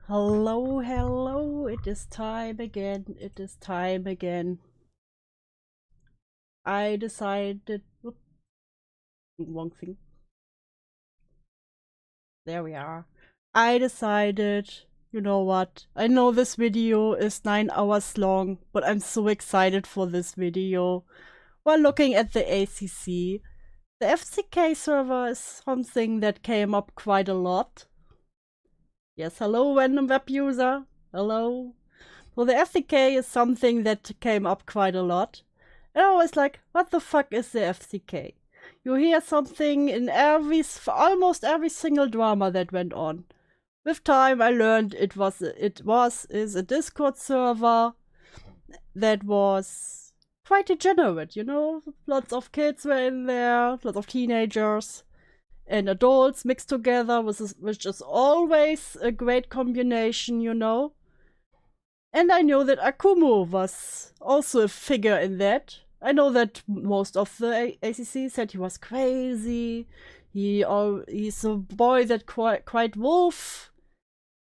Hello, hello, it is time again, it is time again. I decided, whoop, wrong thing. There we are. I decided, you know what, I know this video is 9 hours long, but I'm so excited for this video. While looking at the ACC, the FCK server is something that came up quite a lot. Yes, hello, random web user. Hello. Well, the FCK is something that came up quite a lot. And I was like, what the fuck is the FCK? You hear something in almost every single drama that went on. With time, I learned is a Discord server that was quite degenerate, you know? Lots of kids were in there, lots of teenagers and adults mixed together, which is always a great combination, you know? And I know that Akumu was also a figure in that. I know that most of the ACC said he was crazy. He's a boy that cried wolf.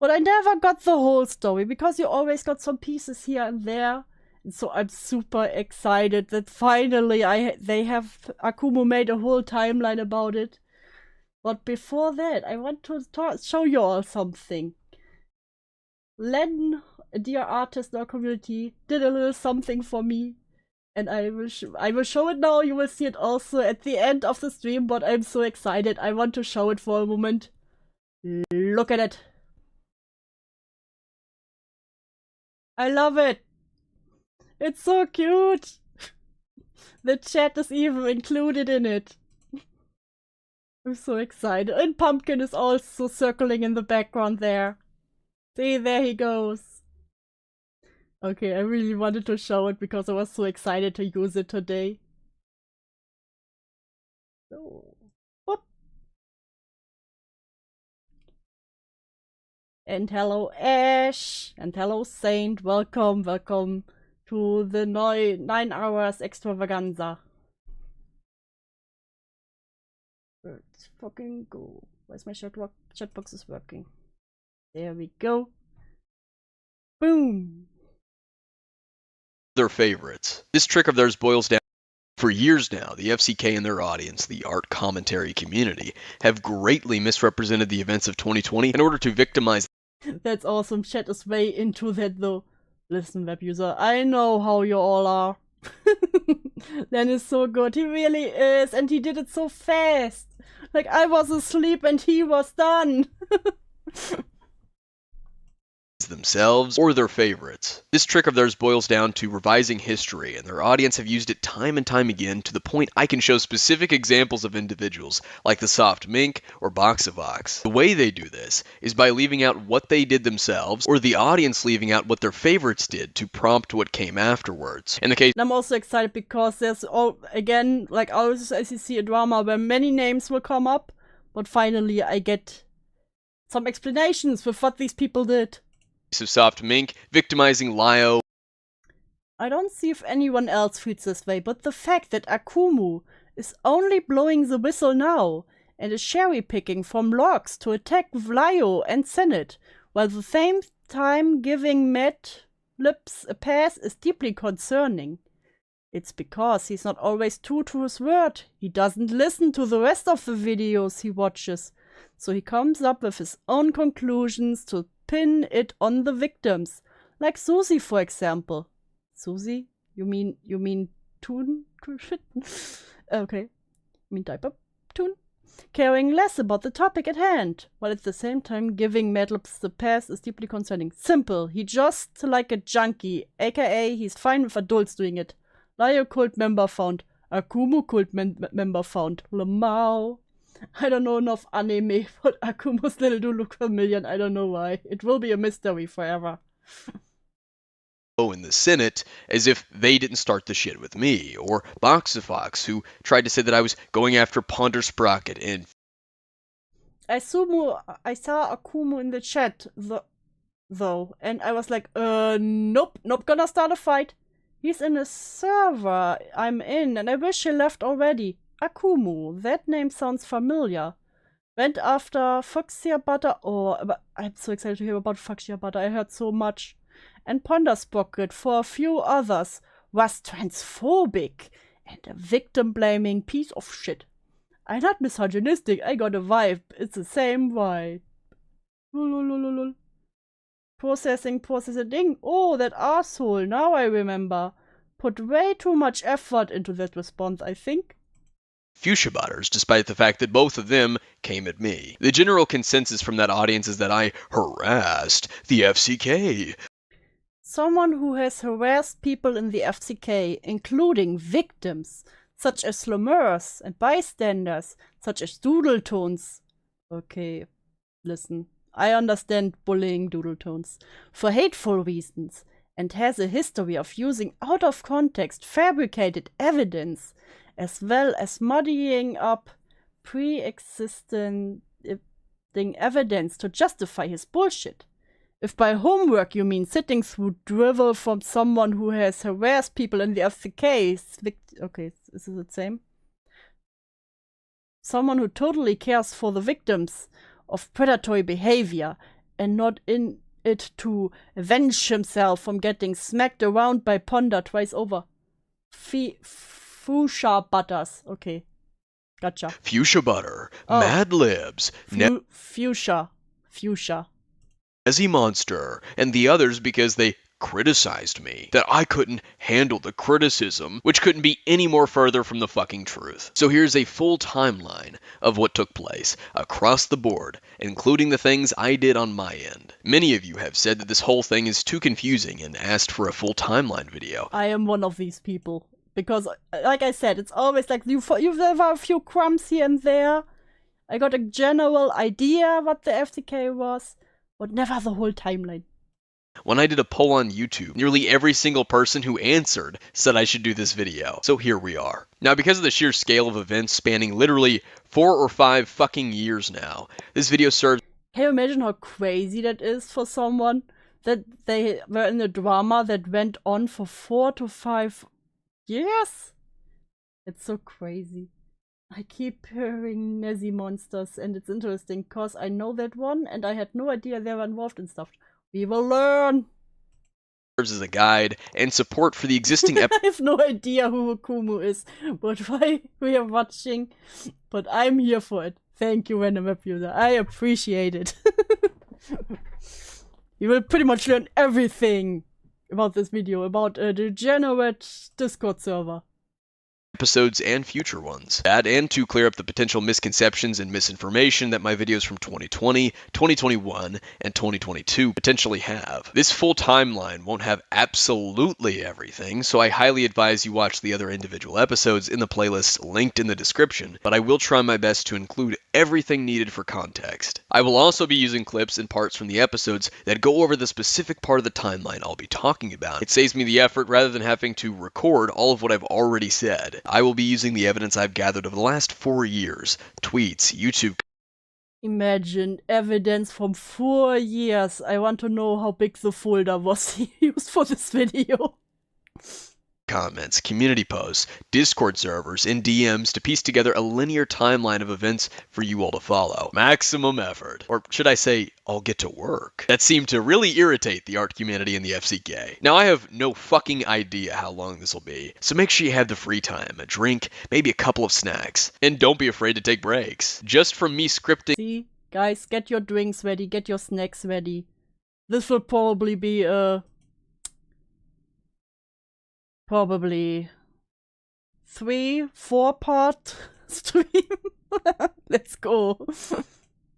But I never got the whole story, because you always got some pieces here and there. And so I'm super excited that finally Akumu made a whole timeline about it. But before that, I want to show you all something. Len, a dear artist in our community, did a little something for me. And I will show it now. You will see it also at the end of the stream, but I'm so excited. I want to show it for a moment. Look at it. I love it. It's so cute. The chat is even included in it. I'm so excited. And Pumpkin is also circling in the background there. See, there he goes. Okay, I really wanted to show it because I was so excited to use it today. So, whoop. And hello Ash, and hello Saint, welcome to the 9 hours extravaganza. Let's fucking go. Where's my chat box is working? There we go. Boom. Their favorites. This trick of theirs boils down. For years now, the FCK and their audience, the art commentary community, have greatly misrepresented the events of 2020 in order to victimize. That's awesome. Chat is way into that though. Listen, web user, I know how you all are. Len is so good. He really is. And he did it so fast. Like, I was asleep and he was done. Themselves or their favorites. This trick of theirs boils down to revising history, and their audience have used it time and time again, to the point I can show specific examples of individuals like the Soft Mink or Boxavox. The way they do this is by leaving out what they did themselves, or the audience leaving out what their favorites did to prompt what came afterwards. In the case, and I'm also excited because there's again, like always, I see a drama where many names will come up, but finally I get some explanations with what these people did. Of Soft Mink victimizing Lio. I don't see if anyone else feels this way, but the fact that Akumu is only blowing the whistle now and is cherry-picking from logs to attack Lio and Senate, while at the same time giving Matt Lips a pass, is deeply concerning. It's because he's not always true to his word. He doesn't listen to the rest of the videos he watches, so he comes up with his own conclusions to pin it on the victims, like Susie, for example. Susie? You mean Toon? Okay. You mean diaper Toon? Caring less about the topic at hand, while at the same time giving Madlips the pass is deeply concerning. Simple. He just like a junkie, aka he's fine with adults doing it. Lio cult member found. Akumu cult member found. Lamau. I don't know enough anime, but Akumu still do look familiar, and I don't know why. It will be a mystery forever. In the Senate, as if they didn't start the shit with me, or Boxafox, who tried to say that I was going after Ponder Sprocket, and I saw Akumu in the chat, though, and I was like, nope, not gonna start a fight. He's in a server I'm in, and I wish he left already. Akumu, that name sounds familiar. Went after Fuchsia Butter. Oh, but I'm so excited to hear about Fuchsia Butter. I heard so much. And Ponder Sprocket, for a few others, was transphobic and a victim-blaming piece of shit. I'm not misogynistic, I got a vibe. It's the same vibe. Lololololol. Processing. Oh, that asshole. Now I remember. Put way too much effort into that response, I think. Fuchsia butters, despite the fact that both of them came at me. The general consensus from that audience is that I harassed the FCK. Someone who has harassed people in the FCK, including victims, such as slumers and bystanders, such as doodletones. Okay, listen. I understand bullying doodletones. For hateful reasons, and has a history of using out-of-context, fabricated evidence, as well as muddying up pre-existing evidence to justify his bullshit. If by homework you mean sitting through drivel from someone who has harassed people in the FCK, okay, is it the same? Someone who totally cares for the victims of predatory behavior and not in it to avenge himself from getting smacked around by Ponder twice over. Fuchsia Butters. Okay. Gotcha. Fuchsia butter. Oh. Mad Libs. Fuchsia. Ezzy Monster. And the others because they criticized me. That I couldn't handle the criticism, which couldn't be any more further from the fucking truth. So here's a full timeline of what took place across the board, including the things I did on my end. Many of you have said that this whole thing is too confusing and asked for a full timeline video. I am one of these people. Because, like I said, it's always like you have a few crumbs here and there. I got a general idea what the FCK was, but never the whole timeline. When I did a poll on YouTube, nearly every single person who answered said I should do this video. So here we are. Now, because of the sheer scale of events spanning literally 4 or 5 fucking years now, this video serves... Can you imagine how crazy that is for someone? That they were in a drama that went on for 4 to 5 years? It's so crazy. I keep hearing Nezzy monsters, and it's interesting because I know that one and I had no idea they were involved in stuff. We will learn. Serves as a guide and support for the existing I have no idea who Hukumu is, but why we are watching. But I'm here for it. Thank you, random web user. I appreciate it. You will pretty much learn everything about this video, about a degenerate Discord server. Episodes and future ones. That and to clear up the potential misconceptions and misinformation that my videos from 2020, 2021, and 2022 potentially have. This full timeline won't have absolutely everything, so I highly advise you watch the other individual episodes in the playlist linked in the description, but I will try my best to include everything needed for context. I will also be using clips and parts from the episodes that go over the specific part of the timeline I'll be talking about. It saves me the effort rather than having to record all of what I've already said. I will be using the evidence I've gathered over the last 4 years, tweets, YouTube. Imagine evidence from 4 years. I want to know how big the folder was used for this video. Comments, community posts, Discord servers, and DMs to piece together a linear timeline of events for you all to follow. Maximum effort. Or should I say, I'll get to work. That seemed to really irritate the art community and the FCK. Now, I have no fucking idea how long this will be, so make sure you have the free time, a drink, maybe a couple of snacks. And don't be afraid to take breaks. Just from me scripting... See, guys, get your drinks ready, get your snacks ready. This will probably be a... Probably 3-4 part stream. Let's go.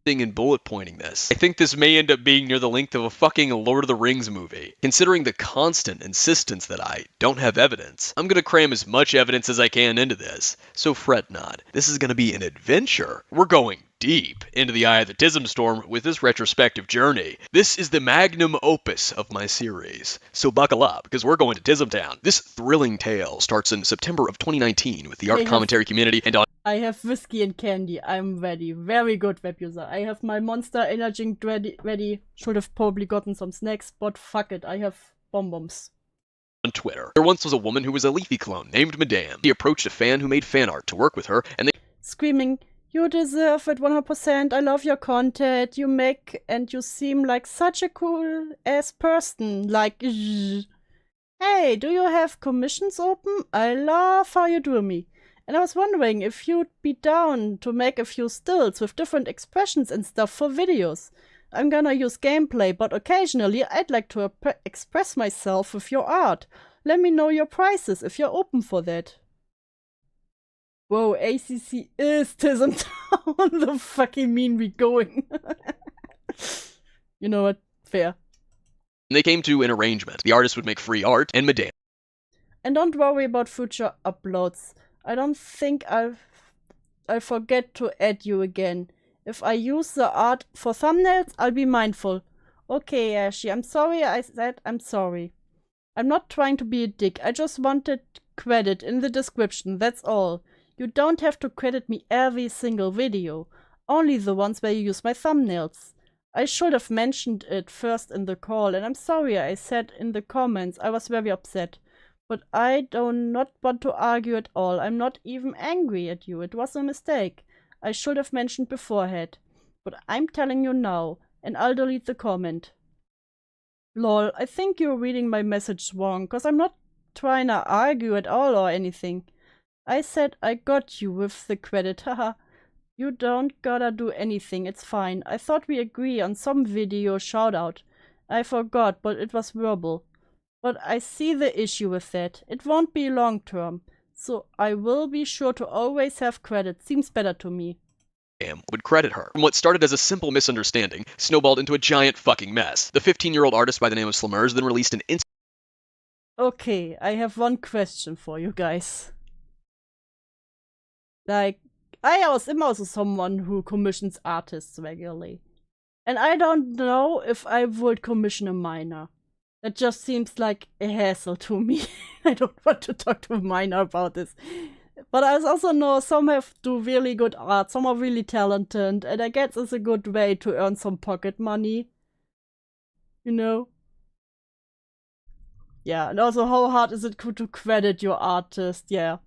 And bullet pointing this. I think this may end up being near the length of a fucking Lord of the Rings movie. Considering the constant insistence that I don't have evidence, I'm gonna cram as much evidence as I can into this. So fret not. This is gonna be an adventure. We're going deep into the eye of the Tism Storm with this retrospective journey. This is the magnum opus of my series. So buckle up, because we're going to Tism Town. This thrilling tale starts in September of 2019 with the art commentary community and on... I have whiskey and candy. I'm ready. Very good, web user. I have my Monster Energy drink ready. Should have probably gotten some snacks, but fuck it. I have bonbons. On Twitter. There once was a woman who was a Leafy clone named Madame. She approached a fan who made fan art to work with her, and they... Screaming, You deserve it 100%. I love your content. You make and you seem like such a cool ass person. Like, hey, do you have commissions open? I love how you do me. And I was wondering if you'd be down to make a few stills with different expressions and stuff for videos. I'm gonna use gameplay, but occasionally I'd like to express myself with your art. Let me know your prices if you're open for that. Whoa, ACC is Tism Town. The fucking mean we going. You know what? Fair. They came to an arrangement. The artist would make free art, and Madame. And don't worry about future uploads. I don't think I'll forget to add you again. If I use the art for thumbnails, I'll be mindful. Okay, Ashy, I'm sorry I said I'm sorry. I'm not trying to be a dick. I just wanted credit in the description, that's all. You don't have to credit me every single video. Only the ones where you use my thumbnails. I should have mentioned it first in the call, and I'm sorry I said in the comments. I was very upset. But I do not want to argue at all. I'm not even angry at you. It was a mistake. I should have mentioned beforehand. But I'm telling you now, and I'll delete the comment. Lol, I think you're reading my message wrong, cause I'm not trying to argue at all or anything. I said I got you with the credit, haha. You don't gotta do anything, it's fine. I thought we agree on some video shoutout. I forgot, but it was verbal. But I see the issue with that. It won't be long term. So I will be sure to always have credit. Seems better to me. Would credit her. And what started as a simple misunderstanding snowballed into a giant fucking mess. The 15-year-old artist by the name of Slimmers then released an Okay, I have one question for you guys. Like, I'm also someone who commissions artists regularly. And I don't know if I would commission a minor. That just seems like a hassle to me. I don't want to talk to a minor about this. But I also know some have do really good art, some are really talented, and I guess it's a good way to earn some pocket money. You know? Yeah, and also how hard is it to credit your artist? Yeah.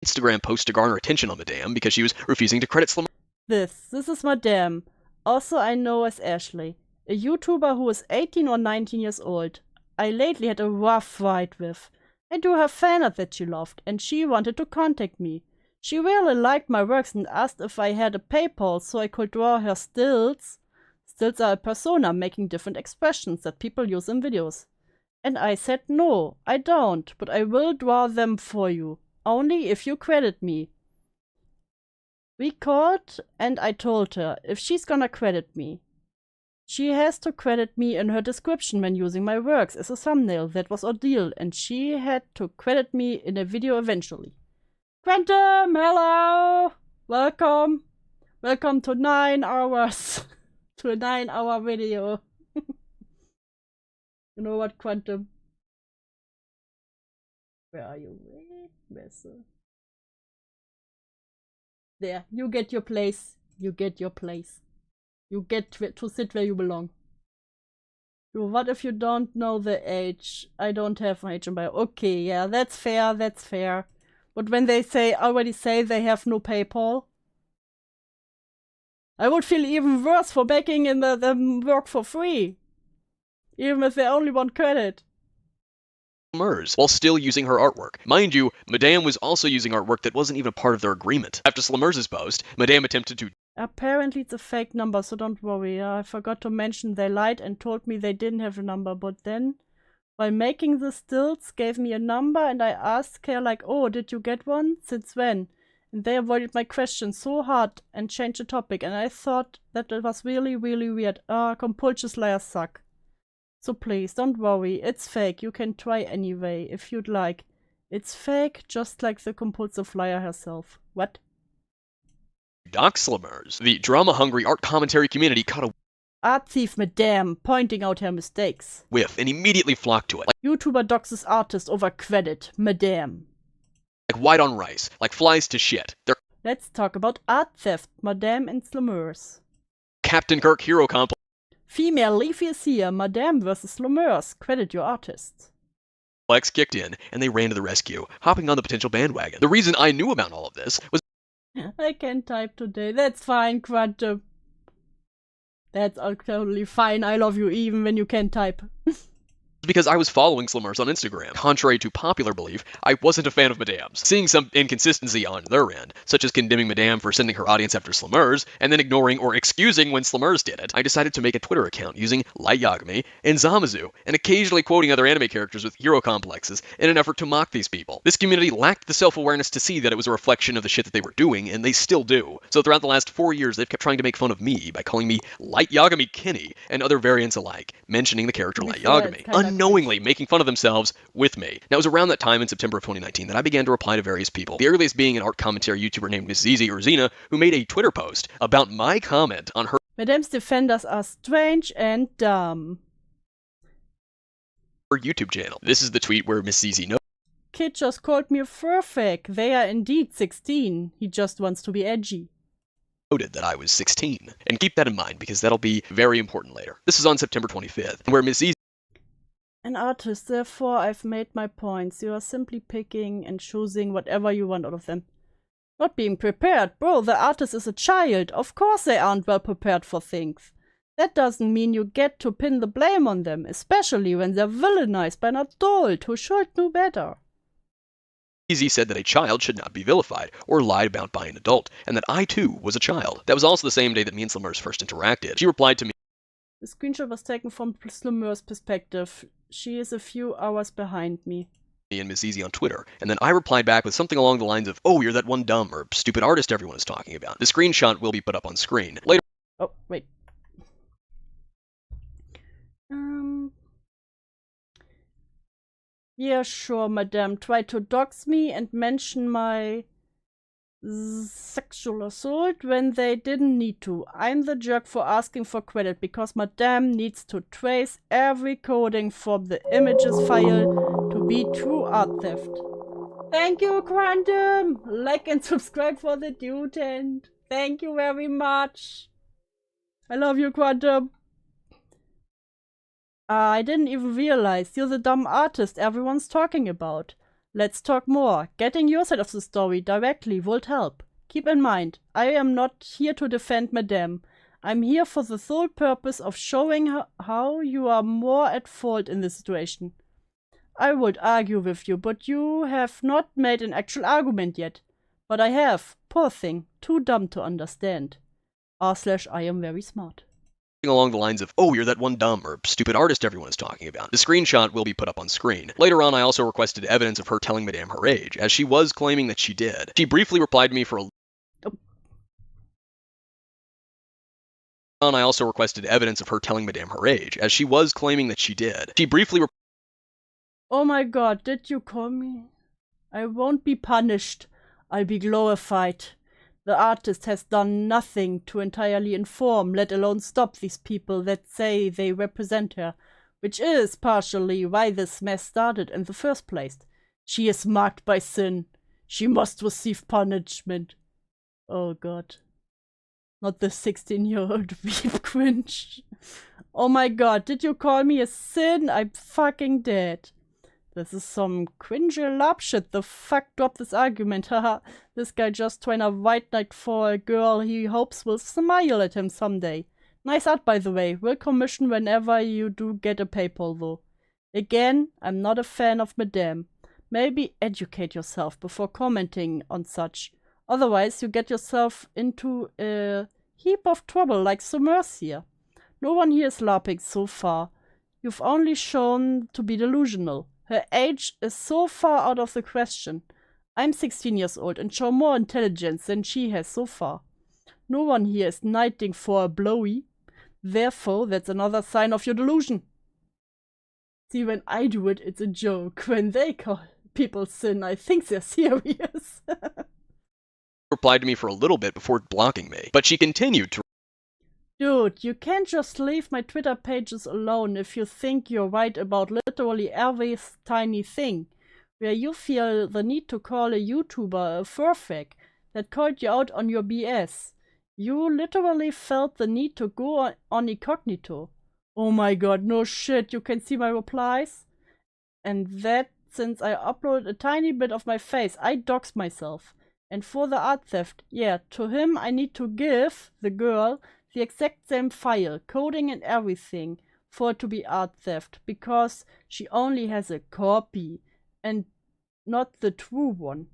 Instagram post to garner attention on Madame because she was refusing to credit Slimmers. This is Madame. Also I know as Ashley. A YouTuber who is 18 or 19 years old. I lately had a rough ride with. I drew her fan art that she loved, and she wanted to contact me. She really liked my works and asked if I had a PayPal so I could draw her stills. Stills are a persona making different expressions that people use in videos. And I said no, I don't, but I will draw them for you. Only if you credit me. We called and I told her if she's gonna credit me. She has to credit me in her description when using my works as a thumbnail. That was our deal, and she had to credit me in a video eventually. Quantum, hello! Welcome! Welcome to 9 hours. To a 9-hour video. You know what, Quantum? Where are you? Where's the... There, you get your place. You get your place. You get to sit where you belong. What if you don't know the age? I don't have an age in bio. Okay, yeah, that's fair, that's fair. But when they already say they have no PayPal, I would feel even worse for making in the work for free. Even if they only want credit. While still using her artwork. Mind you, Madame was also using artwork that wasn't even a part of their agreement. After Slimmers' post, Madame attempted to... Apparently it's a fake number, so don't worry. I forgot to mention they lied and told me they didn't have a number, but then, while making the stills, gave me a number and I asked her like, oh, did you get one? Since when? And they avoided my question so hard and changed the topic, and I thought that it was really, really weird. Compulsive liars suck. So please, don't worry, it's fake. You can try anyway, if you'd like. It's fake, just like the compulsive liar herself. What? Doc Slimmers. The drama-hungry art commentary community caught a art thief Madame, pointing out her mistakes. Whiff, and immediately flocked to it. YouTuber doxes artist over credit, Madame. Like white on rice, like flies to shit. They're... Let's talk about art theft, Madame and Slimmers. Captain Kirk hero complex. Female Leafy is here, Madame versus Slimmers. Credit your artists. Lex kicked in, and they ran to the rescue, hopping on the potential bandwagon. The reason I knew about all of this was I can't type today. That's fine, Quantum. That's all totally fine. I love you even when you can't type. Because I was following Slimmers on Instagram. Contrary to popular belief, I wasn't a fan of Madame's. Seeing some inconsistency on their end, such as condemning Madame for sending her audience after Slimmers, and then ignoring or excusing when Slimmers did it, I decided to make a Twitter account using Light Yagami and Zamazu, and occasionally quoting other anime characters with hero complexes in an effort to mock these people. This community lacked the self-awareness to see that it was a reflection of the shit that they were doing, and they still do. So throughout the last 4 years, they've kept trying to make fun of me by calling me Light Yagami Kenny and other variants alike, mentioning the character Light Yagami, unknowingly making fun of themselves with me. Now, it was around that time in September of 2019 that I began to reply to various people. The earliest being an art commentary YouTuber named Miss Zizi or Xena, who made a Twitter post about my comment on her Madame's defenders are strange and dumb. YouTube channel. This is the tweet where Miss Zizi noted, Kid just called me a furfag. They are indeed 16. He just wants to be edgy. That I was 16. And keep that in mind because that'll be very important later. This is on September 25th, where Miss Zizi An artist, therefore I've made my points. You are simply picking and choosing whatever you want out of them. Not being prepared. Bro, the artist is a child. Of course they aren't well prepared for things. That doesn't mean you get to pin the blame on them, especially when they're villainized by an adult who should know better. said that a child should not be vilified or lied about by an adult, and that I too was a child. That was also the same day that me and Slimmers first interacted. She replied to me, The screenshot was taken from Slimmers' perspective. She is a few hours behind me. And Miss Easy on Twitter, and then I replied back with something along the lines of, "Oh, you're that one dumb or stupid artist everyone is talking about." The screenshot will be put up on screen later. Oh, wait. Yeah, sure, madame. Try to dox me and mention my sexual assault when they didn't need to. I'm the jerk for asking for credit because madame needs to trace every coding from the images file to be true art theft. Thank you, Quantum! Like and subscribe for the dude and thank you very much. I love you, Quantum. I didn't even realize you're the dumb artist everyone's talking about. Let's talk more. Getting your side of the story directly would help. Keep in mind, I am not here to defend Madame. I'm here for the sole purpose of showing how you are more at fault in this situation. I would argue with you, but you have not made an actual argument yet. But I have. Poor thing. Too dumb to understand. r/I am very smart. Along the lines of, "Oh, you're that one dumb or stupid artist everyone is talking about." The screenshot will be put up on screen. Later on, I also requested evidence of her telling Madame her age, as she was claiming that she did. She briefly replied to me for a I also requested evidence of her telling Madame her age, as she was claiming that she did. She briefly Oh my god, did you call me? I won't be punished. I'll be glorified. The artist has done nothing to entirely inform, let alone stop these people that say they represent her, which is partially why this mess started in the first place. She is marked by sin. She must receive punishment. Oh god. Not the 16-year-old weep cringe. Oh my god, did you call me a sin? I'm fucking dead. This is some cringe lap shit. The fuck dropped this argument, haha. This guy just trying to white knight for a girl he hopes will smile at him someday. Nice art, by the way. Will commission whenever you do get a PayPal, though. Again, I'm not a fan of Madame. Maybe educate yourself before commenting on such. Otherwise, you get yourself into a heap of trouble like Summers here. No one here is LARPing so far. You've only shown to be delusional. Her age is so far out of the question. I'm 16 years old and show more intelligence than she has so far. No one here is knighting for a blowy. Therefore, that's another sign of your delusion. See, when I do it, it's a joke. When they call people sin, I think they're serious. replied to me for a little bit before blocking me, but she continued to. Dude, you can't just leave my Twitter pages alone if you think you're right about literally every tiny thing. Where you feel the need to call a YouTuber a furfag that called you out on your BS. You literally felt the need to go on incognito. Oh my god, no shit, you can see my replies? And that since I uploaded a tiny bit of my face, I doxed myself. And for the art theft, yeah, to him I need to give the girl the exact same file, coding and everything, for it to be art theft, because she only has a copy and not the true one.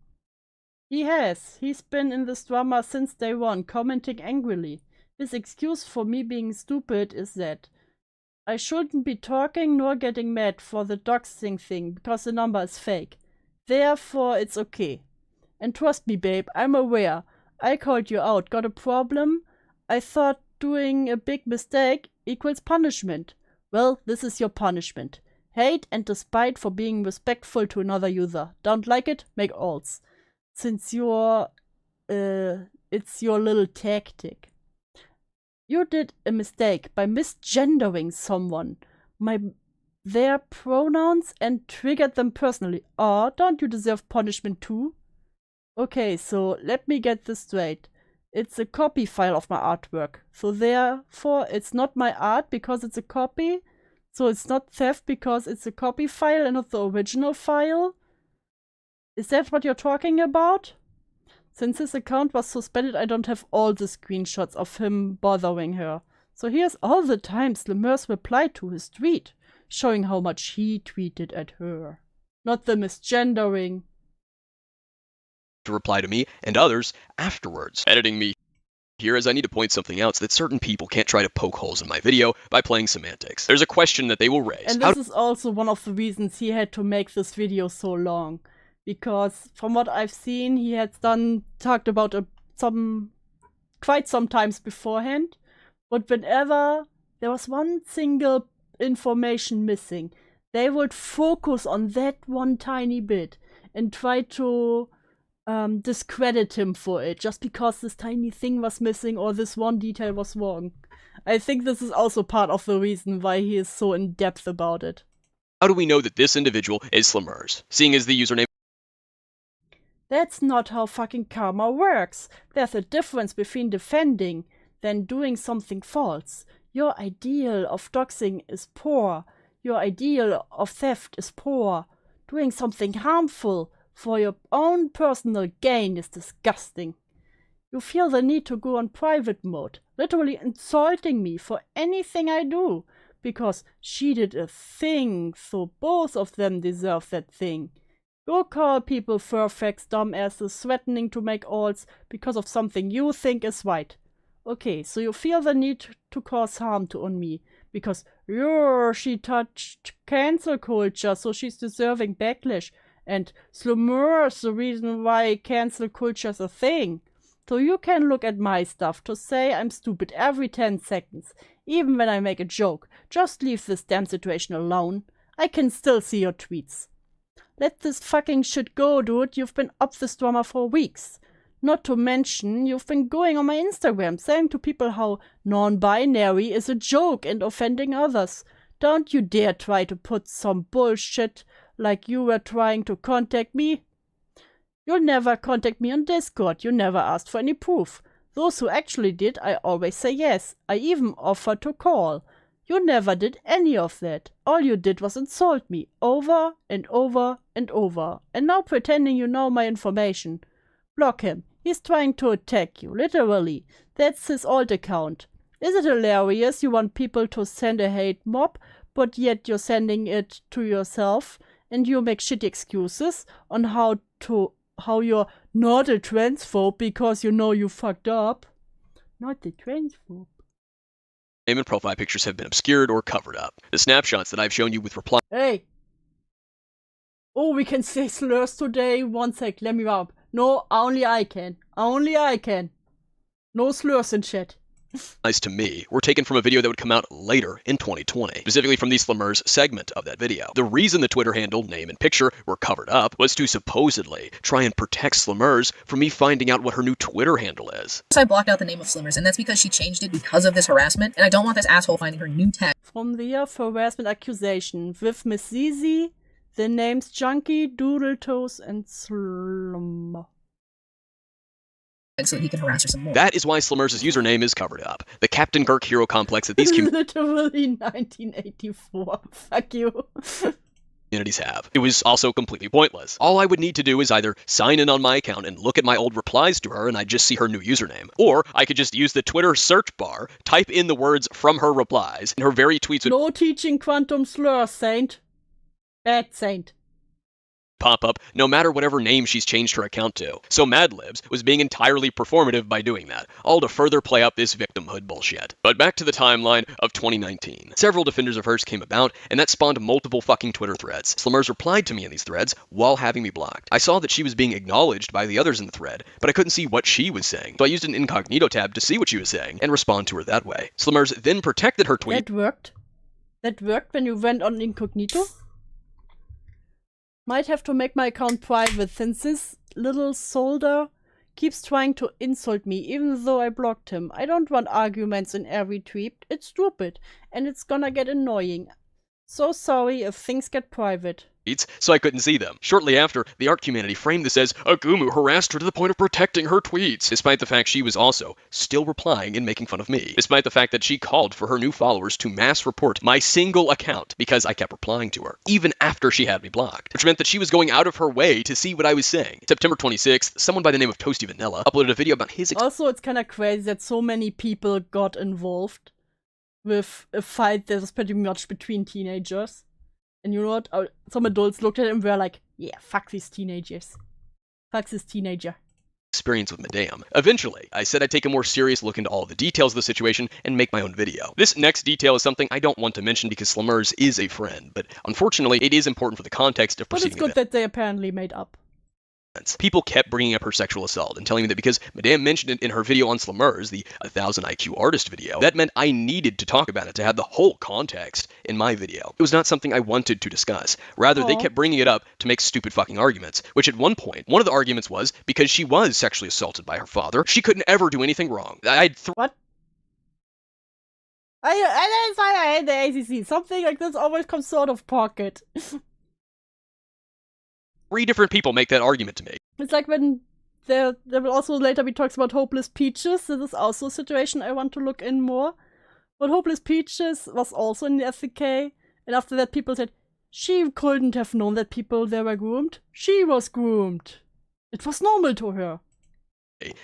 He's been in this drama since day one, commenting angrily. His excuse for me being stupid is that I shouldn't be talking nor getting mad for the doxing thing because the number is fake. Therefore, it's okay. And trust me, babe, I'm aware. I called you out. Got a problem? I thought doing a big mistake equals punishment. Well, this is your punishment. Hate and despite for being respectful to another user. Don't like it? Make alts. Since it's your little tactic. You did a mistake by misgendering someone, their pronouns, and triggered them personally. Don't you deserve punishment too? Okay, so let me get this straight. It's a copy file of my artwork. So therefore, it's not my art because it's a copy. So it's not theft because it's a copy file and not the original file. Is that what you're talking about? Since his account was suspended, I don't have all the screenshots of him bothering her. So here's all the times Lemurs replied to his tweet, showing how much he tweeted at her. Not the misgendering. To reply to me and others afterwards. Editing me here as I need to point something out so that certain people can't try to poke holes in my video by playing semantics. There's a question that they will raise. And this is also one of the reasons he had to make this video so long. Because from what I've seen, he had talked about quite some times beforehand. But whenever there was one single information missing, they would focus on that one tiny bit and try to discredit him for it, just because this tiny thing was missing or this one detail was wrong. I think this is also part of the reason why he is so in depth about it. How do we know that this individual is Lemurs? Seeing as the username. That's not how fucking karma works. There's a difference between defending than doing something false. Your ideal of doxing is poor. Your ideal of theft is poor. Doing something harmful for your own personal gain is disgusting. You feel the need to go on private mode, literally insulting me for anything I do, because she did a thing, so both of them deserve that thing. Go call people furfax dumbasses threatening to make alts because of something you think is right. Okay, so you feel the need to cause harm on me, because she touched cancel culture, so she's deserving backlash, and Slumur's the reason why cancel culture's a thing. So you can look at my stuff to say I'm stupid every 10 seconds, even when I make a joke. Just leave this damn situation alone. I can still see your tweets. Let this fucking shit go, dude. You've been up this drama for weeks. Not to mention, you've been going on my Instagram saying to people how non-binary is a joke and offending others. Don't you dare try to put some bullshit like you were trying to contact me. You'll never contact me on Discord. You never asked for any proof. Those who actually did, I always say yes. I even offered to call. You never did any of that. All you did was insult me over and over and over. And now pretending you know my information. Block him. He's trying to attack you, literally. That's his alt account. Is it hilarious you want people to send a hate mob, but yet you're sending it to yourself, and you make shitty excuses on how you're not a transphobe because you know you fucked up? Not a transphobe. Name and profile pictures have been obscured or covered up. The snapshots that I've shown you with reply. Hey! Oh, we can say slurs today. 1 sec, let me up. No, only I can. Only I can. No slurs in chat. Nice to me were taken from a video that would come out later in 2020, specifically from the Lemurs segment of that video. The reason the Twitter handle, name, and picture were covered up was to supposedly try and protect Lemurs from me finding out what her new Twitter handle is. I blocked out the name of Slimmers, and that's because she changed it because of this harassment, and I don't want this asshole finding her new tag. From the year for harassment accusation with Miss Zizi, the names Junkie, Doodletoes, and Slumber. So he can harass her some more. That is why Lemurs' username is covered up. The Captain Kirk hero complex that these literally 1984. Fuck you. communities have. It was also completely pointless. All I would need to do is either sign in on my account and look at my old replies to her and I'd just see her new username. Or I could just use the Twitter search bar, type in the words from her replies, and her very tweets would No teaching quantum slurs, Saint. Bad Saint. pop up no matter whatever name she's changed her account to. So Mad Libs was being entirely performative by doing that, all to further play up this victimhood bullshit. But back to the timeline of 2019. Several defenders of hers came about, and that spawned multiple fucking Twitter threads. Slummers replied to me in these threads while having me blocked. I saw that she was being acknowledged by the others in the thread, but I couldn't see what she was saying, so I used an incognito tab to see what she was saying and respond to her that way. Slummers then protected her tweet. That worked? That worked when you went on incognito? Might have to make my account private since this little soldier keeps trying to insult me even though I blocked him. I don't want arguments in every tweet. It's stupid and it's gonna get annoying. So sorry if things get private. So I couldn't see them. Shortly after, the art community framed this as Agumu harassed her to the point of protecting her tweets, despite the fact she was also still replying and making fun of me, despite the fact that she called for her new followers to mass report my single account because I kept replying to her, even after she had me blocked, which meant that she was going out of her way to see what I was saying. September 26th, someone by the name of Toasty Vanilla uploaded a video about his Also, it's kinda crazy that so many people got involved with a fight that was pretty much between teenagers. And you know what? Some adults looked at it and were like, yeah, fuck these teenagers. Fuck this teenager. experience with Madame. Eventually, I said I'd take a more serious look into all of the details of the situation and make my own video. This next detail is something I don't want to mention because Slummers is a friend, but unfortunately, it is important for the context of But proceeding it's good that they apparently made up. People kept bringing up her sexual assault and telling me that because Madame mentioned it in her video on Slummers, the 1000 IQ artist video, that meant I needed to talk about it to have the whole context in my video. It was not something I wanted to discuss. Rather, they kept bringing it up to make stupid fucking arguments, which at one point, one of the arguments was because she was sexually assaulted by her father, she couldn't ever do anything wrong. What? I hate the ACC. Something like this always comes sort of pocket. 3 different people make that argument to me. It's like when there will also later be talks about Hopeless Peaches. This is also a situation I want to look in more. But Hopeless Peaches was also in the SDK, and after that people said, she couldn't have known that people there were groomed. She was groomed. It was normal to her.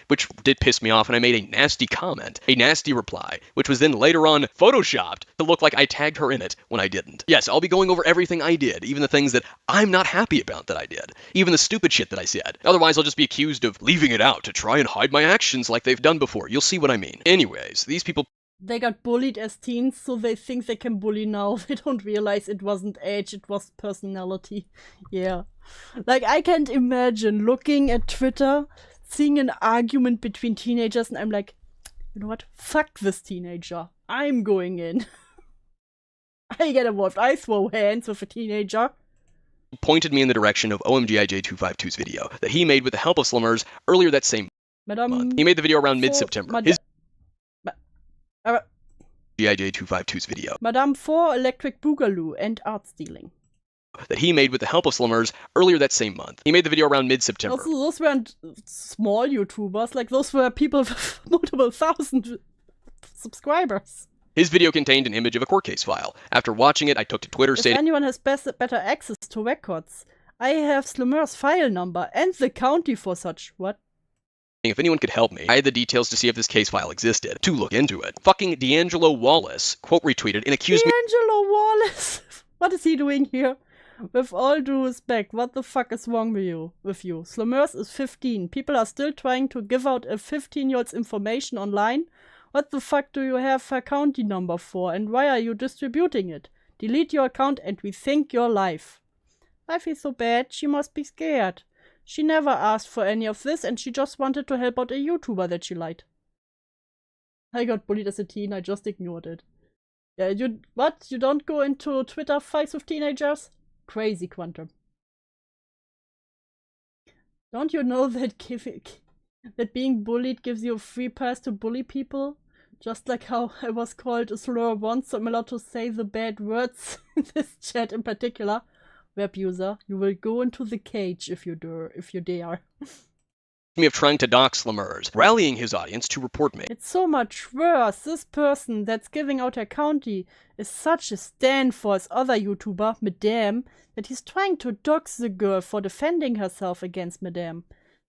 Which did piss me off, and I made a nasty comment, a nasty reply, which was then later on photoshopped to look like I tagged her in it when I didn't. Yes, I'll be going over everything I did, even the things that I'm not happy about that I did, even the stupid shit that I said. Otherwise, I'll just be accused of leaving it out to try and hide my actions like they've done before. You'll see what I mean. Anyways, these people... They got bullied as teens, so they think they can bully now. They don't realize it wasn't age, it was personality. Yeah. Like, I can't imagine looking at Twitter, seeing an argument between teenagers, and I'm like, you know what? Fuck this teenager. I'm going in. I get involved. I throw hands with a teenager. Pointed me in the direction of OMGIJ252's video that he made with the help of Slummers earlier that same month. He made the video around mid-September. His GIJ252's video. Madame 4 Electric Boogaloo and art stealing. That he made with the help of Slummers earlier that same month. He made the video around mid-September. Those weren't small YouTubers, like those were people with multiple thousand subscribers. His video contained an image of a court case file. After watching it, I took to Twitter stating, if anyone has better access to records, I have Slummer's file number and the county for such. What? If anyone could help me, I had the details to see if this case file existed, to look into it. Fucking D'Angelo Wallace quote retweeted and accused me— D'Angelo Wallace? What is he doing here? With all due respect, what the fuck is wrong with you? Slummers is 15. People are still trying to give out a 15-year-old's information online. What the fuck do you have her county number for, and why are you distributing it? Delete your account and rethink your life. I feel so bad, she must be scared. She never asked for any of this, and she just wanted to help out a YouTuber that she liked. I got bullied as a teen, I just ignored it. Yeah, you don't go into Twitter fights with teenagers? Crazy Quantum. Don't you know that that being bullied gives you a free pass to bully people? Just like how I was called a slur once, so I'm allowed to say the bad words in this chat in particular. Web user, you will go into the cage if you dare. me of trying to dox Lemurs, rallying his audience to report me. It's so much worse. This person that's giving out her county is such a stand for his other YouTuber, Madame, that he's trying to dox the girl for defending herself against Madame.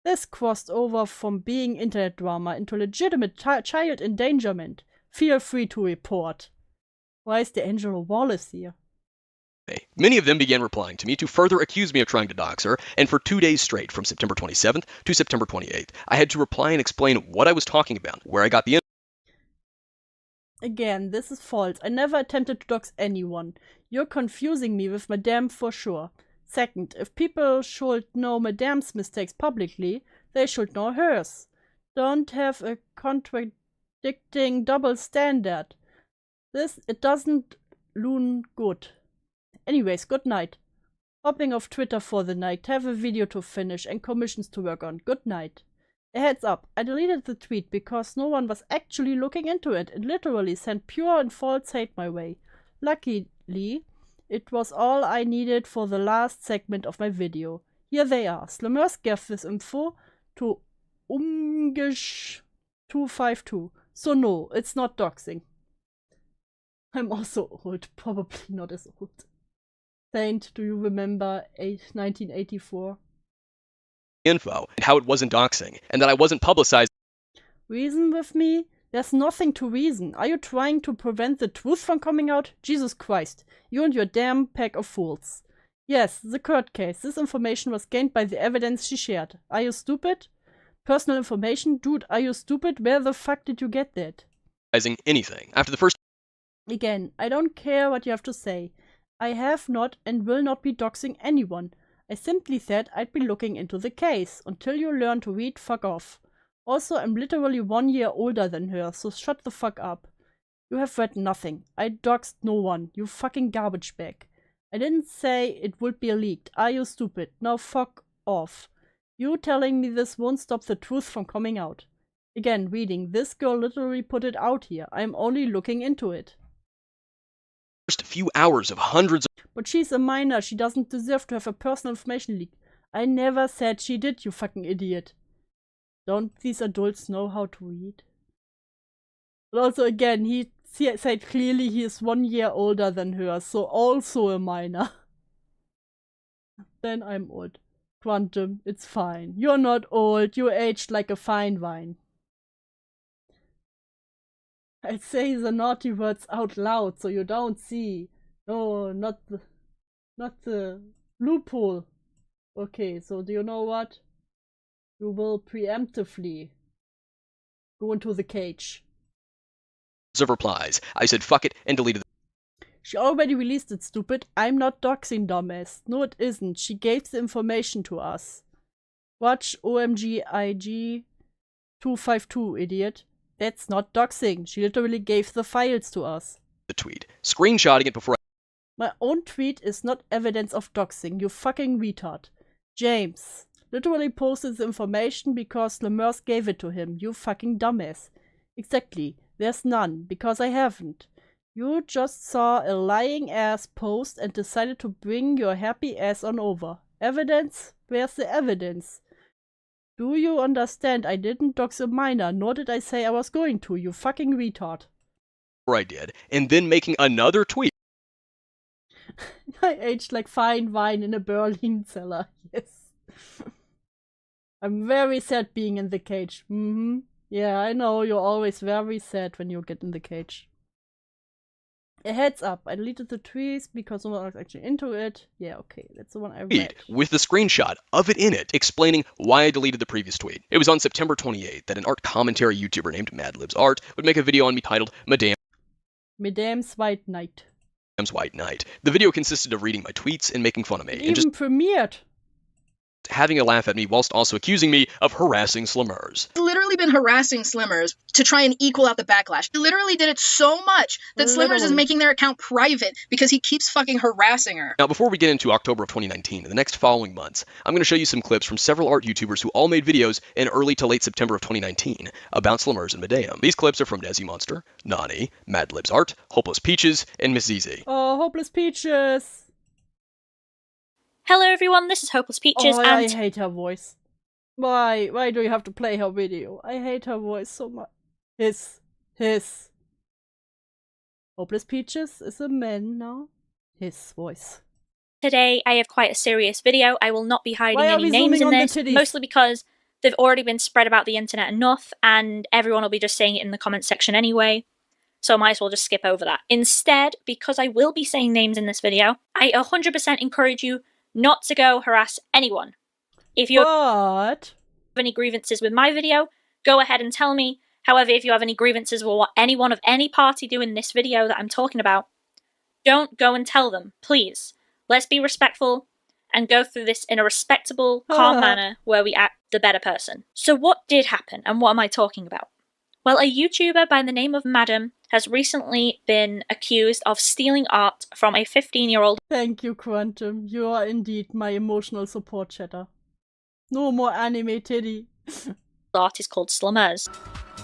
This crossed over from being internet drama into legitimate child endangerment. Feel free to report. Why is the Angela Wallace here? Many of them began replying to me to further accuse me of trying to dox her, and for 2 days straight, from September 27th to September 28th, I had to reply and explain what I was talking about, where I got the Again, this is false. I never attempted to dox anyone. You're confusing me with Madame for sure. Second, if people should know Madame's mistakes publicly, they should know hers. Don't have a contradicting double standard. It doesn't look good. Anyways, good night. Hopping off Twitter for the night, have a video to finish and commissions to work on. Good night. A heads up, I deleted the tweet because no one was actually looking into it and literally sent pure and false hate my way. Luckily, it was all I needed for the last segment of my video. Here they are. Slamers gave this info to Umgish252. So no, it's not doxing. I'm also old, probably not as old. Saint, do you remember 1984? info, and how it wasn't doxing, and that I wasn't publicizing. Reason with me? There's nothing to reason. Are you trying to prevent the truth from coming out? Jesus Christ, you and your damn pack of fools. Yes, the Kurt case. This information was gained by the evidence she shared. Are you stupid? Personal information? Dude, are you stupid? Where the fuck did you get that? Anything. After the first Again, I don't care what you have to say. I have not and will not be doxing anyone. I simply said I'd be looking into the case. Until you learn to read, fuck off. Also, I'm literally 1 year older than her, so shut the fuck up. You have read nothing. I doxed no one, you fucking garbage bag. I didn't say it would be leaked. Are you stupid? Now fuck off. You telling me this won't stop the truth from coming out. Again, reading. This girl literally put it out here. I'm only looking into it. First few hours of hundreds of But she's a minor. She doesn't deserve to have her personal information leaked. I never said she did, you fucking idiot. Don't these adults know how to read? But also, again, he said clearly he is 1 year older than her, so also a minor. Then I'm old. Quantum, it's fine. You're not old. You aged like a fine wine. I say the naughty words out loud so you don't see. No, not the loophole. Okay, so do you know what? You will preemptively go into the cage. of replies. I said fuck it and deleted them. She already released it, stupid. I'm not doxing, dumbass. No, it isn't. She gave the information to us. Watch OMGIG252, idiot. That's not doxing. She literally gave the files to us. The tweet, screenshotting it before My own tweet is not evidence of doxing, you fucking retard. James literally posted the information because Lemurs gave it to him, you fucking dumbass. Exactly. There's none, because I haven't. You just saw a lying ass post and decided to bring your happy ass on over. Evidence? Where's the evidence? Do you understand? I didn't dox a minor, nor did I say I was going to, you fucking retard. I did, and then making another tweet. I aged like fine wine in a Berlin cellar, yes. I'm very sad being in the cage. Yeah, I know, you're always very sad when you get in the cage. A heads up, I deleted the trees because no one was actually into it. Yeah, okay, that's the one I read. With the screenshot of it in it, explaining why I deleted the previous tweet. It was on September 28th that an art commentary YouTuber named MadlibsArt would make a video on me titled Madame's White Knight. White Knight. The video consisted of reading my tweets and making fun of me. It and just premiered. having a laugh at me whilst also accusing me of harassing Slimmers. He's literally been harassing Slimmers to try and equal out the backlash. He literally did it so much that Slimmers is making their account private because he keeps fucking harassing her. Now, before we get into October of 2019 and the next following months, I'm going to show you some clips from several art YouTubers who all made videos in early to late September of 2019 about Slimmers and Madame. These clips are from Desi Monster, Nani, MadlibsArt, Hopeless Peaches, and Miss ZZ. Oh, Hopeless Peaches! Hello everyone, this is Hopeless Peaches, Oh, and I hate her voice. Why? Why do you have to play her video? I hate her voice so much. His. Hopeless Peaches is a man now. His voice. Today, I have quite a serious video. I will not be hiding Why are any we names zooming in on this, the titties? mostly because they've already been spread about the internet enough, and everyone will be just saying it in the comments section anyway, so I might as well just skip over that. Instead, because I will be saying names in this video, I 100% encourage you not to go harass anyone. If you have any grievances with my video, go ahead and tell me. However, if you have any grievances with what anyone of any party do in this video that I'm talking about, don't go and tell them, please. Let's be respectful and go through this in a respectable, calm manner where we act the better person. So what did happen, and what am I talking about? Well, a YouTuber by the name of Madam has recently been accused of stealing art from a 15-year-old. Thank you, Quantum. You are indeed my emotional support chatter. No more anime titty. Artist called Slummers.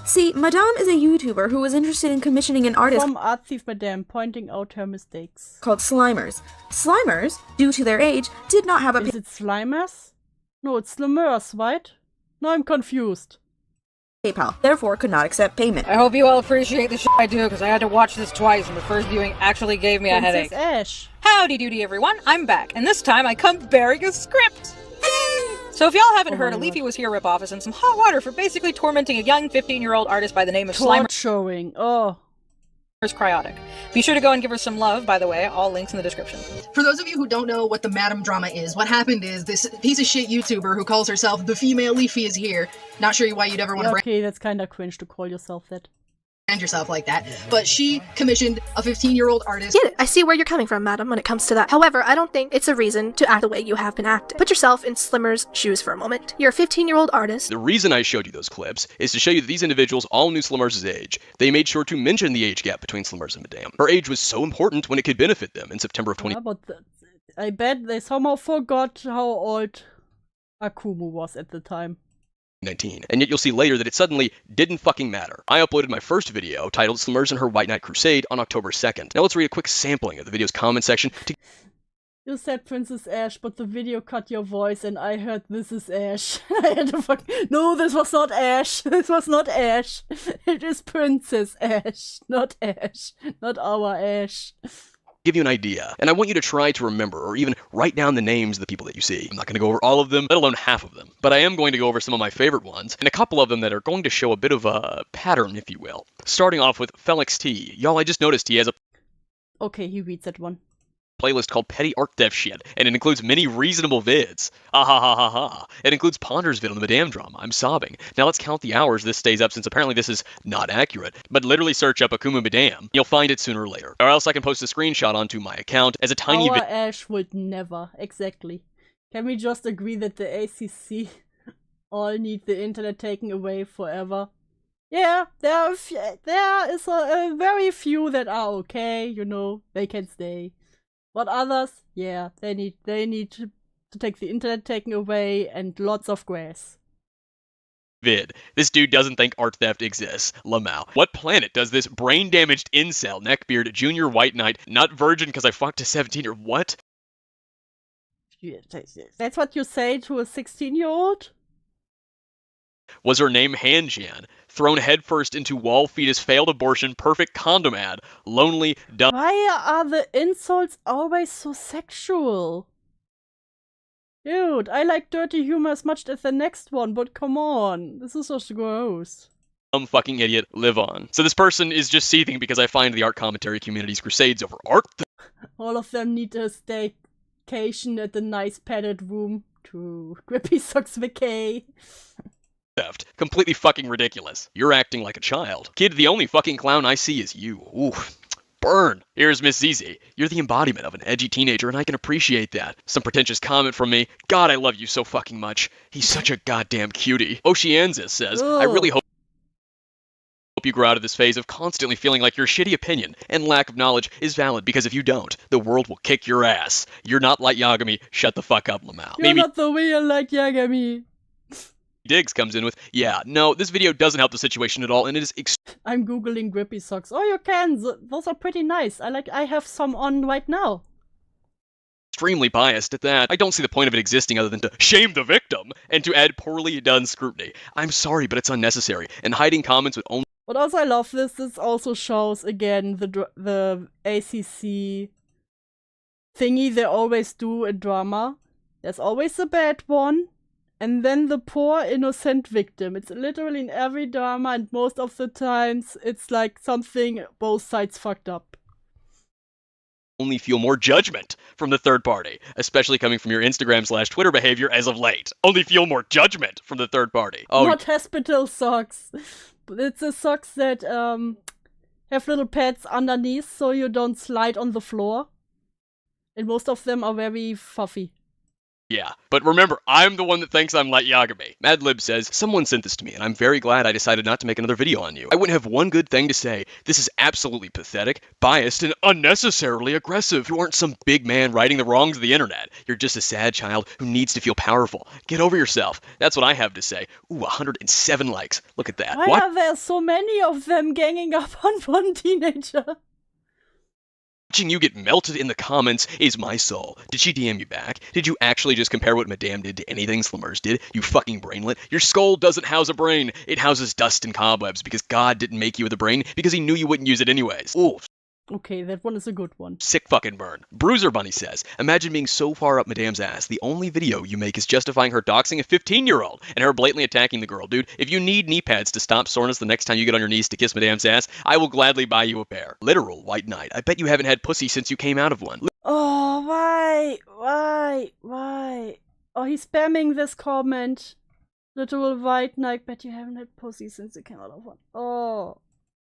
See, Madame is a YouTuber who was interested in commissioning an artist From Art Thief Madame, pointing out her mistakes. called Slimers. Slimers, due to their age, did not have a Is it Slimers? No, it's Slummers, right? No, I'm confused. PayPal, therefore could not accept payment. I hope you all appreciate the shit I do, because I had to watch this twice, and the first viewing actually gave me a Princess headache. Ash. Howdy doody everyone, I'm back, and this time I come bearing a script! So if y'all haven't Oh heard, my a Leafy God. Was Here ripoff is in some hot water for basically tormenting a young 15-year-old artist by the name of Slimer's Torturing. Oh. Cryotic. Be sure to go and give her some love, by the way, all links in the description. For those of you who don't know what the Madam drama is, what happened is this piece of shit YouTuber who calls herself the female Leafy is here. Not sure why you'd ever want to Okay, that's kinda cringe to call yourself that. brand yourself like that, but she commissioned a 15-year-old artist. Get it. I see where you're coming from, madam, when it comes to that. However, I don't think it's a reason to act the way you have been acting. Put yourself in Slimmer's shoes for a moment. You're a 15-year-old artist. The reason I showed you those clips is to show you that these individuals all knew Slummers' age. They made sure to mention the age gap between Slummers and Madame. Her age was so important when it could benefit them in September of Yeah, but I bet they somehow forgot how old Akumu was at the time. 2019. And yet you'll see later that it suddenly didn't fucking matter. I uploaded my first video titled Slummers and Her White Knight Crusade on October 2nd. Now let's read a quick sampling of the video's comment section to You said Princess Ash, but the video cut your voice and I heard this is Ash. I had to No, this was not Ash. This was not Ash. It is Princess Ash, not Ash. Not our Ash. give you an idea. And I want you to try to remember or even write down the names of the people that you see. I'm not going to go over all of them, let alone half of them. But I am going to go over some of my favorite ones, and a couple of them that are going to show a bit of a pattern, if you will. Starting off with Felix T. Y'all, I just noticed he has a Okay, he reads that one. playlist called Petty Art Theft Shit, and it includes many reasonable vids. Ah ha ha ha ha. It includes Ponder's vid on the Madame drama. I'm sobbing. Now let's count the hours this stays up, since apparently this is not accurate. But literally search up Akuma Madame. You'll find it sooner or later. Or else I can post a screenshot onto my account as a tiny Our vid. Ash would never. Exactly. Can we just agree that the ACC all need the internet taken away forever? Yeah, there is a very few that are okay, you know, they can stay. But others, yeah, they need to take the internet taken away and lots of grass. Vid. This dude doesn't think art theft exists. Lamau. What planet does this brain-damaged incel, neckbeard, junior white knight, not virgin because I fucked a 17-year what? That's what you say to a 16-year-old? Was her name Hanjian, thrown headfirst into wall fetus, failed abortion, perfect condom ad, lonely, dumb. Why are the insults always so sexual? Dude, I like dirty humor as much as the next one, but come on, this is just gross. Fucking idiot, live on. So this person is just seething because I find the art commentary community's crusades over art All of them need a staycation at the nice padded room to Grippy Socks vacay. theft. Completely fucking ridiculous. You're acting like a child. Kid, the only fucking clown I see is you. Ooh. Burn. Here's Miss Zizi. You're the embodiment of an edgy teenager, and I can appreciate that. Some pretentious comment from me. God, I love you so fucking much. He's such a goddamn cutie. Oceanzis says, I really hope you grow out of this phase of constantly feeling like your shitty opinion and lack of knowledge is valid, because if you don't, the world will kick your ass. You're not like Yagami. Shut the fuck up, Lamau. You're not the real like Yagami. Diggs comes in with, yeah, no, this video doesn't help the situation at all, and it is I'm googling Grippy Socks. Oh, you can. Those are pretty nice. I have some on right now. extremely biased at that. I don't see the point of it existing other than to shame the victim and to add poorly done scrutiny. I'm sorry, but it's unnecessary, and hiding comments with only... But also I love this. This also shows, again, the ACC thingy they always do in drama. There's always the bad one, and then the poor innocent victim. It's literally in every drama, and most of the times it's like something both sides fucked up. only feel more judgment from the third party, especially coming from your Instagram/Twitter behavior as of late. Only feel more judgment from the third party. Oh, not hospital socks. It's the socks that have little pads underneath so you don't slide on the floor. And most of them are very fluffy. yeah, but remember, I'm the one that thinks I'm Light Yagami. Madlib says, someone sent this to me, and I'm very glad I decided not to make another video on you. I wouldn't have one good thing to say. This is absolutely pathetic, biased, and unnecessarily aggressive. You aren't some big man righting the wrongs of the internet. You're just a sad child who needs to feel powerful. Get over yourself. That's what I have to say. Ooh, 107 likes. Look at that. Why are there so many of them ganging up on one teenager? Watching you get melted in the comments is my soul. Did she DM you back? Did you actually just compare what Madame did to anything Slimmers did? You fucking brainlet. Your skull doesn't house a brain. It houses dust and cobwebs because God didn't make you with a brain because he knew you wouldn't use it anyways. Ooh. Okay, that one is a good one. Sick fucking burn. Bruiser Bunny says, imagine being so far up Madame's ass, the only video you make is justifying her doxing a 15-year-old and her blatantly attacking the girl. Dude, if you need knee pads to stop soreness the next time you get on your knees to kiss Madame's ass, I will gladly buy you a pair. Literal White Knight. I bet you haven't had pussy since you came out of one. Oh, why? Oh, he's spamming this comment. Literal White Knight, bet you haven't had pussy since you came out of one. Oh.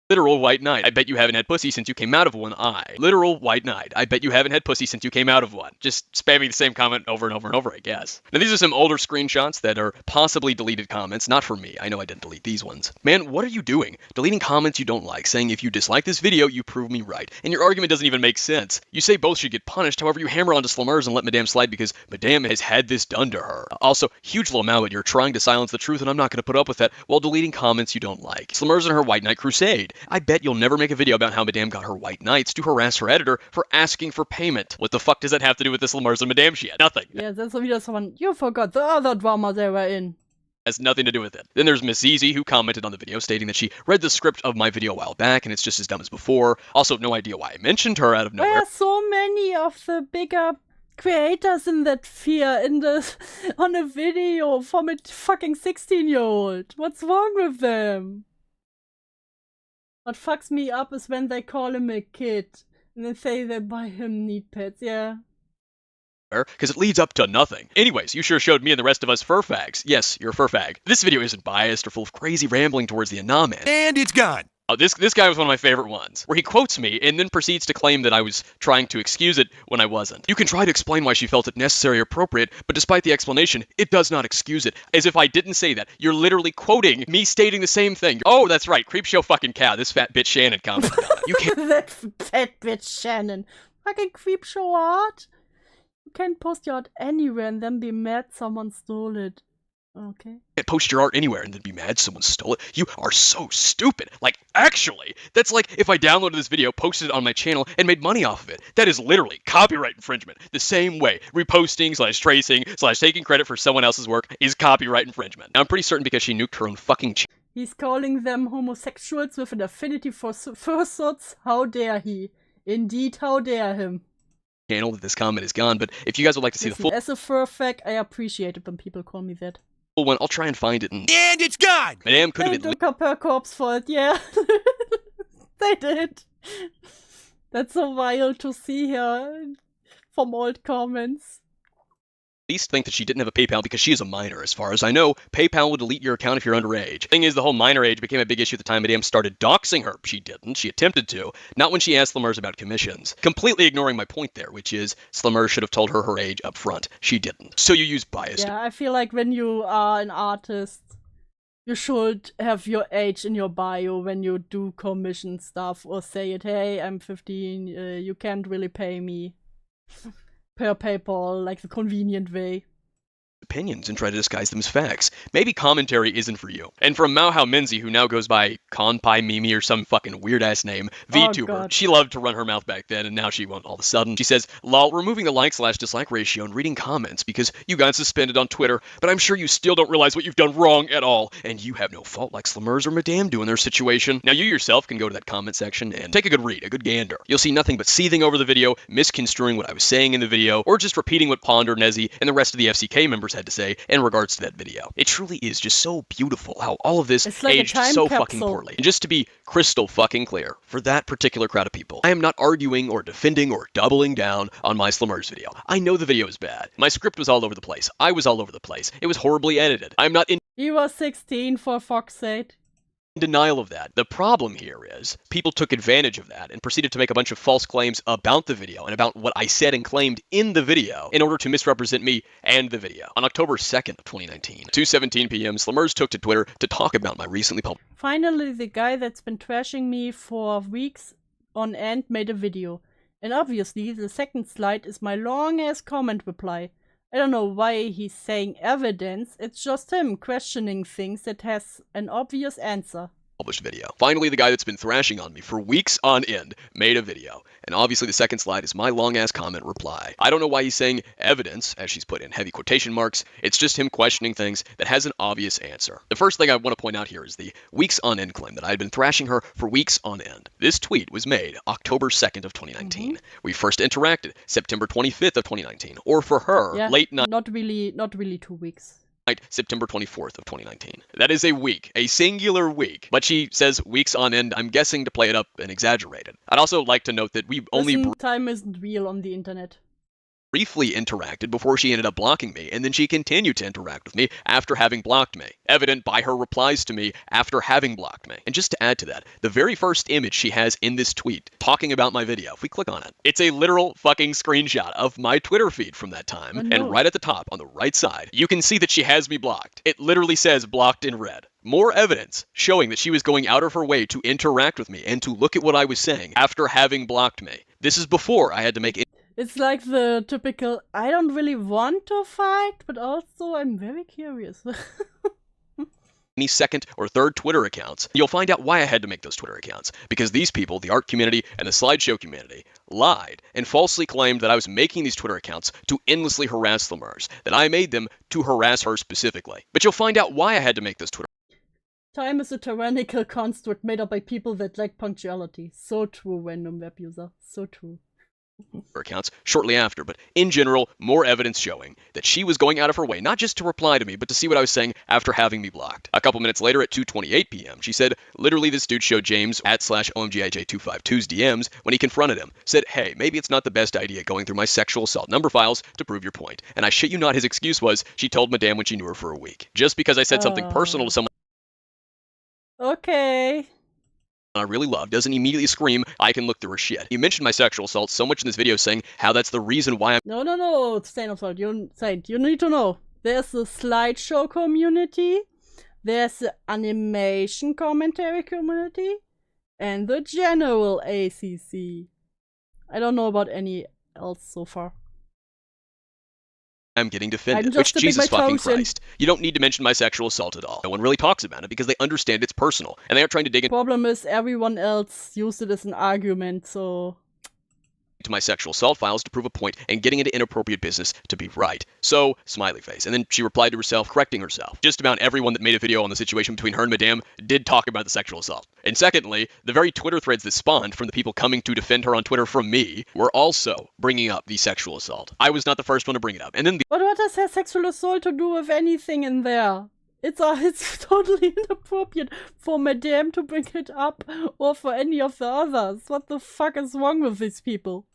Literal White Knight. I bet you haven't had pussy since you came out of one. Literal White Knight. I bet you haven't had pussy since you came out of one. Just spamming the same comment over and over and over, I guess. Now, these are some older screenshots that are possibly deleted comments. Not for me. I know I didn't delete these ones. Man, what are you doing? Deleting comments you don't like, saying if you dislike this video, you prove me right. And your argument doesn't even make sense. You say both should get punished, however you hammer onto Slimmers and let Madame slide because Madame has had this done to her. Also, huge Lamau, you're trying to silence the truth and I'm not going to put up with that while deleting comments you don't like. Slimmers and her White Knight crusade. I bet you'll never make a video about how Madame got her White Knights to harass her editor for asking for payment. What the fuck does that have to do with this Slimmers and Madame shit? Nothing. Yeah, that's wieder someone, you forgot the other drama they were in. Has nothing to do with it. Then there's Miss Easy, who commented on the video stating that she read the script of my video a while back and it's just as dumb as before. Also, no idea why I mentioned her out of nowhere. There are so many of the bigger creators in that sphere on a video from a fucking 16-year-old. What's wrong with them? What fucks me up is when they call him a kid and then say they buy him knee pads. Yeah. Because it leads up to nothing. Anyways, you sure showed me and the rest of us fur fags. Yes, you're a fur fag. This video isn't biased or full of crazy rambling towards the Anah man. And it's gone. Oh, this guy was one of my favorite ones, where he quotes me and then proceeds to claim that I was trying to excuse it when I wasn't. You can try to explain why she felt it necessary or appropriate, but despite the explanation, it does not excuse it. As if I didn't say that. You're literally quoting me stating the same thing. Oh, that's right, Creepshow fucking cow. This fat bitch Shannon commented on it. You can't- That fat bitch Shannon. Fucking Creepshow art? You can't post your art anywhere and then be mad someone stole it. Okay. Can't post your art anywhere and then be mad someone stole it. You are so stupid. Like, actually, that's like if I downloaded this video, posted it on my channel, and made money off of it. That is literally copyright infringement. The same way reposting / tracing / taking credit for someone else's work is copyright infringement. Now, I'm pretty certain because she nuked her own fucking He's calling them homosexuals with an affinity for fursuits. How dare he? Indeed, how dare him. channel that this comment is gone, but if you guys would like to see the full as a fur fact, I appreciate it when people call me that. one, I'll try and find it. And it's gone! Madame could They have took up her corpse for it, yeah. They did. That's so wild to see here from old comments. at least think that she didn't have a PayPal because she is a minor. As far as I know, PayPal will delete your account if you're underage. Thing is, the whole minor age became a big issue at the time Madame started doxing her. She didn't. She attempted to. Not when she asked Slimmers about commissions. Completely ignoring my point there, which is Slimmers should have told her age up front. She didn't. So you use bias. Yeah, I feel like when you are an artist, you should have your age in your bio when you do commission stuff or say it, hey, I'm 15, you can't really pay me per PayPal, like the convenient way. opinions and try to disguise them as facts. Maybe commentary isn't for you. And from Mauhao Minzy, who now goes by Konpai Mimi or some fucking weird-ass name, VTuber, God. she loved to run her mouth back then, and now she won't all of a sudden. She says, lol, removing the like/dislike ratio and reading comments because you got suspended on Twitter, but I'm sure you still don't realize what you've done wrong at all, and you have no fault like Slimmers or Madame do in their situation. Now you yourself can go to that comment section and take a good read, a good gander. You'll see nothing but seething over the video, misconstruing what I was saying in the video, or just repeating what Ponder, Nezzy, and the rest of the FCK members had to say in regards to that video. It truly is just so beautiful how all of this It's like a aged time so capsule. fucking poorly. And just to be crystal fucking clear, for that particular crowd of people, I am not arguing or defending or doubling down on my Slimmers video. I know the video is bad. My script was all over the place. I was all over the place. It was horribly edited. I'm not in He was 16, for fuck's sake. denial of that. The problem here is people took advantage of that and proceeded to make a bunch of false claims about the video and about what I said and claimed in the video in order to misrepresent me and the video. On October 2nd of 2019, 2:17 p.m., Slimmers took to Twitter to talk about my recently published Finally, the guy that's been trashing me for weeks on end made a video. And obviously, the second slide is my long-ass comment reply. I don't know why he's saying evidence, it's just him questioning things that has an obvious answer. video. Finally, the guy that's been thrashing on me for weeks on end made a video. And obviously the second slide is my long-ass comment reply. I don't know why he's saying evidence, as she's put in heavy quotation marks. It's just him questioning things that has an obvious answer. The first thing I want to point out here is the weeks on end claim that I had been thrashing her for weeks on end. This tweet was made October 2nd of 2019. We first interacted September 25th of 2019. Or for her, Yeah, late night. not really 2 weeks. September 24th of 2019. That is a week, a singular week. But she says weeks on end, I'm guessing to play it up and exaggerate it. I'd also like to note that we only Listen, time isn't real on the internet. briefly interacted before she ended up blocking me, and then she continued to interact with me after having blocked me, evident by her replies to me after having blocked me. And just to add to that, the very first image she has in this tweet talking about my video, if we click on it, it's a literal fucking screenshot of my Twitter feed from that time, Oh, no. and right at the top, on the right side, you can see that she has me blocked. It literally says blocked in red. More evidence showing that she was going out of her way to interact with me and to look at what I was saying after having blocked me. This is before I had to make It's like the typical, I don't really want to fight, but also I'm very curious. any second or third Twitter accounts. You'll find out why I had to make those Twitter accounts. Because these people, the art community and the slideshow community, lied and falsely claimed that I was making these Twitter accounts to endlessly harass Slimmers, that I made them to harass her specifically. But you'll find out why I had to make those Twitter Time is a tyrannical construct made up by people that lack punctuality. So true, random web user. So true. accounts shortly after, but in general, more evidence showing that she was going out of her way, not just to reply to me, but to see what I was saying after having me blocked. A couple minutes later at 2:28 p.m., she said, literally this dude showed James @OMGIJ252's DMs when he confronted him, said, hey, maybe it's not the best idea going through my sexual assault number files to prove your point. And I shit you not, his excuse was, she told Madame when she knew her for a week. Just because I said something personal to someone Okay. I really love doesn't immediately scream, I can look through her shit. You mentioned my sexual assault so much in this video saying how that's the reason why I'm No, Stain of Salt, you need to know. There's the slideshow community, there's the animation commentary community, and the general ACC. I don't know about any else so far. getting defended, I'm which just dipping Jesus my fucking toes in. Christ. You don't need to mention my sexual assault at all. No one really talks about it because they understand it's personal, and they aren't trying to dig into Problem is everyone else used it as an argument, so my sexual assault files to prove a point and getting into inappropriate business to be right. So, smiley face. And then she replied to herself, correcting herself. Just about everyone that made a video on the situation between her and Madame did talk about the sexual assault. And secondly, the very Twitter threads that spawned from the people coming to defend her on Twitter from me were also bringing up the sexual assault. I was not the first one to bring it up. And then the But what does her sexual assault to do with anything in there? It's totally inappropriate for Madame to bring it up or for any of the others. What the fuck is wrong with these people?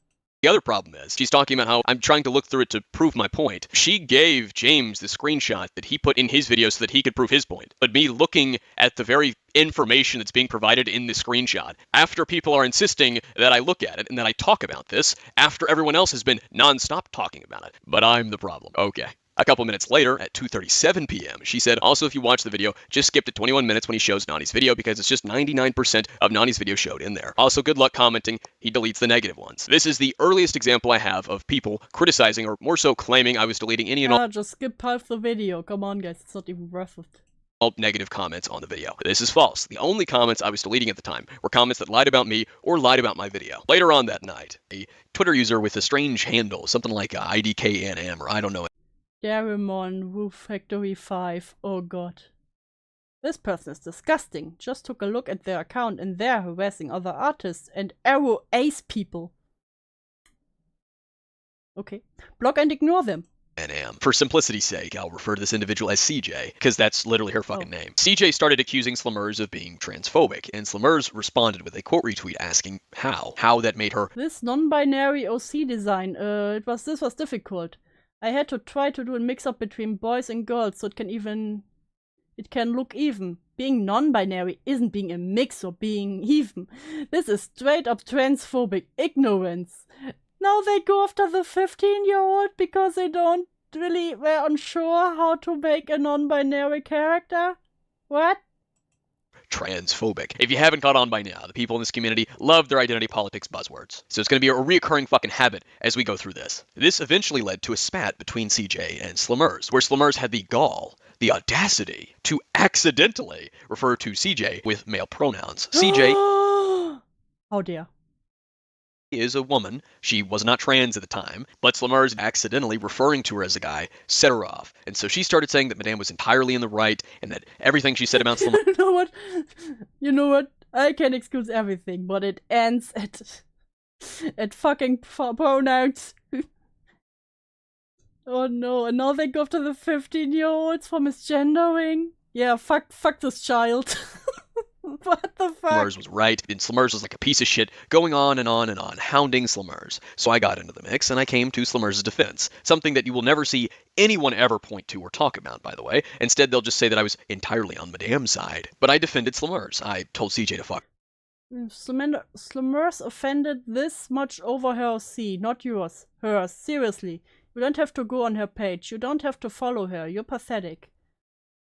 The other problem is, she's talking about how I'm trying to look through it to prove my point. She gave James the screenshot that he put in his video so that he could prove his point. But me looking at the very information that's being provided in the screenshot, after people are insisting that I look at it and that I talk about this, after everyone else has been non-stop talking about it. But I'm the problem. Okay. A couple minutes later, at 2:37 p.m., she said, also if you watch the video, just skip to 21 minutes when he shows Nani's video because it's just 99% of Nani's video showed in there. Also, good luck commenting. He deletes the negative ones. This is the earliest example I have of people criticizing, or more so claiming, I was deleting any and all just skip half the video. Come on, guys. It's not even worth it. all negative comments on the video. This is false. The only comments I was deleting at the time were comments that lied about me or lied about my video. Later on that night, a Twitter user with a strange handle, something like IDKNM, or I don't know. Darimon Woo Factory 5. Oh god. This person is disgusting. Just took a look at their account and they're harassing other artists and Arrow Ace people. Okay. Block and ignore them. NM. For simplicity's sake, I'll refer to this individual as CJ, because that's literally her fucking name. CJ started accusing Slimmers of being transphobic, and Slimmers responded with a quote retweet asking how that made her This non-binary OC design, this was difficult. I had to try to do a mix-up between boys and girls so it can look even. Being non-binary isn't being a mix or being even. This is straight up transphobic ignorance. Now they go after the 15-year-old because they were unsure how to make a non-binary character? What? transphobic. If you haven't caught on by now, the people in this community love their identity politics buzzwords. So it's going to be a reoccurring fucking habit as we go through this. This eventually led to a spat between CJ and Slimmers, where Slimmers had the gall, the audacity, to accidentally refer to CJ with male pronouns. CJ How dare. is a woman. She was not trans at the time, but Slimmers accidentally referring to her as a guy set her off. And so she started saying that Madame was entirely in the right and that everything she said about Slimmers You know what? I can excuse everything, but it ends at fucking pronouns. Oh no, and now they go after the 15-year-olds for misgendering? Yeah, fuck this child. What the fuck? Slimmers was right, and Slimmers was like a piece of shit, going on and on and on, hounding Slimmers. So I got into the mix, and I came to Slimmers' defense. Something that you will never see anyone ever point to or talk about, by the way. Instead, they'll just say that I was entirely on Madame's side. But I defended Slimmers. I told CJ to fuck. Slimmers offended this much over her OC, not yours. Hers, seriously. You don't have to go on her page. You don't have to follow her. You're pathetic.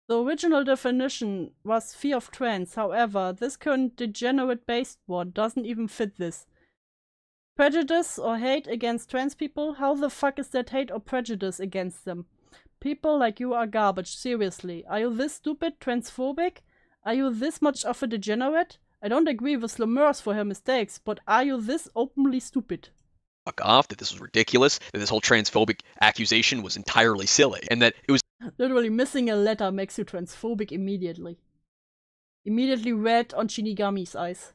The original definition was fear of trans, however, this current degenerate-based one doesn't even fit this. Prejudice or hate against trans people? How the fuck is that hate or prejudice against them? People like you are garbage, seriously. Are you this stupid, transphobic? Are you this much of a degenerate? I don't agree with Slimmers for her mistakes, but are you this openly stupid? Fuck off, that this was ridiculous, that this whole transphobic accusation was entirely silly, and that it was literally missing a letter makes you transphobic immediately. Immediately red on Shinigami's eyes.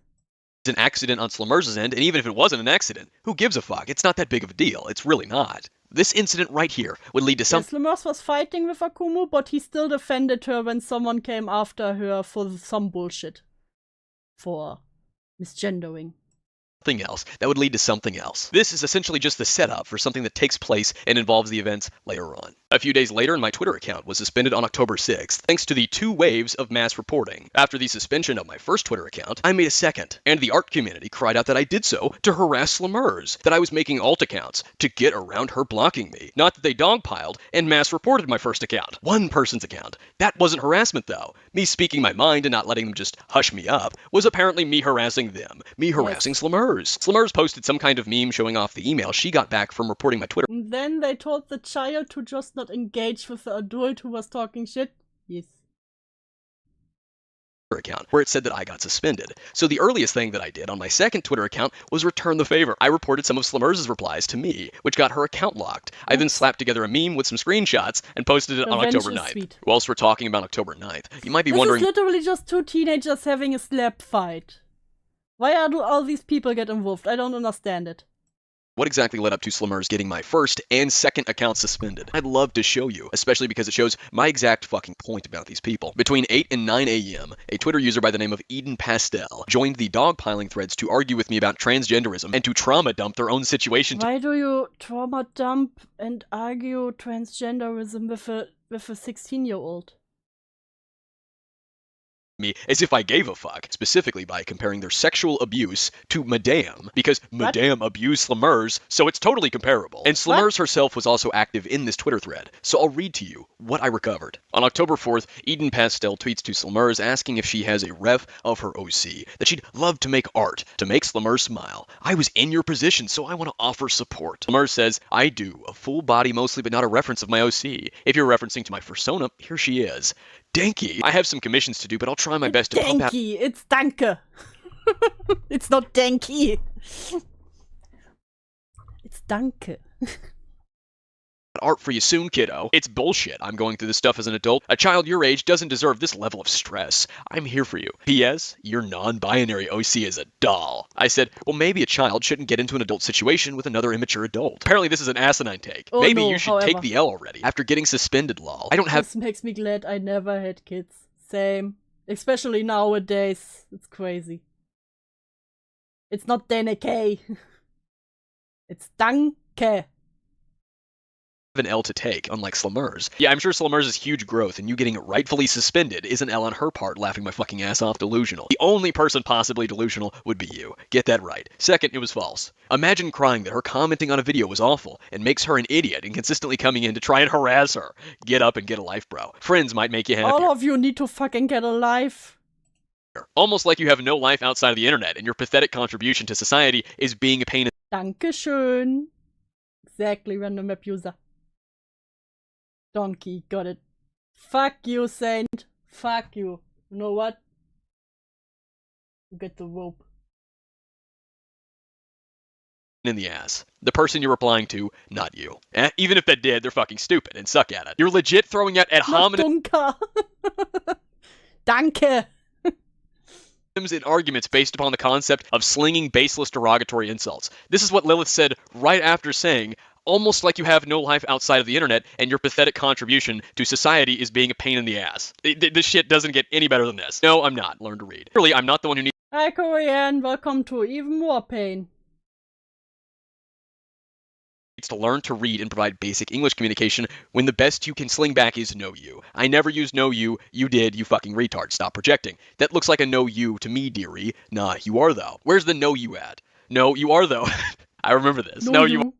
an accident on Slimmers' end, and even if it wasn't an accident, who gives a fuck? It's not that big of a deal. It's really not. This incident right here would lead to some— Slimmers was fighting with Akumu, but he still defended her when someone came after her for some bullshit. For misgendering. something else that would lead to something else. This is essentially just the setup for something that takes place and involves the events later on. A few days later, my Twitter account was suspended on October 6th, thanks to the 2 waves of mass reporting. After the suspension of my first Twitter account, I made a second, and the art community cried out that I did so to harass Slimmers, that I was making alt accounts to get around her blocking me. Not that they dogpiled and mass reported my first account. One person's account. That wasn't harassment though. Me speaking my mind and not letting them just hush me up was apparently me harassing them. Me harassing Slimmers. Slimmers posted some kind of meme showing off the email she got back from reporting my Twitter. And then they told the child to just not engage with the adult who was talking shit. Yes. Account where it said that I got suspended. So the earliest thing that I did on my second Twitter account was return the favor. I reported some of Slimmers' replies to me, which got her account locked. I then slapped together a meme with some screenshots and posted it on October 9th. Sweet. Whilst we're talking about October 9th, you might be This wondering— is literally just 2 teenagers having a slap fight. Why do all these people get involved? I don't understand it. what exactly led up to Slimmers getting my first and second account suspended. I'd love to show you, especially because it shows my exact fucking point about these people. Between 8 and 9 a.m., a Twitter user by the name of Eden Pastel joined the dogpiling threads to argue with me about transgenderism and to trauma dump their own situation. Why do you trauma dump and argue transgenderism with a 16-year-old? me as if I gave a fuck, specifically by comparing their sexual abuse to Madame, because Madame abused Slimmers, so it's totally comparable. And Slimmers herself was also active in this Twitter thread, so I'll read to you what I recovered. On October 4th, Eden Pastel tweets to Slimmers asking if she has a ref of her OC, that she'd love to make art, to make Slimmers smile. I was in your position, so I want to offer support. Slimmers says, I do, a full body mostly, but not a reference of my OC. If you're referencing to my persona, here she is. Danky. I have some commissions to do, but I'll try my best to pump out. Danky, it's Danke. It's not Danky. It's Danke. Art for you soon, kiddo. It's bullshit. I'm going through this stuff as an adult. A child your age doesn't deserve this level of stress. I'm here for you. P.S. Your non-binary OC is a doll. I said, well, maybe a child shouldn't get into an adult situation with another immature adult. Apparently this is an asinine take. Oh, maybe no, you should however. take the L already. After getting suspended, lol. I don't have... This makes me glad I never had kids. Same. Especially nowadays. It's crazy. It's not Danke. It's Danke. an L to take, unlike Slimmers. Yeah, I'm sure Slimmers' huge growth and you getting rightfully suspended is an L on her part, laughing my fucking ass off delusional. The only person possibly delusional would be you. Get that right. Second, it was false. Imagine crying that her commenting on a video was awful and makes her an idiot and consistently coming in to try and harass her. Get up and get a life, bro. Friends might make you happier. All of you need to fucking get a life. Almost like you have no life outside of the internet and your pathetic contribution to society is being a pain in Dankeschön. Exactly, random abuser. Donkey, got it. Fuck you, Saint. Fuck you. You know what? You get the rope. the ass. The person you're replying to, not you. Even if that did, they're fucking stupid and suck at it. You're legit throwing out ad hominem Danke. in arguments based upon the concept of slinging baseless derogatory insults. This is what Lilith said right after saying, almost like you have no life outside of the internet and your pathetic contribution to society is being a pain in the ass. This shit doesn't get any better than this. No, I'm not. Learn to read. Really, I'm not the one who needs Hi Korean, welcome to even more pain. to learn to read and provide basic English communication when the best you can sling back is no you. I never used no you. You did, you fucking retard. Stop projecting. That looks like a no you to me, dearie. Nah, you are though. Where's the no you at? No, you are though. I remember this. No, you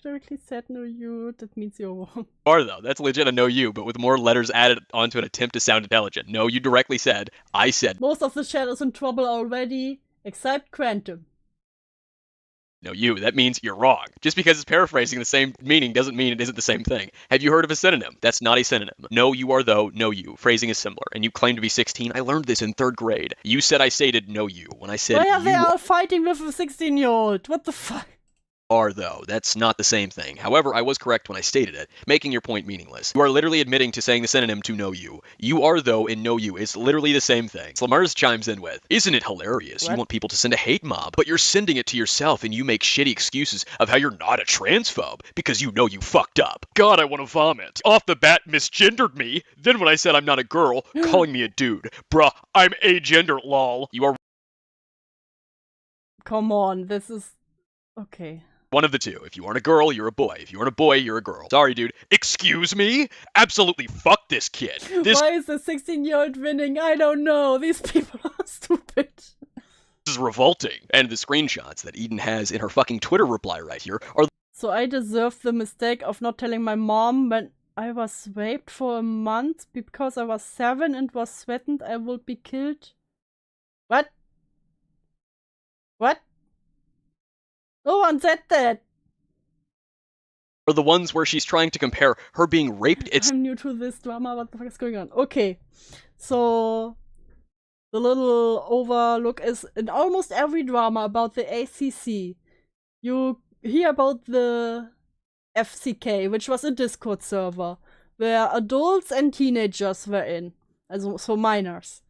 Directly said no you, that means you're wrong. are though. That's legit a no you, but with more letters added onto an attempt to sound intelligent. No, you directly said, I said. Most of the chat is in trouble already, except Quantum. No, you. That means you're wrong. Just because it's paraphrasing the same meaning doesn't mean it isn't the same thing. Have you heard of a synonym? That's not a synonym. No, you are though, no you. Phrasing is similar. And you claim to be 16. I learned this in 3rd grade. You said I stated no you. When I said Why are you they all fighting with a 16-year-old? What the fuck? are though. That's not the same thing. However, I was correct when I stated it, making your point meaningless. You are literally admitting to saying the synonym to no you. You are though and no you is literally the same thing. Slimmers chimes in with, isn't it hilarious? What? You want people to send a hate mob, but you're sending it to yourself and you make shitty excuses of how you're not a transphobe because you know you fucked up. God, I want to vomit. Off the bat misgendered me. Then when I said I'm not a girl, calling me a dude. Bruh, I'm agender, lol. You are Come on, this is... Okay. one of the two. If you aren't a girl, you're a boy. If you aren't a boy, you're a girl. Sorry, dude. Excuse me? Absolutely fuck this kid. This Why is the 16-year-old winning? I don't know. These people are stupid. is revolting. And the screenshots that Eden has in her fucking Twitter reply right here are So I deserve the mistake of not telling my mom when I was raped for a month because I was 7 and was threatened I would be killed. What? What? No one said that. the ones where she's trying to compare her being raped. It's I'm new to this drama. What the fuck is going on? Okay. So the little overlook is in almost every drama about the ACC. You hear about the FCK, which was a Discord server where adults and teenagers were in, so minors.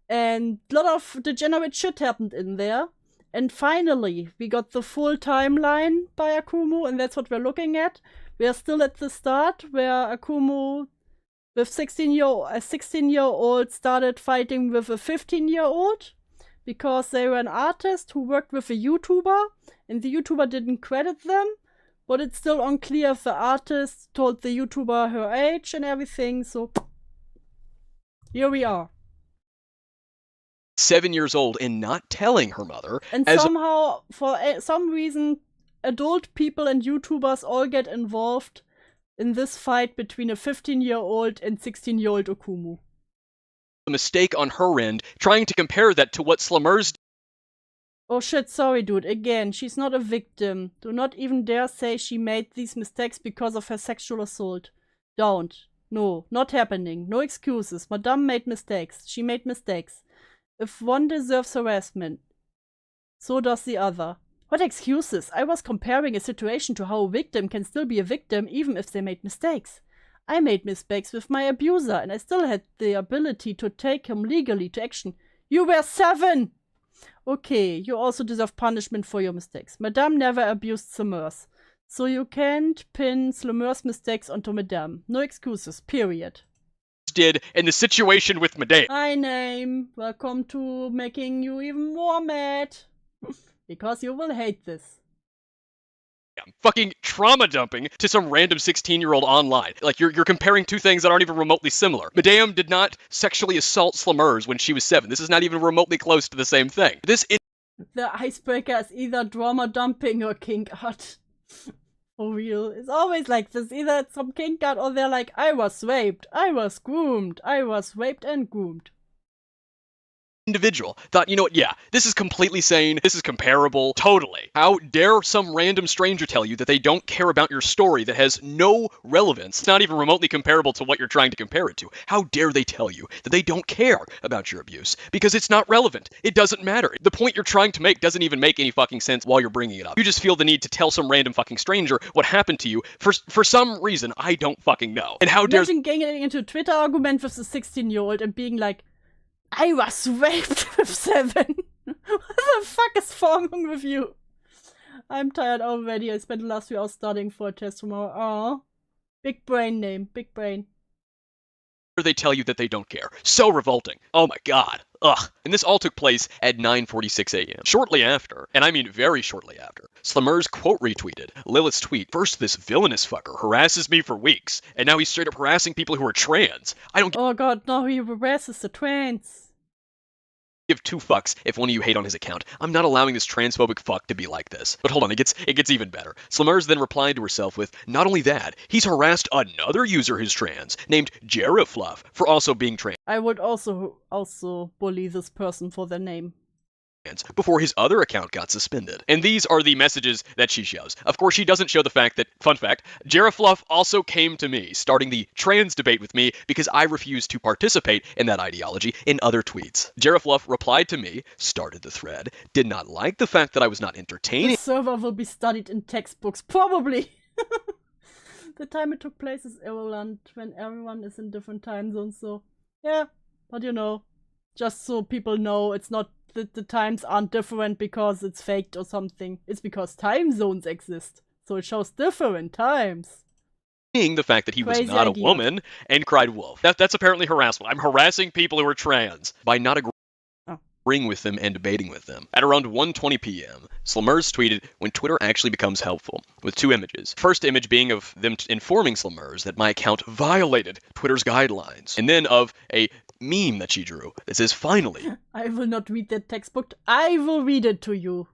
And a lot of degenerate shit happened in there. And finally, we got the full timeline by Akumu, and that's what we're looking at. We're still at the start, where Akumu, with 16-year-old, started fighting with a 15-year-old, because they were an artist who worked with a YouTuber, and the YouTuber didn't credit them, but it's still unclear if the artist told the YouTuber her age and everything, so here we are. 7 years old and not telling her mother. And somehow, for some reason, adult people and YouTubers all get involved in this fight between a 15-year-old and 16-year-old Okumu. A mistake on her end, trying to compare that to what Slumers. Oh shit, sorry dude, again, she's not a victim. Do not even dare say she made these mistakes because of her sexual assault. Don't. No, not happening. No excuses. Madame made mistakes. She made mistakes. If one deserves harassment, so does the other. What excuses? I was comparing a situation to how a victim can still be a victim even if they made mistakes. I made mistakes with my abuser and I still had the ability to take him legally to action. You were 7! Okay, you also deserve punishment for your mistakes. Madame never abused Slumers. So you can't pin Slumers' mistakes onto Madame. No excuses, period. Did in the situation with Madame. Hi, name. Welcome to making you even more mad. Because you will hate this. Fucking trauma dumping to some random 16-year-old online. Like, you're comparing two things that aren't even remotely similar. Madame did not sexually assault Slumers when she was 7. This is not even remotely close to the same thing. The icebreaker is either drama dumping or kink art. For real. It's always like this. Either it's some kink art or they're like, I was raped, I was groomed, I was raped and groomed. Individual thought, you know what, yeah, this is completely sane, this is comparable, totally. How dare some random stranger tell you that they don't care about your story that has no relevance, not even remotely comparable to what you're trying to compare it to. How dare they tell you that they don't care about your abuse, because it's not relevant, it doesn't matter. The point you're trying to make doesn't even make any fucking sense while you're bringing it up. You just feel the need to tell some random fucking stranger what happened to you for some reason I don't fucking know. And how dare— Imagine getting into a Twitter argument with a 16-year-old and being like, I was raped with 7. What the fuck is wrong with you? I'm tired already. I spent the last few hours studying for a test tomorrow. Aw. Big brain name. Big brain. They tell you that they don't care. So revolting. Oh my god. Ugh. And this all took place at 9:46 a.m. Shortly after, and I mean very shortly after, Slumers quote retweeted Lilith's tweet. First, this villainous fucker harasses me for weeks, and now he's straight up harassing people who are trans. I don't— Oh god, now he harasses the trans. Give two fucks if one of you hate on his account. I'm not allowing this transphobic fuck to be like this. But hold on, it gets even better. Slumers then replied to herself with, not only that, he's harassed another user who's trans, named Jarafluff, for also being trans. I would also bully this person for their name. Before his other account got suspended. And these are the messages that she shows. Of course, she doesn't show the fact that, fun fact, Jarafluff also came to me, starting the trans debate with me because I refused to participate in that ideology in other tweets. Jarafluff replied to me, started the thread, did not like the fact that I was not entertaining. The server will be studied in textbooks, probably. The time it took place is irrelevant when everyone is in different time zones, so yeah, but you know, just so people know, it's not that the times aren't different because it's faked or something. It's because time zones exist. So it shows different times. The fact that he was not a woman and cried wolf. That's apparently harassment. I'm harassing people who are trans by not agreeing with them and debating with them. At around 1:20 p.m., Slumers tweeted when Twitter actually becomes helpful, with 2 images. First image being of them informing Slumers that my account violated Twitter's guidelines, and then of a meme that she drew that says, finally. I will not read that textbook. I will read it to you.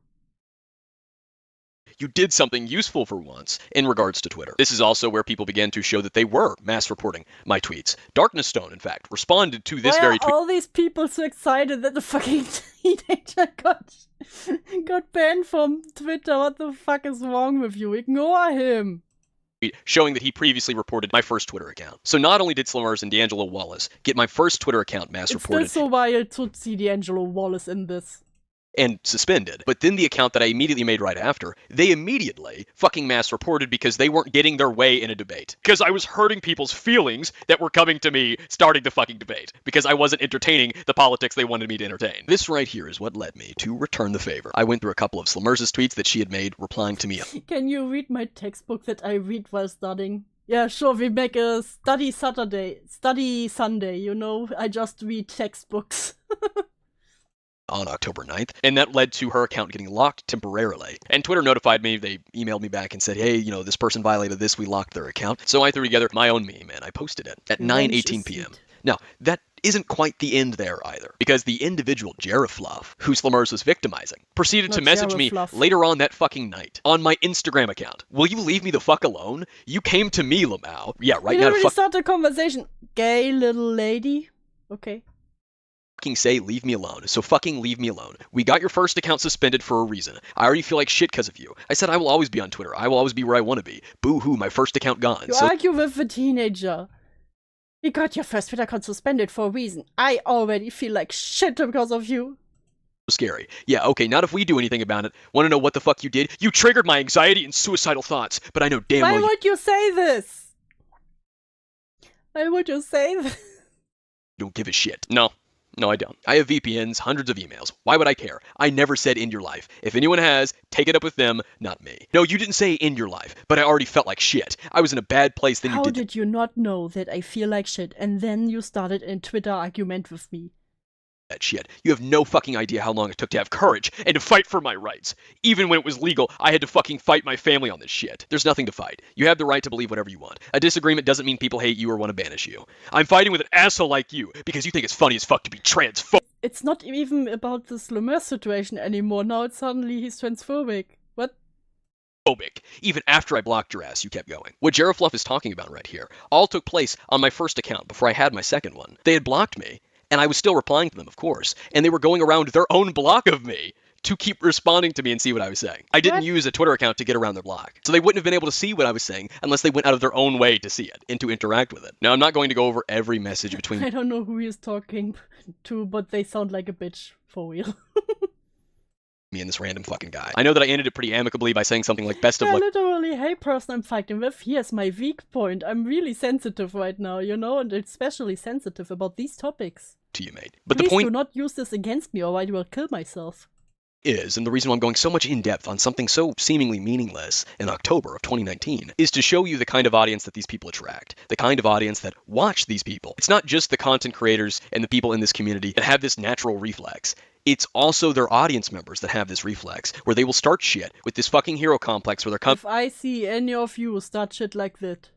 You did something useful for once in regards to Twitter. This is also where people began to show that they were mass reporting my tweets. Darkness Stone, in fact, responded to this very tweet. Why are all these people so excited that the fucking teenager got banned from Twitter? What the fuck is wrong with you? Ignore him. Showing that he previously reported my first Twitter account. So not only did Slumers and D'Angelo Wallace get my first Twitter account mass reported. It's still so wild to see D'Angelo Wallace in this. And suspended. But then the account that I immediately made right after, they immediately fucking mass reported because they weren't getting their way in a debate. Because I was hurting people's feelings that were coming to me starting the fucking debate. Because I wasn't entertaining the politics they wanted me to entertain. This right here is what led me to return the favor. I went through a couple of Slumers' tweets that she had made replying to me. Can you read my textbook that I read while studying? Yeah, sure, we make a study Sunday, you know? I just read textbooks. On October 9th, and that led to her account getting locked temporarily. And Twitter notified me, they emailed me back and said, hey, you know, this person violated this, we locked their account. So I threw together my own meme and I posted it at 9:18 p.m. Now, that isn't quite the end there either, because the individual Jarefluff, who Slimmers was victimizing, proceeded to message me later on that fucking night on my Instagram account. Will you leave me the fuck alone? You came to me, Lamau. Yeah, right you now. You already start a conversation. Gay little lady. Okay. Fucking say leave me alone, so fucking leave me alone. We got your first account suspended for a reason. I already feel like shit because of you. I said I will always be on Twitter. I will always be where I want to be. Boo-hoo, my first account gone. You argue with a teenager. You got your first Twitter account suspended for a reason. I already feel like shit because of you. Scary. Yeah, okay, not if we do anything about it. Want to know what the fuck you did? You triggered my anxiety and suicidal thoughts, but I know damn well Why would you say this? Why would you say this? You don't give a shit. No, I don't. I have VPNs, hundreds of emails. Why would I care? I never said end your life. If anyone has, take it up with them, not me. No, you didn't say end your life, but I already felt like shit. I was in a bad place, then you did. How did you not know that I feel like shit, and then you started a Twitter argument with me? That shit. You have no fucking idea how long it took to have courage and to fight for my rights. Even when it was legal, I had to fucking fight my family on this shit. There's nothing to fight. You have the right to believe whatever you want. A disagreement doesn't mean people hate you or want to banish you. I'm fighting with an asshole like you because you think it's funny as fuck to be transphobic. It's not even about the Slimer situation anymore. Now it's suddenly he's transphobic. What? Even after I blocked your ass, you kept going. What Jarefluff is talking about right here all took place on my first account before I had my second one. They had blocked me. And I was still replying to them, of course. And they were going around their own block of me to keep responding to me and see what I was saying. I didn't use a Twitter account to get around their block. So they wouldn't have been able to see what I was saying unless they went out of their own way to see it and to interact with it. Now, I'm not going to go over every message between... I don't know who he is talking to, but they sound like a bitch, for real. me and this random fucking guy. I know that I ended it pretty amicably by saying something like best of luck. Literally, hey person I'm fighting with, here's my weak point. I'm really sensitive right now, you know, and especially sensitive about these topics. To you, mate. But Please the point do not use this against me or I will kill myself. Is, and the reason why I'm going so much in depth on something so seemingly meaningless in October of 2019, is to show you the kind of audience that these people attract, the kind of audience that watch these people. It's not just the content creators and the people in this community that have this natural reflex. It's also their audience members that have this reflex, where they will start shit with this fucking hero complex where they're If I see any of you start shit like that,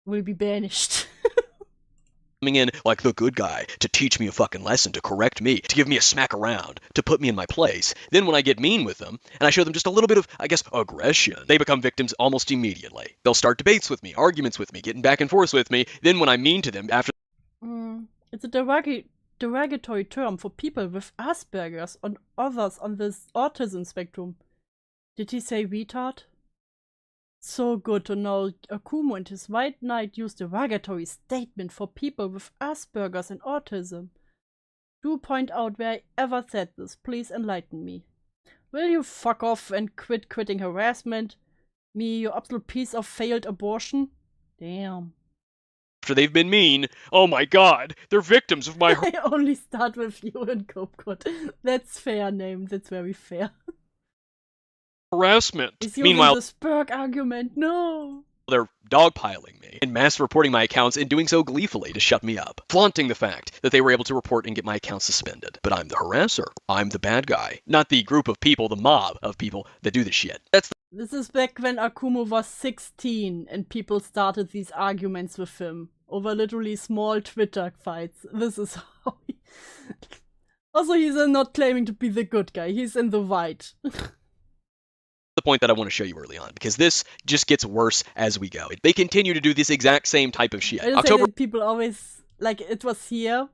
will be banished. coming in like the good guy to teach me a fucking lesson, to correct me, to give me a smack around, to put me in my place. Then when I get mean with them, and I show them just a little bit of, I guess, aggression, they become victims almost immediately. They'll start debates with me, arguments with me, getting back and forth with me. Then when I'm mean to them after... It's a derogatory term for people with Asperger's and others on this autism spectrum. Did he say retard? So good to know Akumu and his White Knight used a derogatory statement for people with Asperger's and autism. Do point out where I ever said this. Please enlighten me. Will you fuck off and quitting harassment? Me, you absolute piece of failed abortion? Damn. After they've been mean, oh my god, they're victims of my... I only start with you and Copecode. That's fair name, that's very fair. harassment. Meanwhile, the Spurk argument, no! They're dogpiling me and mass reporting my accounts and doing so gleefully to shut me up, flaunting the fact that they were able to report and get my account suspended. But I'm the harasser. I'm the bad guy. Not the group of people, the mob of people that do this shit. This is back when Akumu was 16 and people started these arguments with him over literally small Twitter fights. This is how he... Also, he's not claiming to be the good guy. He's in the right. The point that I want to show you early on, because this just gets worse as we go. They continue to do this exact same type of shit. October people always, like, it was here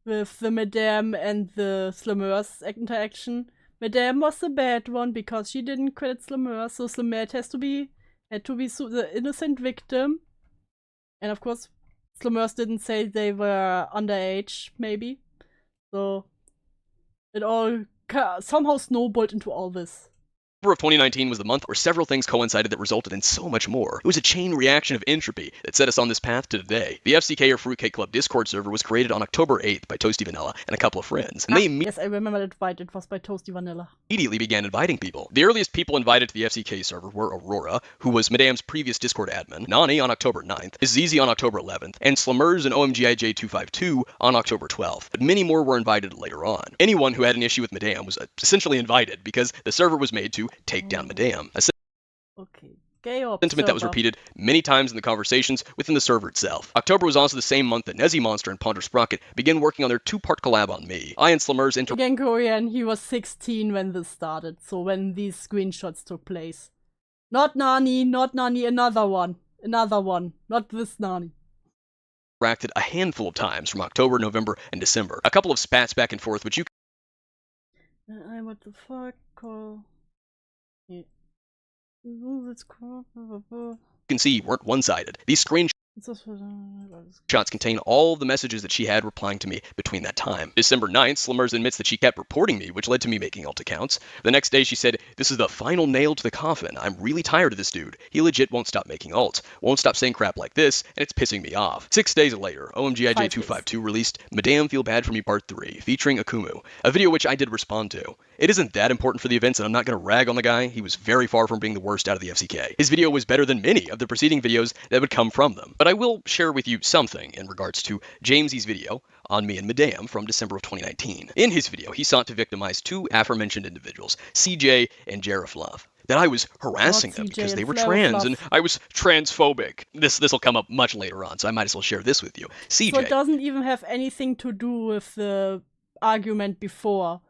with the Madame and the Slimmers interaction. Madame was the bad one because she didn't credit Slimmer, so Slimmer had to be the innocent victim. And of course, Slimmers didn't say they were underage, maybe. So it all somehow snowballed into all this. October of 2019 was the month where several things coincided that resulted in so much more. It was a chain reaction of entropy that set us on this path to today. The FCK or Fruitcake Club Discord server was created on October 8th by Toasty Vanilla and a couple of friends. And yes, I remember that fight. It was by Toasty Vanilla. Immediately began inviting people. The earliest people invited to the FCK server were Aurora, who was Madame's previous Discord admin, Nani on October 9th, Zizi on October 11th, and Slimmers and OMGIJ252 on October 12th. But many more were invited later on. Anyone who had an issue with Madame was essentially invited because the server was made to take down Madame. Okay. Gay observer. Sentiment that was repeated many times in the conversations within the server itself. October was also the same month that Nezzy Monster and Ponder Sprocket began working on their 2-part collab on me. I and Slimmers Again, Korean, he was 16 when this started, so when these screenshots took place. Not Nani, another one. Another one, not this Nani. interacted a handful of times from October, November, and December. A couple of spats back and forth, which you what the fuck? Yeah. can see weren't one-sided. These screenshots contain all of the messages that she had replying to me between that time. December 9th, Slimmers admits that she kept reporting me, which led to me making alt accounts. The next day she said, "This is the final nail to the coffin. I'm really tired of this dude. He legit won't stop making alts, won't stop saying crap like this, and it's pissing me off." 6 days later, OMGIJ252 released Madame Feel Bad for Me Part 3, featuring Akumu, a video which I did respond to. It isn't that important for the events, and I'm not going to rag on the guy. He was very far from being the worst out of the FCK. His video was better than many of the preceding videos that would come from them. But I will share with you something in regards to Jamesy's video on me and Madame from December of 2019. In his video, he sought to victimize 2 aforementioned individuals, CJ and Jarafluff. That I was harassing them because they were trans and I was transphobic. This will come up much later on, so I might as well share this with you. CJ. So it doesn't even have anything to do with the argument before,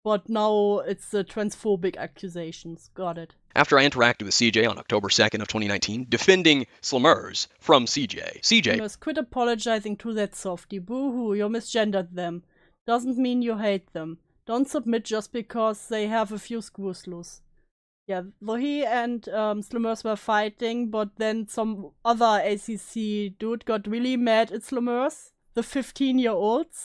but now it's the transphobic accusations. Got it. After I interacted with CJ on October 2nd of 2019, defending Slimmers from CJ. You must quit apologizing to that softie. Boo-hoo, you misgendered them. Doesn't mean you hate them. Don't submit just because they have a few screws loose. Yeah, so he and Slimmers were fighting, but then some other ACC dude got really mad at Slimmers, the 15-year-old,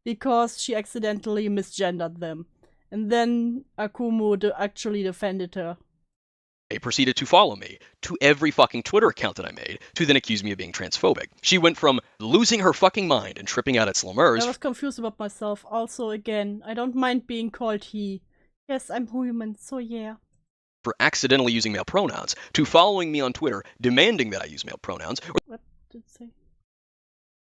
because she accidentally misgendered them. And then Akumu actually defended her. They proceeded to follow me to every fucking Twitter account that I made, to then accuse me of being transphobic. She went from losing her fucking mind and tripping out at Slimmers. I was confused about myself. Also, again, I don't mind being called he. Yes, I'm human, so yeah. For accidentally using male pronouns, to following me on Twitter, demanding that I use male pronouns. What did it say?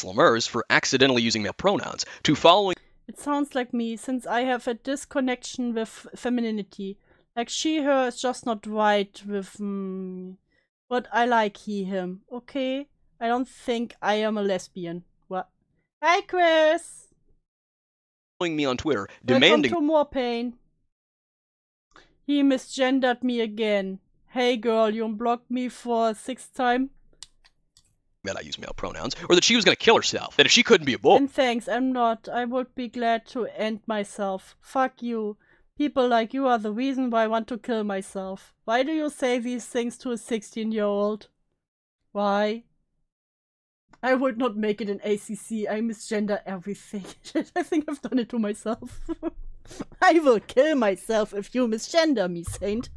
Slimmers for accidentally using male pronouns, to following. It sounds like me, since I have a disconnection with femininity. Like she, her is just not right with, but I like he, him, okay? I don't think I am a lesbian. What? Hi, Chris! Following me on Twitter, demanding. Welcome to more pain. He misgendered me again. Hey girl, you unblocked me for a 6th time? That I use male pronouns, or that she was gonna kill herself, that if she couldn't be a boy. And thanks, I'm not. I would be glad to end myself. Fuck you. People like you are the reason why I want to kill myself. Why do you say these things to a 16-year-old? Why? I would not make it in ACC. I misgender everything. I think I've done it to myself. I will kill myself if you misgender me, Saint.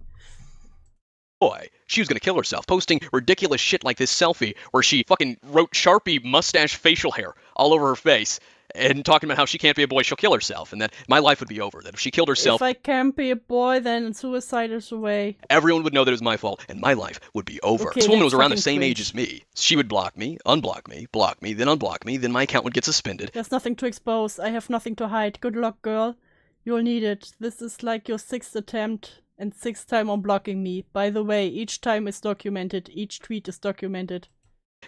Boy, she was gonna kill herself, posting ridiculous shit like this selfie where she fucking wrote Sharpie mustache facial hair all over her face and talking about how she can't be a boy, she'll kill herself, and that my life would be over, that if she killed herself, if I can't be a boy, then suicide is the way. Everyone would know that it was my fault, and my life would be over. Okay, this woman was around the fucking same cringe. age as me. She would block me, block me, then unblock me, then my account would get suspended. There's nothing to expose. I have nothing to hide. Good luck, girl. You'll need it. This is like your 6th attempt and 6th time on blocking me. By the way, each time is documented. Each tweet is documented.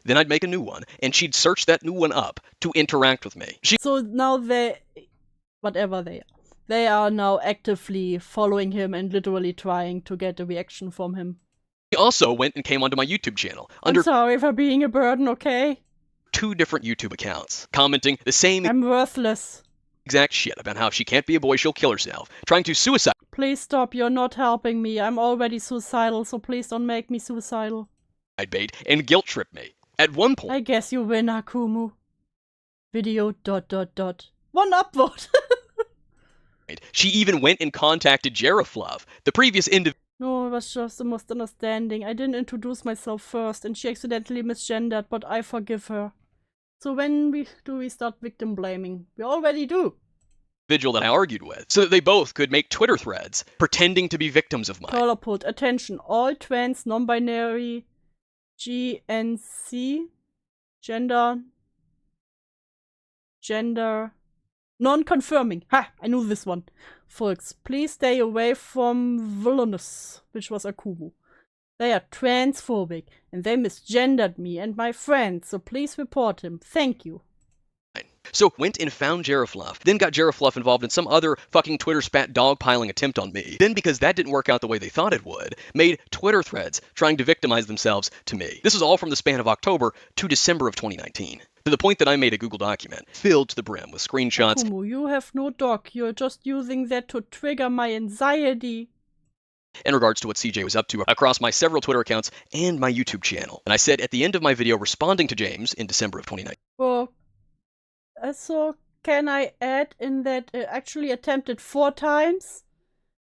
Then I'd make a new one, and she'd search that new one up to interact with me. So now they are now actively following him and literally trying to get a reaction from him. She also went and came onto my YouTube channel I'm under sorry for being a burden, okay? 2 different YouTube accounts, commenting the same I'm worthless. exact shit about how if she can't be a boy, she'll kill herself, trying to suicide Please stop, you're not helping me. I'm already suicidal, so please don't make me suicidal. bait and guilt trip me. At one point, I guess you win, Akumu. Video ... One upvote! she even went and contacted Jarafluff, the previous individual. No, it was just a misunderstanding. I didn't introduce myself first, and she accidentally misgendered, but I forgive her. So when do we start victim blaming? We already do. That I argued with, so that they both could make Twitter threads pretending to be victims of mine. Caller put, attention, all trans, non-binary, GNC, gender, non-confirming. Ha! I knew this one. Folks, please stay away from villainous, which was Akumu. They are transphobic, and they misgendered me and my friend, so please report him. Thank you. So went and found Jarafluff, then got Jarafluff involved in some other fucking Twitter spat dogpiling attempt on me. Then, because that didn't work out the way they thought it would, made Twitter threads trying to victimize themselves to me. This was all from the span of October to December of 2019. To the point that I made a Google document filled to the brim with screenshots. Akumu, you have no doc. You're just using that to trigger my anxiety. In regards to what CJ was up to across my several Twitter accounts and my YouTube channel. And I said at the end of my video responding to James in December of 2019. Well, so can I add in that I actually attempted 4 times?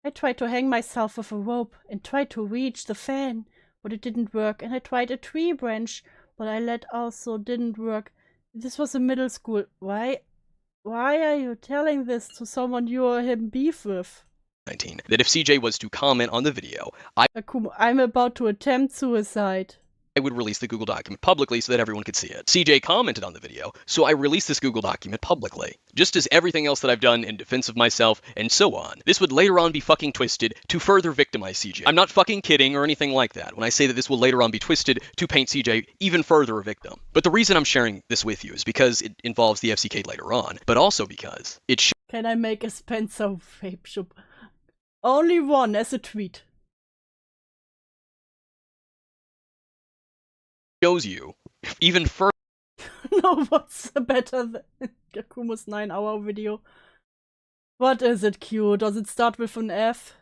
I tried to hang myself with a rope and tried to reach the fan, but it didn't work. And I tried a tree branch, but that also didn't work. This was in middle school. Why are you telling this to someone you or him beef with? That if CJ was to comment on the video, Akumu, I'm about to attempt suicide. I would release the Google document publicly so that everyone could see it. CJ commented on the video, so I released this Google document publicly. Just as everything else that I've done in defense of myself and so on. This would later on be fucking twisted to further victimize CJ. I'm not fucking kidding or anything like that when I say that this will later on be twisted to paint CJ even further a victim. But the reason I'm sharing this with you is because it involves the FCK later on, but also because it Can I make a Spencer vape shop? Only one as a tweet. shows you even further. No, what's better than Akumu's 9-hour video? What is it, Q? Does it start with an F?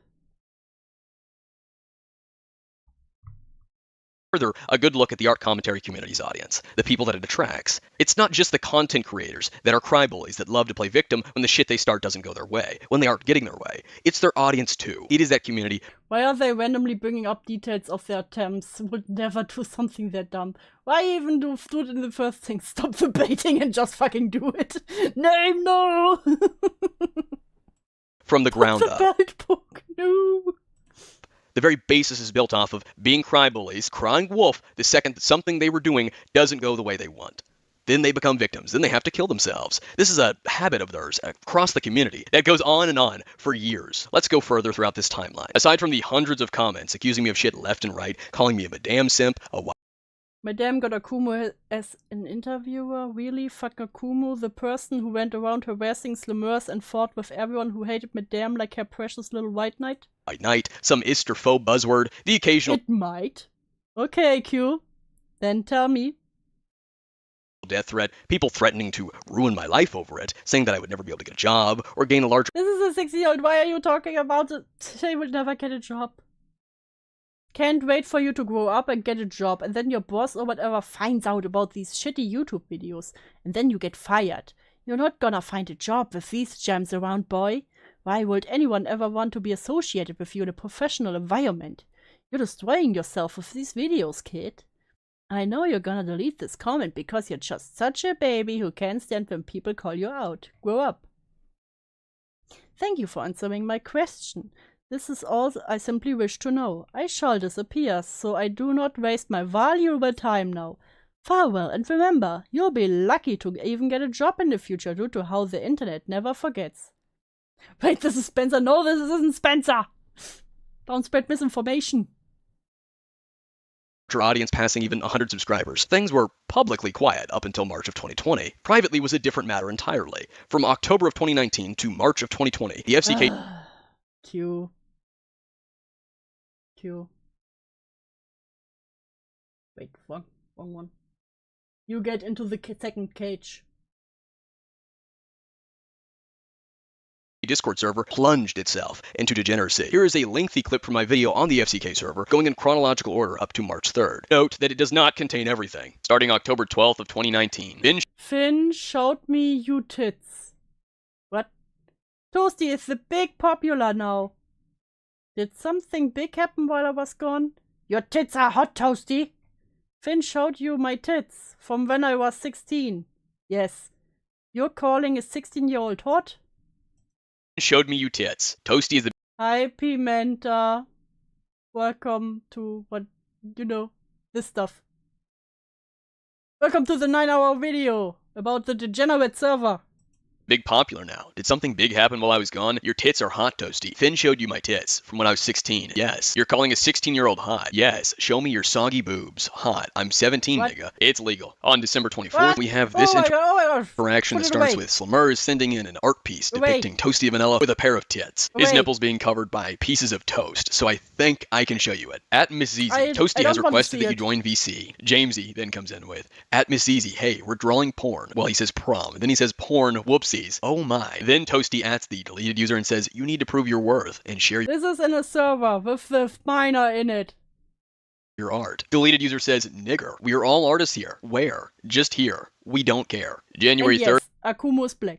Further, a good look at the art commentary community's audience, the people that it attracts. It's not just the content creators that are cry-bullies that love to play victim when the shit they start doesn't go their way, when they aren't getting their way. It's their audience too. It is that community. Why are they randomly bringing up details of their attempts? Would never do something that dumb. Why even do it in the first thing? Stop the baiting and just fucking do it. Name no! From the ground the up. belt book, no! The very basis is built off of being cry-bullies, crying wolf the second that something they were doing doesn't go the way they want. Then they become victims. Then they have to kill themselves. This is a habit of theirs across the community that goes on and on for years. Let's go further throughout this timeline. Aside from the hundreds of comments accusing me of shit left and right, calling me a madame simp, a Madame got Akumu as an interviewer? Really? Fuck Akumu, the person who went around harassing slummers and fought with everyone who hated Madame like her precious little white knight? white knight, some ist or faux buzzword, the occasional It might. Okay, Q. Then tell me. death threat, people threatening to ruin my life over it, saying that I would never be able to get a job or gain a larger. This is a 6-year-old. Why are you talking about it? They will never get a job. Can't wait for you to grow up and get a job, and then your boss or whatever finds out about these shitty YouTube videos, and then you get fired. You're not gonna find a job with these gems around, boy. Why would anyone ever want to be associated with you in a professional environment? You're destroying yourself with these videos, kid. I know you're gonna delete this comment because you're just such a baby who can't stand when people call you out. Grow up. Thank you for answering my question. This is all I simply wish to know. I shall disappear, so I do not waste my valuable time now. Farewell, and remember, you'll be lucky to even get a job in the future due to how the internet never forgets. Wait, this is Spencer. No, this isn't Spencer. Don't spread misinformation. Audience passing even 100 subscribers. Things were publicly quiet up until March of 2020. Privately was a different matter entirely. From October of 2019 to March of 2020, the FCK... Q. Wait, wrong one. You get into the second cage. Discord server plunged itself into degeneracy. Here is a lengthy clip from my video on the FCK server, going in chronological order up to March 3rd. Note that it does not contain everything. Starting October 12th of 2019. Finn showed me you tits. What? Toasty is the big popular now. Did something big happen while I was gone? Your tits are hot, Toasty. Finn showed you my tits from when I was 16. Yes. You're calling a 16-year-old hot? Showed me you tits. Toasty is the... Hi, Pimenta. Welcome to this stuff. Welcome to the 9-hour video about the degenerate server. Big popular now. Did something big happen while I was gone? Your tits are hot, Toasty. Finn showed you my tits from when I was 16. Yes. You're calling a 16-year-old hot. Yes. Show me your soggy boobs. Hot. I'm 17, What? nigga. It's legal. On December 24th, What? we have this oh my God. interaction Put that it starts away. with Slamurs sending in an art piece Away. depicting Toasty Vanilla with a pair of tits. His Away. nipples being covered by pieces of toast, so I think I can show you it. At Miss Zizi, I Toasty has don't want to requested see that you it. join VC. Jamesy then comes in with, at Miss Zizi, hey, we're drawing porn. Well, he says prom. Then he says porn, whoopsies. Oh my. Then Toasty adds the deleted user and says, you need to prove your worth and share This is in a server with the miner in it. your art. Deleted user says, nigger, we are all artists here. Where? Just here. We don't care. January And 3rd. yes, Akumo's black.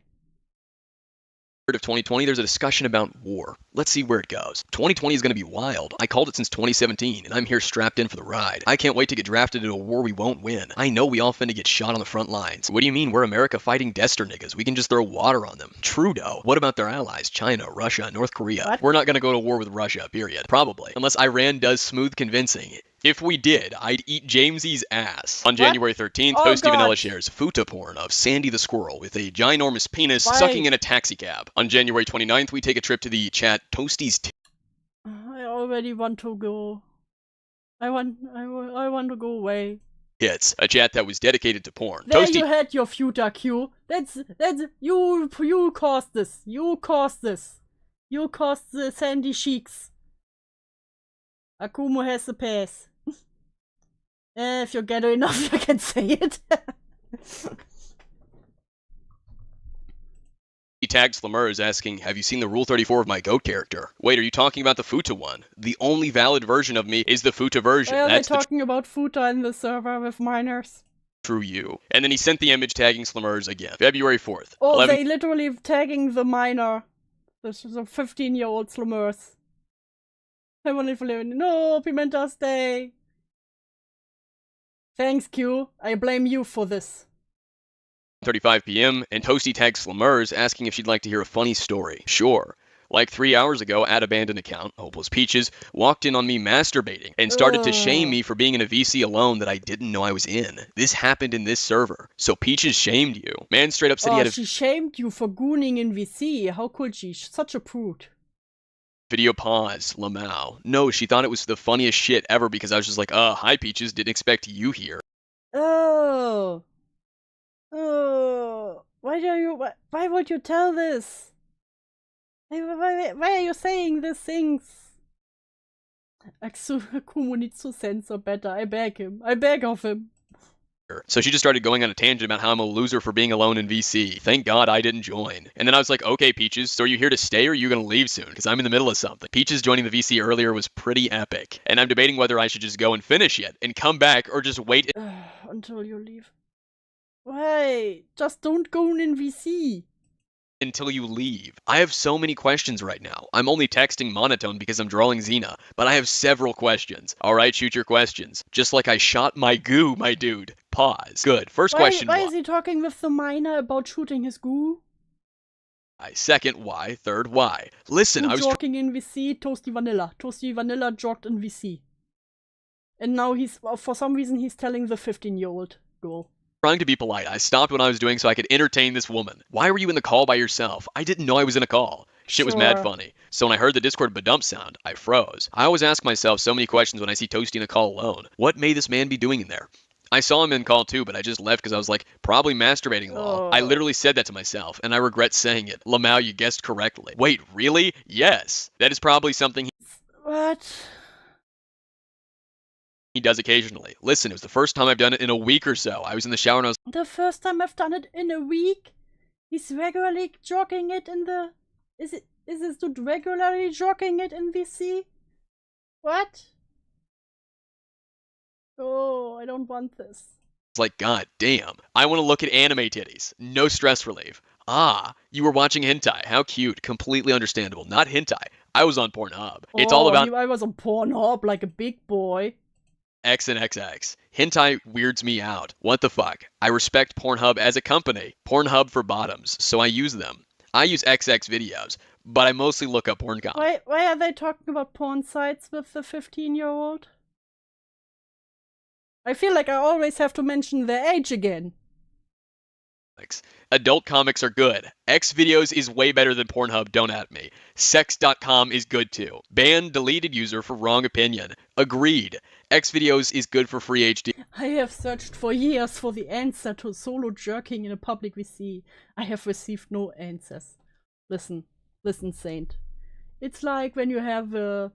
Of 2020, there's a discussion about war. Let's see where it goes. 2020 is going to be wild. I called it since 2017, and I'm here strapped in for the ride. I can't wait to get drafted into a war we won't win. I know we all finna get shot on the front lines. What do you mean we're America fighting Dester niggas? We can just throw water on them. Trudeau. What about their allies? China, Russia, North Korea. What? We're not going to go to war with Russia, period. Probably. Unless Iran does smooth convincing. If we did, I'd eat Jamesy's ass. On January 13th, Oh, Toasty Vanilla God. shares futa porn of Sandy the Squirrel with a ginormous penis Why? sucking in a taxi cab. On January 29th, we take a trip to the chat Toasty's I already want to go. I want to go away. Tits, a chat that was dedicated to porn. There Toasty you had your future Q. That's you caused this. You caused this. You caused the sandy cheeks. Akumo has the pass. If you're ghetto enough, you can say it. He tags Slamurs asking, have you seen the Rule 34 of my GOAT character? Wait, are you talking about the Futa one? The only valid version of me is the Futa version. Why are they That's the talking about Futa in the server with minors? true you. And then he sent the image tagging Slamurs again. February 4th. Oh, 11 they literally tagging the minor. This is a 15-year-old Slamurs. I want to live. No, Pimenta, stay. Thanks, Q. I blame you for this. 35 p.m. and Toasty tags Slamurs asking if she'd like to hear a funny story. Sure. Like 3 hours ago, at abandoned account, Hopeless Peaches walked in on me masturbating and started to shame me for being in a VC alone that I didn't know I was in. This happened in this server, so Peaches shamed you. Man straight up said he had a She shamed you for gooning in VC. How could she? Such a prude. video pause. Lamau. No, she thought it was the funniest shit ever because I was just like, hi Peaches, didn't expect you here. Oh. Oh. Why would you tell this? Why are you saying these things? Akumo needs to censor better. I beg him. I beg of him. So she just started going on a tangent about how I'm a loser for being alone in VC. Thank God I didn't join. And then I was like, okay, Peaches, so are you here to stay or are you going to leave soon? Because I'm in the middle of something. Peaches joining the VC earlier was pretty epic. And I'm debating whether I should just go and finish it and come back or just wait Until you leave. Why? Just don't go in VC. until you leave. I have so many questions right now. I'm only texting monotone because I'm drawing Xena, but I have several questions. Alright, shoot your questions. Just like I shot my goo, my dude. Pause. Good. First question, Why is he talking with the miner about shooting his goo? why? Second, why? Third, why? Listen, I was jogging in VC, Toasty Vanilla. Toasty Vanilla jogged in VC. And now for some reason he's telling the 15-year-old girl. trying to be polite. I stopped what I was doing so I could entertain this woman. Why were you in the call by yourself? I didn't know I was in a call. Shit was mad Sure. funny. So when I heard the Discord badump sound, I froze. I always ask myself so many questions when I see Toasty in a call alone. What may this man be doing in there? I saw him in call too, but I just left because I was like, probably masturbating lol. I literally said that to myself, and I regret saying it. Lamau, you guessed correctly. Wait, really? Yes. That is probably something What? he does occasionally. Listen, it was the first time I've done it in a week or so. I was in the shower and I was The first time I've done it in a week? He's regularly jogging it in the... Is this dude regularly jogging it in VC? What? Oh, I don't want this. like, God damn, I want to look at anime titties. No stress relief. Ah, you were watching hentai. How cute. Completely understandable. Not hentai. I was on Pornhub. It's all about I was on Pornhub like a big boy. X and XX. Hentai weirds me out. What the fuck? I respect Pornhub as a company. Pornhub for bottoms, so I use them. I use XX videos, but I mostly look up porn content. Why are they talking about porn sites with the 15-year-old? I feel like I always have to mention their age again. Adult comics are good. X videos is way better than Pornhub, don't at me. Sex.com is good too. Banned deleted user for wrong opinion. Agreed. X videos is good for free HD. I have searched for years for the answer to solo jerking in a public VC. I have received no answers. Listen, Saint. It's like when you have a...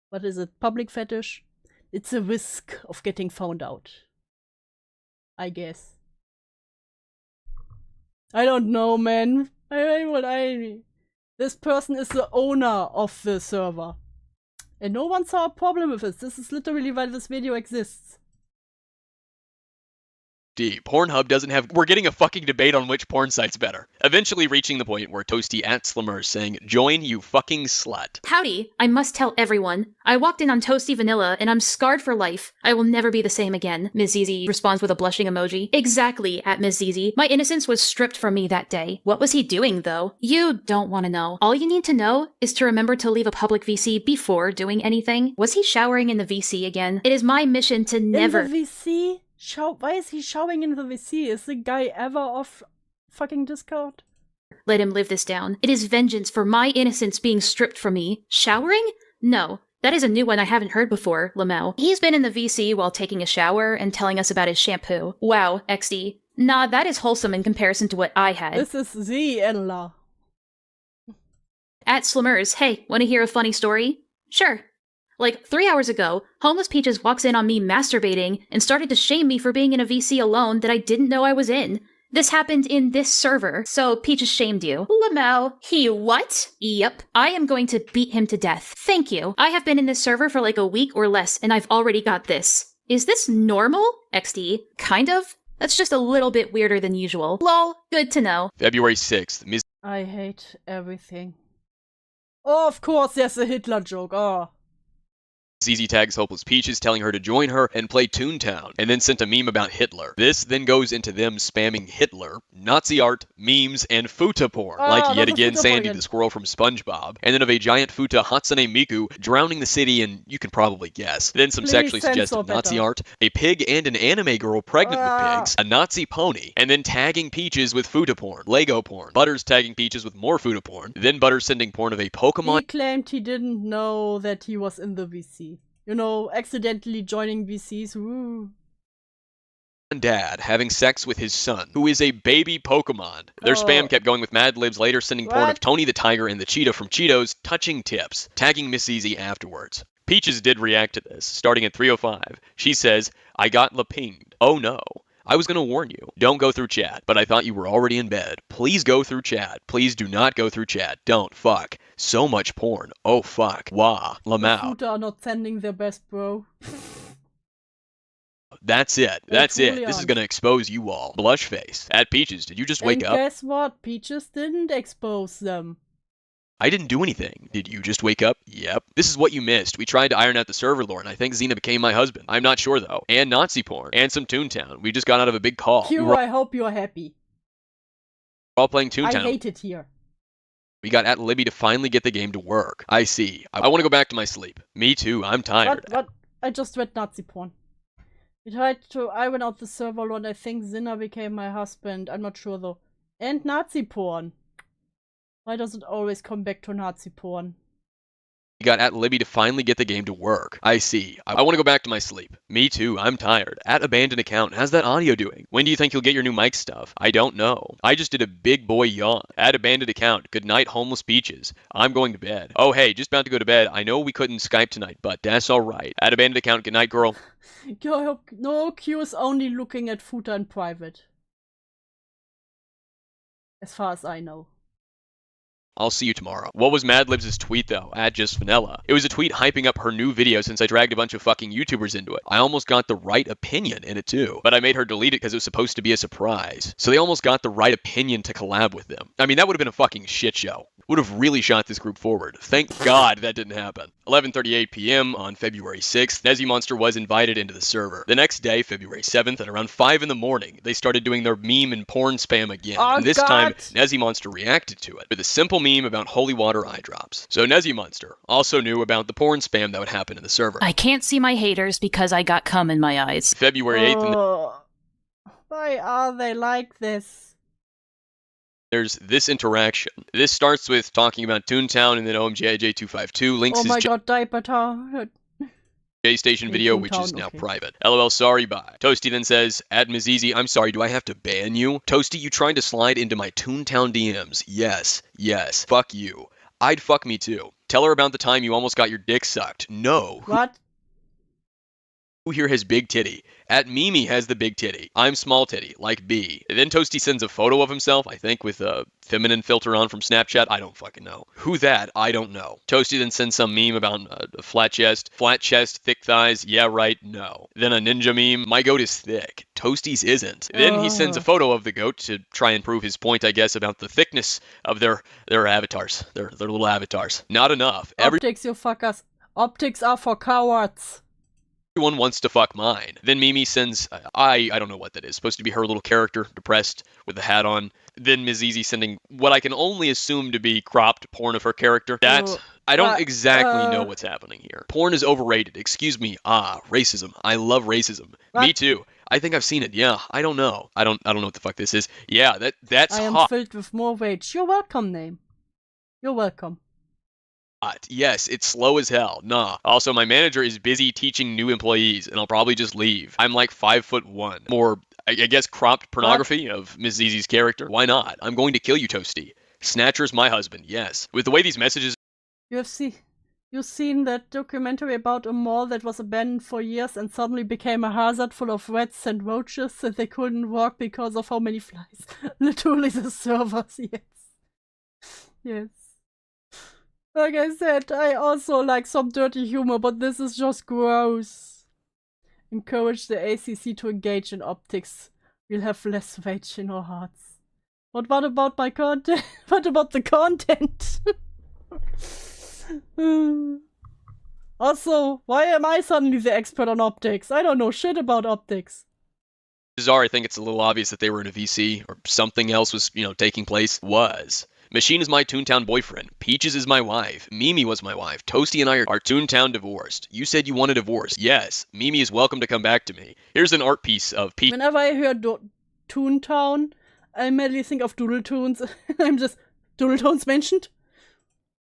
what is it? Public fetish? It's a risk of getting found out. I guess. I don't know, man. This person is the owner of the server. And no one saw a problem with it. This is literally why this video exists. Pornhub doesn't have... We're getting a fucking debate on which porn site's better. Eventually reaching the point where Toasty at Slimmer is saying, join you fucking slut. Howdy, I must tell everyone. I walked in on Toasty Vanilla and I'm scarred for life. I will never be the same again. Ms. Zizi responds with a blushing emoji. Exactly, at Ms. Zizi. My innocence was stripped from me that day. What was he doing, though? You don't want to know. All you need to know is to remember to leave a public VC before doing anything. Was he showering in the VC again? It is my mission to never... In the VC? Why is he showering in the VC? Is the guy ever off fucking Discord? Let him live this down. It is vengeance for my innocence being stripped from me. Showering? No. That is a new one I haven't heard before, Lamau. He's been in the VC while taking a shower and telling us about his shampoo. Wow, XD. Nah, that is wholesome in comparison to what I had. This is the Ella. At Slimmers, hey, wanna hear a funny story? Sure. Like, 3 hours ago, Homeless Peaches walks in on me masturbating and started to shame me for being in a VC alone that I didn't know I was in. This happened in this server, so Peaches shamed you. Lamau, he what? Yep, I am going to beat him to death. Thank you. I have been in this server for like a week or less, and I've already got this. Is this normal? XD. Kind of. That's just a little bit weirder than usual. Lol, good to know. February 6th, Ms. I hate everything. Oh, of course, there's a Hitler joke. Oh. ZZ tags Hopeless Peaches, telling her to join her and play Toontown, and then sent a meme about Hitler. This then goes into them spamming Hitler, Nazi art, memes, and futa porn, like yet again Sandy the squirrel from SpongeBob, and then of a giant futa Hatsune Miku drowning the city, and you can probably guess. Then some sexually suggestive Nazi art, a pig and an anime girl pregnant with pigs, a Nazi pony, and then tagging Peaches with futa porn, Lego porn, Butters tagging Peaches with more futa porn, then Butters sending porn of a Pokemon. He claimed he didn't know that he was in the VC. You know, accidentally joining VCs, woo. Dad having sex with his son, who is a baby Pokemon. Their spam kept going with Mad Libs later sending porn of Tony the Tiger and the Cheetah from Cheetos touching tips, tagging Miss Easy afterwards. Peaches did react to this, starting at 3:05. She says, I got la pinged. Oh no. I was gonna warn you. Don't go through chat, but I thought you were already in bed. Please go through chat. Please do not go through chat. Don't. Fuck. So much porn. Oh fuck. Wah. Lamau. The are not sending their best, bro. That's it. That's it. This is gonna expose you all. Blush face. At Peaches, did you just wake up? Guess what? Peaches didn't expose them. I didn't do anything. Did you just wake up? Yep. This is what you missed. We tried to iron out the server lore, and I think Xena became my husband. I'm not sure, though. And Nazi porn. And some Toontown. We just got out of a big call. Q, I hope you're happy. We're all playing Toontown. I hate it here. We got at Libby to finally get the game to work. I see. I want to go back to my sleep. Me too. I'm tired. What? I just read Nazi porn. We tried to iron out the server lore, and I think Xena became my husband. I'm not sure, though. And Nazi porn. Why does it always come back to Nazi porn? We got at Libby to finally get the game to work. I see. I want to go back to my sleep. Me too. I'm tired. At abandoned account. How's that audio doing? When do you think you'll get your new mic stuff? I don't know. I just did a big boy yawn. At abandoned account. Good night, Homeless Peaches. I'm going to bed. Oh, hey, just about to go to bed. I know we couldn't Skype tonight, but that's alright. At abandoned account. Good night, girl. No, Q is only looking at Futa in private. As far as I know. I'll see you tomorrow. What was Mad Libs' tweet, though? At Just Vanilla. It was a tweet hyping up her new video since I dragged a bunch of fucking YouTubers into it. I almost got the right opinion in it, too. But I made her delete it because it was supposed to be a surprise. So they almost got the right opinion to collab with them. I mean, that would have been a fucking shit show. Would have really shot this group forward. Thank God that didn't happen. 11:38 p.m. on February 6th, Nezzy Monster was invited into the server. The next day, February 7th, at around 5 in the morning, they started doing their meme and porn spam again. And this time, Nezzy Monster reacted to it with a simple meme about holy water eye drops. So Nezzy Monster also knew about the porn spam that would happen in the server. I can't see my haters because I got cum in my eyes. February 8th. Why are they like this? There's this interaction. This starts with talking about Toontown and then OMGIJ252 links Oh his my god, Diaper Town. J-Station Okay, video, which Toontown, is now okay. private. LOL, sorry, bye. Toasty then says, at Mizizi, I'm sorry, do I have to ban you? Toasty, you tried to slide into my Toontown DMs. Yes. Fuck you. I'd fuck me too. Tell her about the time you almost got your dick sucked. No. What? Who here has big titty? At Mimi has the big titty. I'm small titty, like B. And then Toasty sends a photo of himself, I think with a feminine filter on from Snapchat. I don't fucking know. Who that? I don't know. Toasty then sends some meme about a flat chest, thick thighs. Yeah, right, no. Then a ninja meme. My goat is thick. Toasty's isn't. Then he sends a photo of the goat to try and prove his point, I guess, about the thickness of their avatars. Their little avatars. Not enough. Optics, you fuckers. Optics are for cowards. Everyone wants to fuck mine. Then Mimi sends, I don't know what that is. Supposed to be her little character, depressed, with a hat on. Then Mizizi sending what I can only assume to be cropped porn of her character. I don't exactly know what's happening here. Porn is overrated. Excuse me. Racism. I love racism. What? Me too. I think I've seen it. Yeah, I don't know. I don't know what the fuck this is. Yeah, that's I am hot. filled with more rage. You're welcome, name. You're welcome. Yes, it's slow as hell. Nah. Also, my manager is busy teaching new employees, and I'll probably just leave. I'm like 5'1". More, I guess, cropped pornography of Miss Zizi's character. Why not? I'm going to kill you, Toasty. Snatcher's my husband, yes. With the way these messages... You've seen that documentary about a mall that was abandoned for years and suddenly became a hazard full of rats and roaches that they couldn't walk because of how many flies. Literally the servers, yes. Like I said, I also like some dirty humor, but this is just gross. Encourage the ACC to engage in optics. We'll have less rage in our hearts. But what about my content? What about the content? Also, why am I suddenly the expert on optics? I don't know shit about optics. I think it's a little obvious that they were in a VC, or something else was, taking place. Machine is my Toontown boyfriend. Peaches is my wife. Mimi was my wife. Toasty and I are Toontown divorced. You said you want a divorce. Yes. Mimi is welcome to come back to me. Here's an art piece of Peaches. Whenever I hear Toontown, I immediately think of Doodle Toons. I'm just... Doodle Toons mentioned?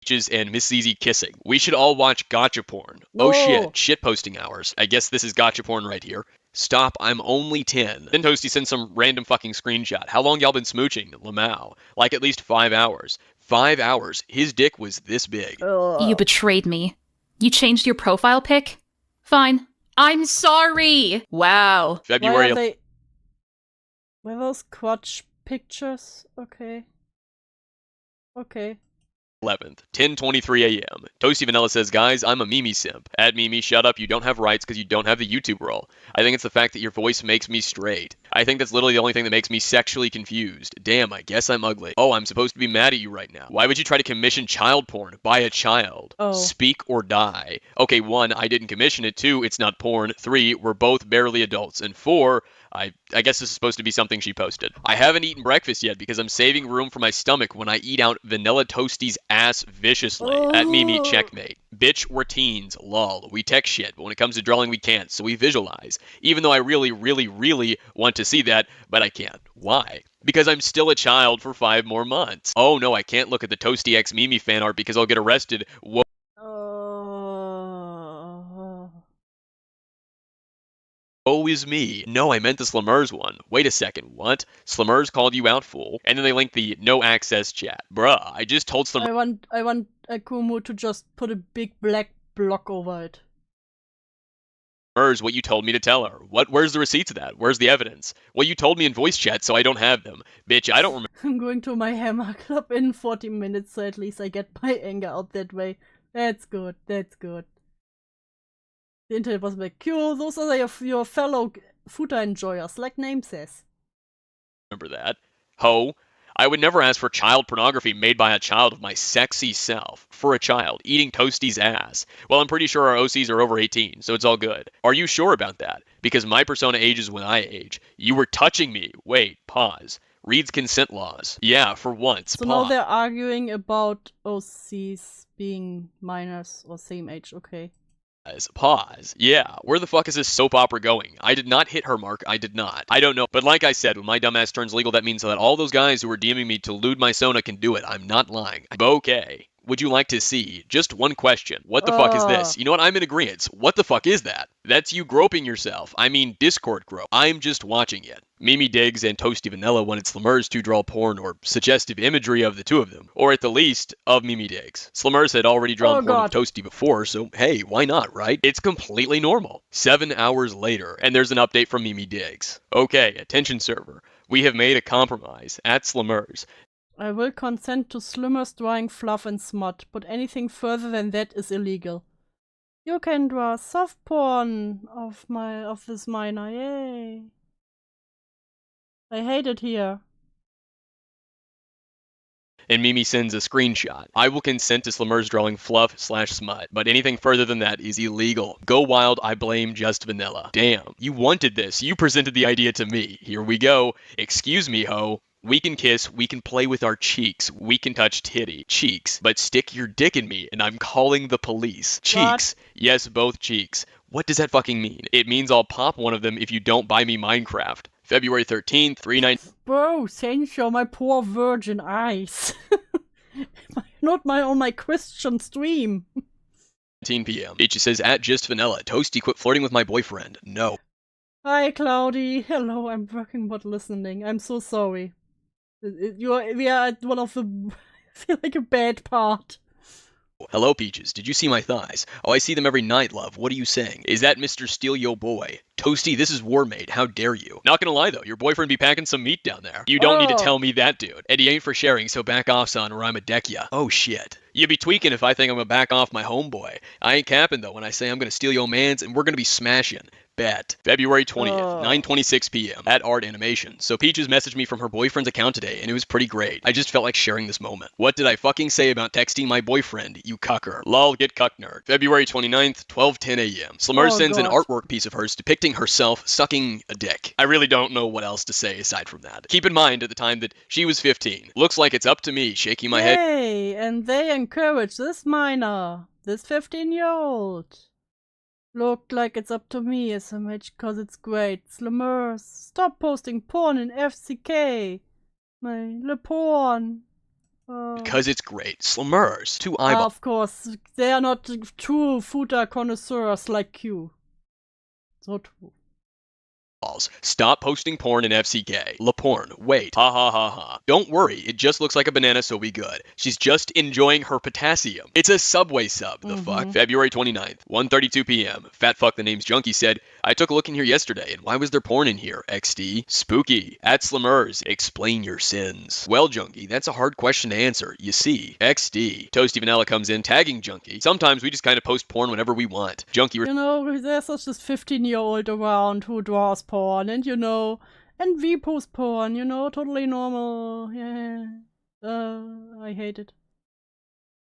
Peaches and Miss Zizi kissing. We should all watch gotcha porn. Whoa. Oh shit. Shit posting hours. I guess this is gotcha porn right here. Stop, I'm only 10. Then Toasty sends some random fucking screenshot. How long y'all been smooching? Lamau. Like at least 5 hours. 5 hours. His dick was this big. You betrayed me. You changed your profile pic? Fine. I'm sorry! Wow. February. Were those crotch pictures? Okay. 11th, 10:23 a.m. Toasty Vanilla says, guys, I'm a Mimi simp. At Mimi, shut up, you don't have rights because you don't have the YouTube role. I think it's the fact that your voice makes me straight. I think that's literally the only thing that makes me sexually confused. Damn, I guess I'm ugly. Oh, I'm supposed to be mad at you right now. Why would you try to commission child porn by a child? Oh. Speak or die. Okay, 1, I didn't commission it. 2, it's not porn. 3, we're both barely adults. And 4, I guess this is supposed to be something she posted. I haven't eaten breakfast yet because I'm saving room for my stomach when I eat out Vanilla Toasty's ass viciously. At Mimi, checkmate. Bitch, we're teens. Lol. We tech shit, but when it comes to drawing, we can't, so we visualize. Even though I really, really, really want to see that, but I can't. Why? Because I'm still a child for 5 more months. Oh no, I can't look at the Toasty X Mimi fan art because I'll get arrested. Whoa. Oh, is me. No, I meant the Slimmers one. Wait a second, what? Slimmers called you out, fool. And then they linked the no access chat. Bruh, I just told Slimmers. I want Akumu to just put a big black block over it. What you told me to tell her. Where's the receipts of that? Where's the evidence? Well, you told me in voice chat, so I don't have them. Bitch, I don't remember. I'm going to my hammer club in 40 minutes, so at least I get my anger out that way. That's good. The internet was like, cool, those are your fellow footer enjoyers, like name says. Remember that. Ho. I would never ask for child pornography made by a child of my sexy self. For a child, eating Toasty's ass. Well, I'm pretty sure our OCs are over 18, so it's all good. Are you sure about that? Because my persona ages when I age. You were touching me. Wait, pause. Reads consent laws. Yeah, for once. So now they're arguing about OCs being minors or same age, okay. Pause. Yeah, where the fuck is this soap opera going? I did not hit her, Mark. I did not. I don't know. But like I said, when my dumbass turns legal, that means that all those guys who are DMing me to lewd my Sona can do it. I'm not lying. Okay. Would you like to see? Just one question. What the fuck is this? You know what? I'm in agreement. What the fuck is that? That's you groping yourself. I mean, Discord grope. I'm just watching it. Mimi Diggs and Toasty Vanilla wanted Slimmers to draw porn or suggestive imagery of the two of them, or at the least, of Mimi Diggs. Slimmers had already drawn porn of Toasty before, so hey, why not, right? It's completely normal. 7 hours later, and there's an update from Mimi Diggs. Okay, attention server. We have made a compromise at Slimmers. I will consent to Slimmers drawing fluff and smut, but anything further than that is illegal. You can draw soft porn of this minor, yay. I hate it here. And Mimi sends a screenshot. I will consent to Slimmers drawing fluff/smut, but anything further than that is illegal. Go wild, I blame just vanilla. Damn, you wanted this. You presented the idea to me. Here we go. Excuse me, ho. We can kiss, we can play with our cheeks, we can touch cheeks, but stick your dick in me and I'm calling the police. Cheeks. What? Yes, both cheeks. What does that fucking mean? It means I'll pop one of them if you don't buy me Minecraft. February 13th, 3/9. Bro, censure my poor virgin eyes. Not on my Christian stream. 10 p.m. It just says, at just vanilla, Toasty quit flirting with my boyfriend. No. Hi, Cloudy. Hello, I'm working but listening. I'm so sorry. We are at one of the, I feel like a bad part. Hello, Peaches. Did you see my thighs? Oh, I see them every night, love. What are you saying? Is that Mr. Steal Yo Boy? Toasty, this is Warmate. How dare you? Not gonna lie, though. Your boyfriend be packing some meat down there. You don't need to tell me that, dude. And he ain't for sharing, so back off, son, or I'm a deck ya. Oh, shit. You be tweaking if I think I'm gonna back off my homeboy. I ain't capping, though, when I say I'm gonna steal yo mans, and we're gonna be smashing. Bet. February 20th, 9:26 p.m. at Art Animation. So Peaches messaged me from her boyfriend's account today, and it was pretty great. I just felt like sharing this moment. What did I fucking say about texting my boyfriend, you cucker? Lol, get cuck nerd. February 29th, 12:10 a.m. Slimmers sends an artwork piece of hers depicting herself sucking a dick. I really don't know what else to say aside from that. Keep in mind at the time that she was 15. Looks like it's up to me, shaking my head. Hey, and they encourage this minor, this 15-year-old. Looked like it's up to me, SMH, cause it's great. Slimmers, stop posting porn in FCK. Le porn. Because it's great. Slimmers, 2 eyeballs. Of course, they are not true futa connoisseurs like you. So true. Stop posting porn in FCK. La porn. Wait. Ha ha ha ha. Don't worry, it just looks like a banana, so we good. She's just enjoying her potassium. It's a Subway sub. The fuck? February 29th, 1:32 p.m. Fat fuck the name's Junkie said, I took a look in here yesterday, and why was there porn in here? XD. Spooky. At Slimmers. Explain your sins. Well, Junkie, that's a hard question to answer. You see. XD. Toasty Vanilla comes in tagging Junkie. Sometimes we just kind of post porn whenever we want. Junkie. You know, there's such this 15-year-old around who draws porn, and you know, and we post porn, you know, totally normal. Yeah. I hate it.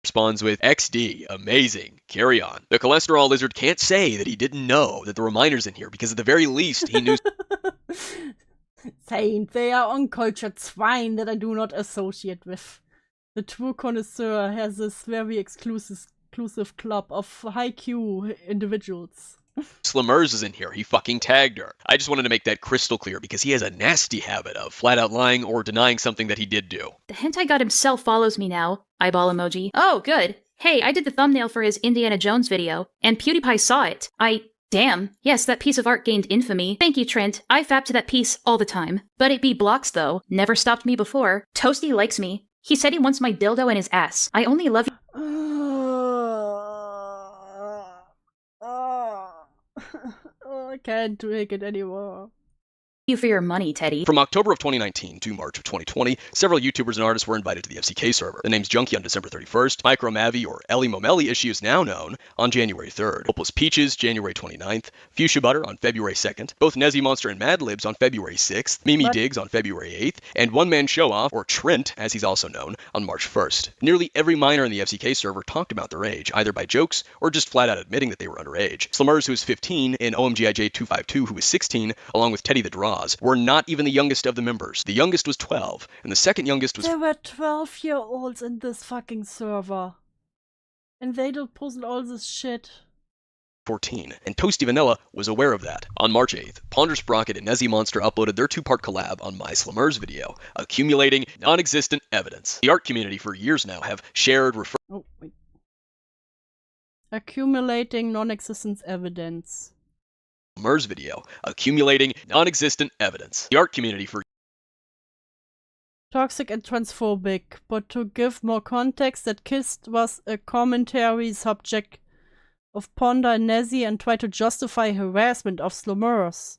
Responds with XD, amazing, carry on. The cholesterol lizard can't say that he didn't know that there were minors in here because at the very least he knew. Saint, they are uncultured swine that I do not associate with. The true connoisseur has this very exclusive club of high-Q individuals. Slimmers is in here. He fucking tagged her. I just wanted to make that crystal clear because he has a nasty habit of flat out lying or denying something that he did do. The hentai god himself follows me now. Eyeball emoji. Oh, good. Hey, I did the thumbnail for his Indiana Jones video, and PewDiePie saw it. Damn. Yes, that piece of art gained infamy. Thank you, Trent. I fap to that piece all the time. But it be blocks, though. Never stopped me before. Toasty likes me. He said he wants my dildo in his ass. I only love you. I can't take it anymore. You for your money, Teddy. From October of 2019 to March of 2020, several YouTubers and artists were invited to the FCK server. The name's Junkie on December 31st, Micro Mavi or Ellie Momeli as she is now known on January 3rd, Hopeless Peaches January 29th, Fuchsia Butter on February 2nd, both Nezzy Monster and Mad Libs on February 6th, Mimi Diggs on February 8th, and One Man Show Off, or Trent as he's also known, on March 1st. Nearly every minor in the FCK server talked about their age, either by jokes or just flat out admitting that they were underage. Slimmers, who is 15, and OMGIJ252, who is 16, along with Teddy the Draws, were not even the youngest of the members. The youngest was 12, and the second youngest was... There were 12-year-olds in this fucking server. And they don't post all this shit. 2014, and Toasty Vanilla was aware of that. On March 8th, Ponder Sprocket and Nezzy Monster uploaded their two-part collab on My Slummers video, accumulating non-existent evidence. The art community for years now have shared, accumulating non-existent evidence. Slummers video, accumulating non-existent evidence. The art community for Toxic and transphobic, but to give more context, that Kissed was a commentary subject of Ponder and Nezzy and tried to justify harassment of slummers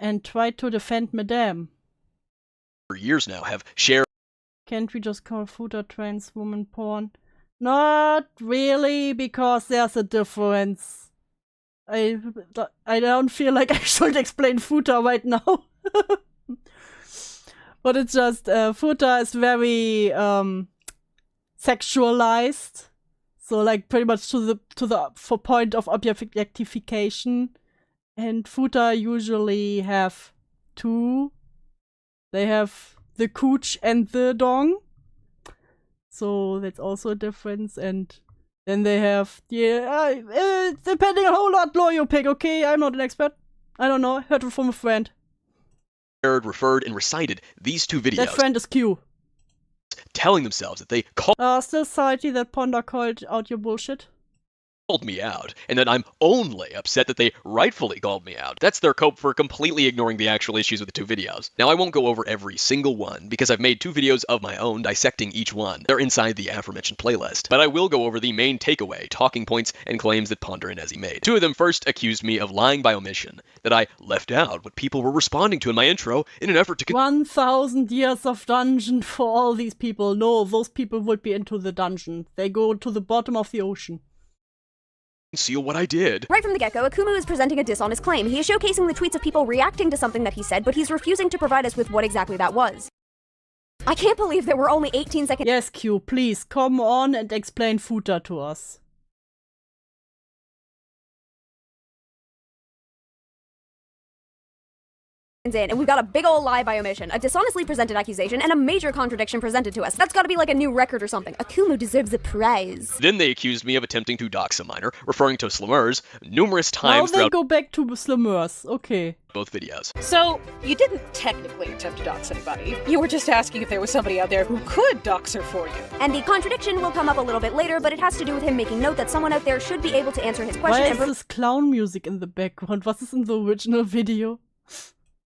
and tried to defend Madame. For years now have shared. Can't we just call Futa trans woman porn? Not really, because there's a difference. I don't feel like I should explain Futa right now. But it's just, Futa is very, sexualized. So, like, pretty much to the point of objectification. And Futa usually have two. They have the cooch and the dong. So, that's also a difference. And then they have, depending on how lot law you pick, okay? I'm not an expert. I don't know. I heard it from a friend. Referred and recited these two videos. That friend is Q. Telling themselves that they still salty that Ponder called out your bullshit. Called me out, and that I'm only upset that they rightfully called me out. That's their cope for completely ignoring the actual issues with the two videos. Now, I won't go over every single one, because I've made two videos of my own dissecting each one. They're inside the aforementioned playlist. But I will go over the main takeaway, talking points, and claims that Ponder and Nezzy made. Two of them first accused me of lying by omission, that I left out what people were responding to in my intro in an effort to 1,000 years of dungeon for all these people. No, those people would be into the dungeon. They go to the bottom of the ocean. Conceal what I did. Right from the get-go, Akumu is presenting a dishonest claim. He is showcasing the tweets of people reacting to something that he said, but he's refusing to provide us with what exactly that was. I can't believe there were only 18 seconds. Yes, Q, please, come on and explain Futa to us. In, and we've got a big old lie by omission, a dishonestly presented accusation, and a major contradiction presented to us. That's gotta be like a new record or something. Akumu deserves a prize. Then they accused me of attempting to dox a minor, referring to slummers numerous times now they go back to slummers. Okay. Both videos. So, you didn't technically attempt to dox anybody. You were just asking if there was somebody out there who could dox her for you. And the contradiction will come up a little bit later, but it has to do with him making note that someone out there should be able to answer his question. Why is this clown music in the background? Was this in the original video?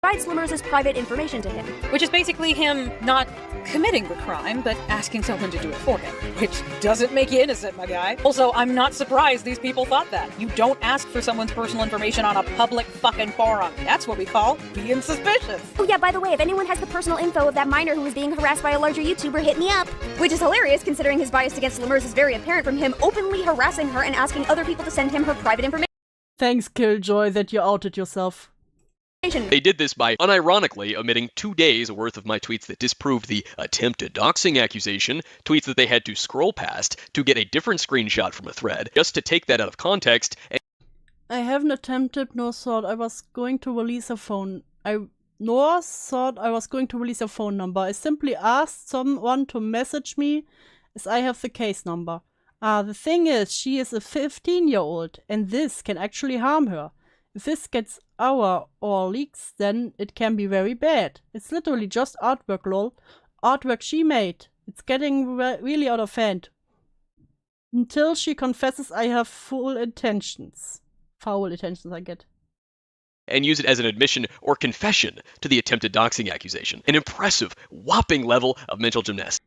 Provide Slummers' private information to him. Which is basically him not committing the crime, but asking someone to do it for him. Which doesn't make you innocent, my guy. Also, I'm not surprised these people thought that. You don't ask for someone's personal information on a public fucking forum. That's what we call being suspicious. Oh yeah, by the way, if anyone has the personal info of that minor who was being harassed by a larger YouTuber, hit me up. Which is hilarious considering his bias against Slummers is very apparent from him openly harassing her and asking other people to send him her private information. Thanks, Killjoy, that you outed yourself. They did this by unironically omitting 2 days worth of my tweets that disproved the attempted doxing accusation, tweets that they had to scroll past to get a different screenshot from a thread, just to take that out of context. I haven't attempted nor thought I was going to release a phone. Nor thought I was going to release a phone number. I simply asked someone to message me as I have the case number. The thing is, she is a 15-year-old, and this can actually harm her. If this gets out or leaks, then it can be very bad. It's literally just artwork, lol. Artwork she made. It's getting really out of hand. Until she confesses I have foul intentions, I get. And use it as an admission or confession to the attempted doxing accusation. An impressive, whopping level of mental gymnastics.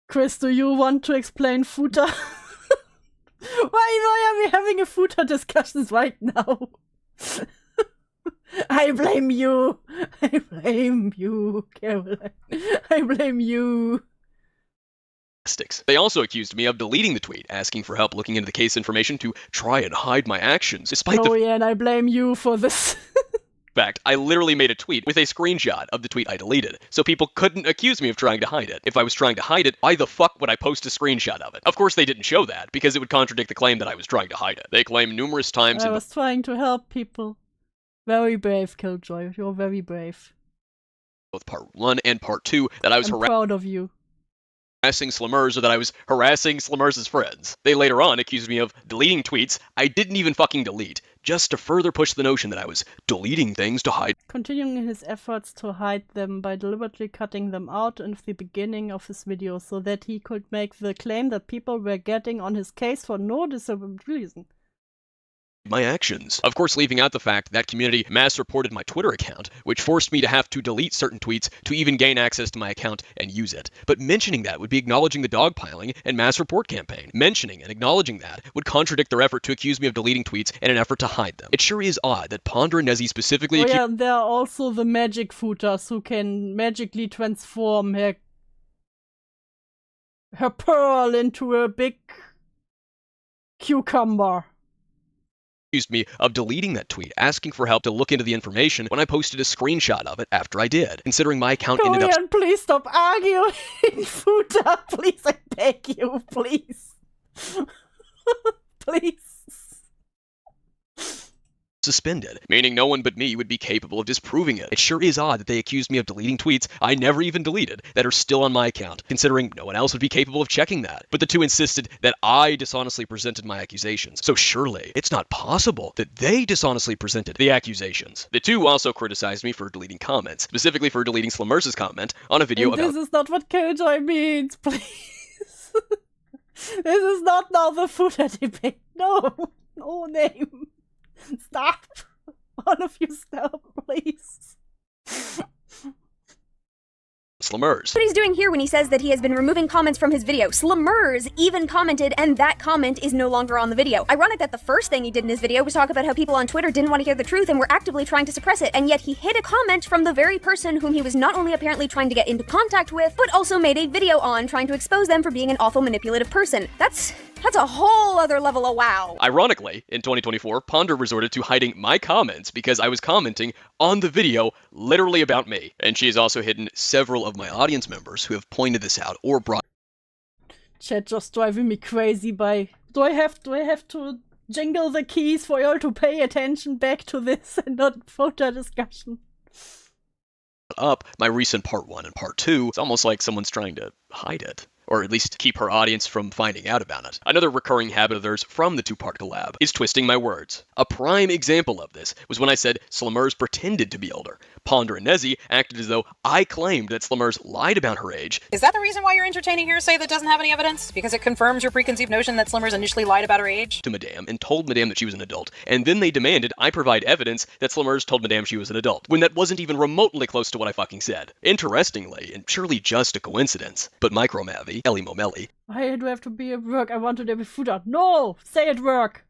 Chris, do you want to explain Futa? Why are we having a Futa discussions right now? I blame you. I blame you, Caroline. I blame you. They also accused me of deleting the tweet, asking for help looking into the case information to try and hide my actions, despite yeah, and I blame you for this. fact, I literally made a tweet with a screenshot of the tweet I deleted, so people couldn't accuse me of trying to hide it. If I was trying to hide it, why the fuck would I post a screenshot of it? Of course they didn't show that, because it would contradict the claim that I was trying to hide it. They claim numerous times I was trying to help people. Very brave, Killjoy. You're very brave. Both part 1 and part 2 that I was I'm proud of you. harassing Slimmers or that I was harassing Slimmers' friends. They later on accused me of deleting tweets I didn't even fucking delete, just to further push the notion that I was deleting things to hide. Continuing his efforts to hide them by deliberately cutting them out in the beginning of his video so that he could make the claim that people were getting on his case for no discernible reason. My actions. Of course, leaving out the fact that community mass reported my Twitter account, which forced me to have to delete certain tweets to even gain access to my account and use it. But mentioning that would be acknowledging the dogpiling and mass report campaign. Mentioning and acknowledging that would contradict their effort to accuse me of deleting tweets in an effort to hide them. It sure is odd that Ponder and Nezzy specifically yeah, there are also the magic footers who can magically transform her pearl into a big cucumber. Accused me of deleting that tweet, asking for help to look into the information when I posted a screenshot of it after I did, considering my account ended up— please stop arguing, Futa. Please, I beg you, please. Please. suspended, meaning no one but me would be capable of disproving it. It sure is odd that they accused me of deleting tweets I never even deleted that are still on my account, considering no one else would be capable of checking that. But the two insisted that I dishonestly presented my accusations, so surely it's not possible that they dishonestly presented the accusations. The two also criticized me for deleting comments, specifically for deleting Slimmers' comment on a video and about— this is not what Killjoy means, please. This is not now the footer debate. No. No name. Stop! All of you stop, please. Slimmers. What he's doing here when he says that he has been removing comments from his video. Slimmers even commented, and that comment is no longer on the video. Ironic that the first thing he did in his video was talk about how people on Twitter didn't want to hear the truth and were actively trying to suppress it, and yet he hid a comment from the very person whom he was not only apparently trying to get into contact with, but also made a video on trying to expose them for being an awful manipulative person. That's a whole other level of wow. Ironically, in 2024, Ponder resorted to hiding my comments because I was commenting on the video literally about me. And she has also hidden several of my audience members who have pointed this out or brought— Chat just driving me crazy by— Do I have to jingle the keys for you all to pay attention back to this and not photo discussion? up my recent part 1 and part 2. It's almost like someone's trying to hide it, or at least keep her audience from finding out about it. Another recurring habit of theirs from the two-part collab is twisting my words. A prime example of this was when I said Slimmers pretended to be older. Ponder and Nezzy acted as though I claimed that Slimmers lied about her age. Is that the reason why you're entertaining hearsay that doesn't have any evidence? Because it confirms your preconceived notion that Slimmers initially lied about her age? To Madame, and told Madame that she was an adult, and then they demanded I provide evidence that Slimmers told Madame she was an adult, when that wasn't even remotely close to what I fucking said. Interestingly, and surely just a coincidence, but Micromavi, Ellie Momelli— Why do I have to be at work? I want to be food out. No! Stay at work!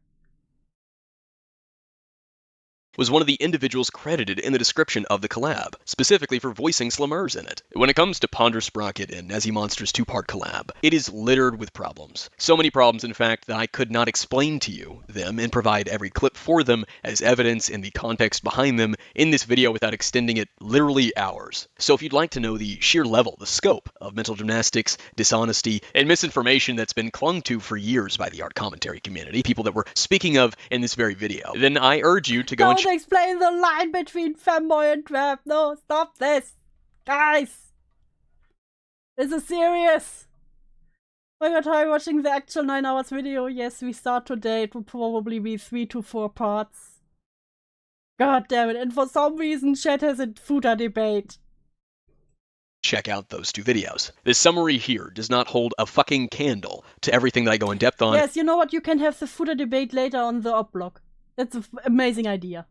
was one of the individuals credited in the description of the collab, specifically for voicing Slimmers in it. When it comes to Ponder Sprocket and Nezzy Monster's two-part collab, it is littered with problems. So many problems, in fact, that I could not explain to you them and provide every clip for them as evidence in the context behind them in this video without extending it literally hours. So if you'd like to know the sheer level, the scope of mental gymnastics, dishonesty, and misinformation that's been clung to for years by the art commentary community, people that we're speaking of in this very video, then I urge you to go and Don't explain the line between femboy and trap. No, stop this. Guys. This is serious. Oh my god, are you watching the actual 9 hours video? Yes, we start today. It will probably be 3 to 4 parts. God damn it. And for some reason, chat has a footer debate. check out those two videos. This summary here does not hold a fucking candle to everything that I go in depth on. Yes, you know what? You can have the footer debate later on the op blog. That's an amazing idea.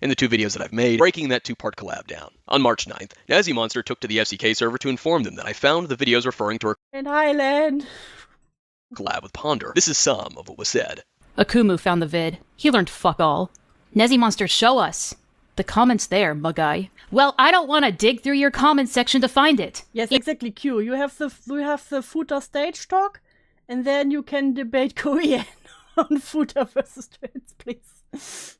In the two videos that I've made, breaking that two-part collab down. On March 9th, Nezzy Monster took to the FCK server to inform them that I found the videos referring to her in Highland collab with Ponder. This is some of what was said. Akumu found the vid. He learned fuck all. Nezzy Monster, show us. The comments there, my guy. Well, I don't want to dig through your comment section to find it. Yes, exactly, Q. You have the footer stage talk, and then you can debate Korean on footer versus twins, please.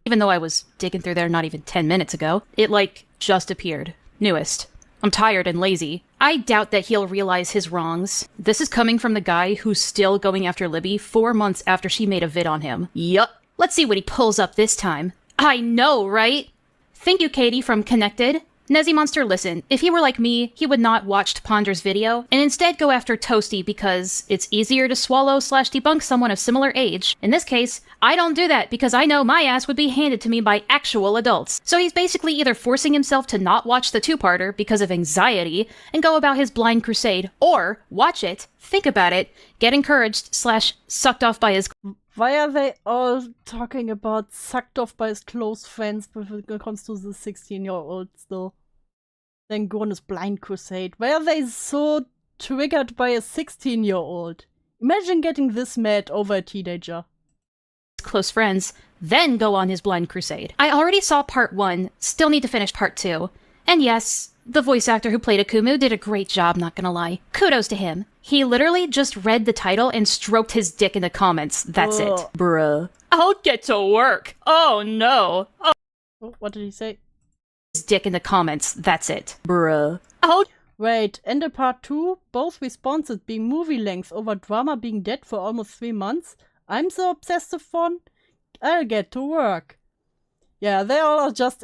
Even though I was digging through there not even 10 minutes ago, it, just appeared. Newest. I'm tired and lazy. I doubt that he'll realize his wrongs. This is coming from the guy who's still going after Libby 4 months after she made a vid on him. Yup. Let's see what he pulls up this time. I know, right? Thank you, Katie from Connected. Nezzy Monster, listen, if he were like me, he would not watch Ponder's video, and instead go after Toasty because it's easier to swallow/debunk someone of similar age. In this case, I don't do that because I know my ass would be handed to me by actual adults. So he's basically either forcing himself to not watch the two-parter because of anxiety and go about his blind crusade, or watch it, think about it, get encouraged/sucked off by his... Why are they all talking about sucked off by his close friends when it comes to the 16-year-old still? Then go on his blind crusade. Why are they so triggered by a 16-year-old? Imagine getting this mad over a teenager. Close friends, then go on his blind crusade. I already saw part 1, still need to finish part 2. And yes, the voice actor who played Akumu did a great job, not gonna lie. Kudos to him. He literally just read the title and stroked his dick in the comments. That's it. Bruh. I'll get to work. Oh no. Oh. What did he say? His dick in the comments. That's it. Bruh. Wait, and in part 2, both responses being movie length over drama being dead for almost 3 months. I'm the obsessive one. I'll get to work. Yeah, they all are just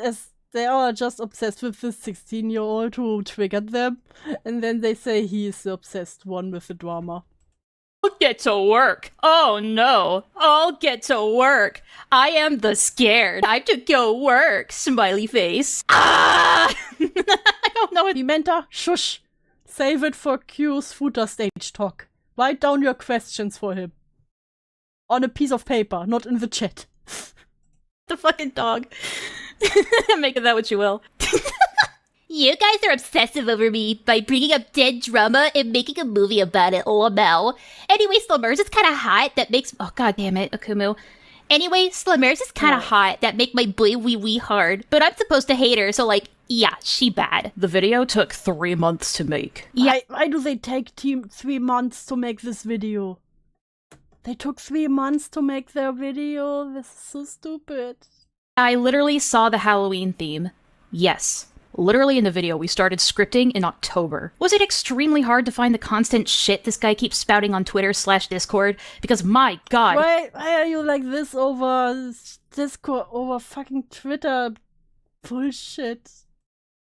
obsessed with this 16-year-old who triggered them, and then they say he is the obsessed one with the drama. I'll get to work. Oh no. I'll get to work. I am the scared. I have to go work. Smiley face. Ah! I don't know what... Pimenta, shush. Save it for Q's footer stage talk. Write down your questions for him. On a piece of paper, not in the chat. The fucking dog. Make of that what you will. You guys are obsessive over me by bringing up dead drama and making a movie about it, lol. Anyway, Slimmers is kind of hot. That makes... Oh, god damn it, Akumu. Anyway, Slimmers is kind of hot. That make my boy wee wee hard. But I'm supposed to hate her, so like, yeah, she bad. The video took 3 months to make. Yeah. Why do they take 3 months to make this video? They took 3 months to make their video. This is so stupid. I literally saw the Halloween theme. Yes. Literally in the video, we started scripting in October. Was it extremely hard to find the constant shit this guy keeps spouting on Twitter/Discord? Because my god. Why are you like this over Discord, over fucking Twitter bullshit?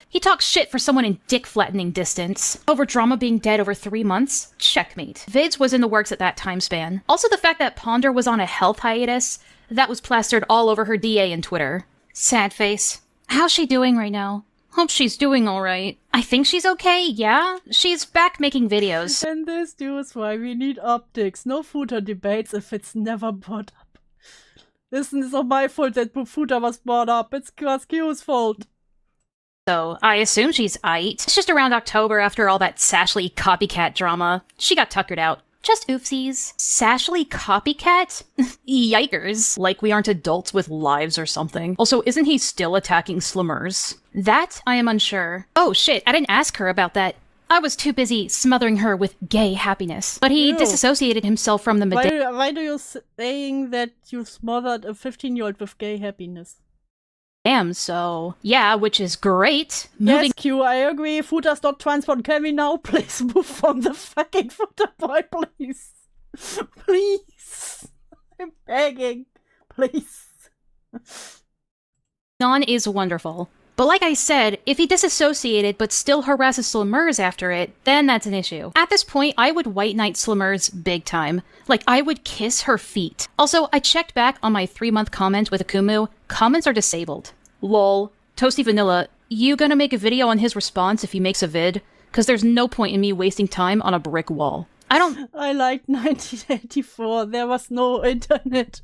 He talks shit for someone in dick-flattening distance. Over drama being dead over 3 months? Checkmate. Vids was in the works at that time span. Also the fact that Ponder was on a health hiatus, that was plastered all over her DA and Twitter. Sad face. How's she doing right now? Hope she's doing alright. I think she's okay, yeah? She's back making videos. And this is why we need optics. No footer debates if it's never brought up. Listen, it's not my fault that footer was brought up. It's Q's fault. So, I assume she's aight. It's just around October after all that Sashley copycat drama. She got tuckered out. Just oopsies. Sashley copycat? Yikers. Like we aren't adults with lives or something. Also, isn't he still attacking Slimmers? That, I am unsure. Oh shit, I didn't ask her about that. I was too busy smothering her with gay happiness. But he disassociated himself from the Why do you saying that you smothered a 15-year-old with gay happiness? Damn, so... Yeah, which is great. Yes, Q, I agree. Footer's not transport. Can we now please move from the fucking footer boy, please? Please. I'm begging. Please. Non is wonderful. But like I said, if he disassociated but still harasses Slimmers after it, then that's an issue. At this point, I would white knight Slimmers big time. Like, I would kiss her feet. Also, I checked back on my 3-month comment with Akumu. Comments are disabled. Lol. Toasty Vanilla, you gonna make a video on his response if he makes a vid? Cause there's no point in me wasting time on a brick wall. I liked 1984. There was no internet.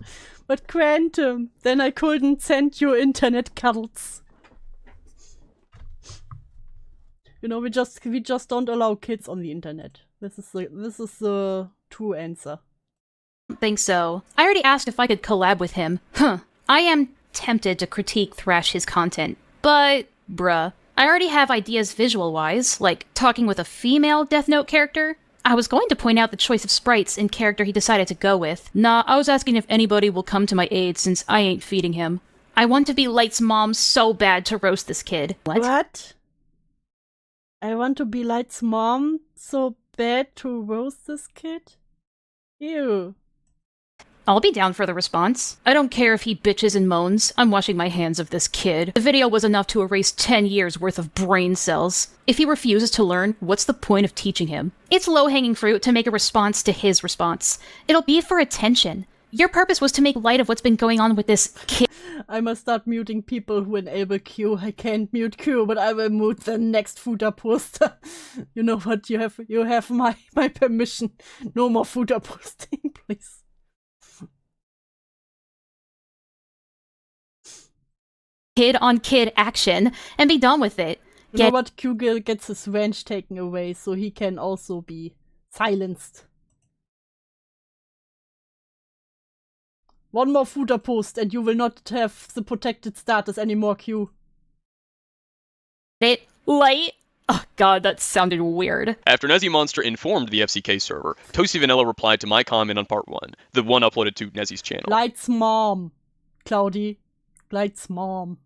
But Quantum, then I couldn't send you internet cuddles. You know, we just don't allow kids on the internet. This is the true answer. Think so. I already asked if I could collab with him. Huh. I am tempted to critique thrash his content, but bruh. I already have ideas visual-wise, like talking with a female Death Note character. I was going to point out the choice of sprites and character he decided to go with. Nah, I was asking if anybody will come to my aid since I ain't feeding him. I want to be Light's mom so bad to roast this kid. What? I want to be Light's mom so bad to roast this kid? Ew. I'll be down for the response. I don't care if he bitches and moans. I'm washing my hands of this kid. The video was enough to erase 10 years worth of brain cells. If he refuses to learn, what's the point of teaching him? It's low-hanging fruit to make a response to his response. It'll be for attention. Your purpose was to make light of what's been going on with this kid. I must start muting people who enable Q. I can't mute Q, but I will mute the next footer poster. You know what? You have my permission. No more footer posting, please. Kid-on-kid action, and be done with it. You know what? Q gets his range taken away, so he can also be silenced. One more footer post and you will not have the protected status anymore, Q. Light? Oh god, that sounded weird. After Nezzy Monster informed the FCK server, Toasty Vanilla replied to my comment on part 1, the one uploaded to Nezzy's channel. Light's mom, Cloudy. Light's mom.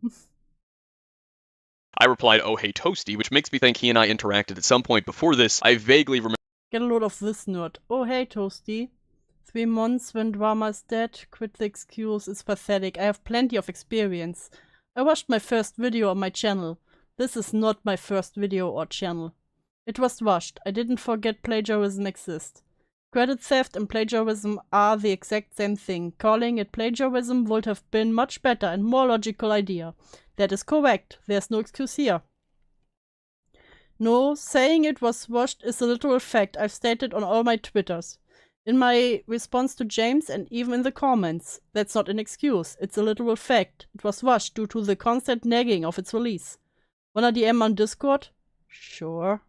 I replied, oh hey Toasty, which makes me think he and I interacted at some point before this. I vaguely remember. Get a load of this nerd. Oh hey Toasty. 3 months when drama's dead. Quit the excuse, it's pathetic. I have plenty of experience. I watched my first video on my channel. This is not my first video or channel. It was rushed. I didn't forget plagiarism exists. Credit theft and plagiarism are the exact same thing. Calling it plagiarism would have been much better and more logical idea. That is correct. There's no excuse here. No, saying it was rushed is a literal fact. I've stated on all my Twitters. In my response to James and even in the comments. That's not an excuse. It's a literal fact. It was rushed due to the constant nagging of its release. Wanna DM on Discord? Sure.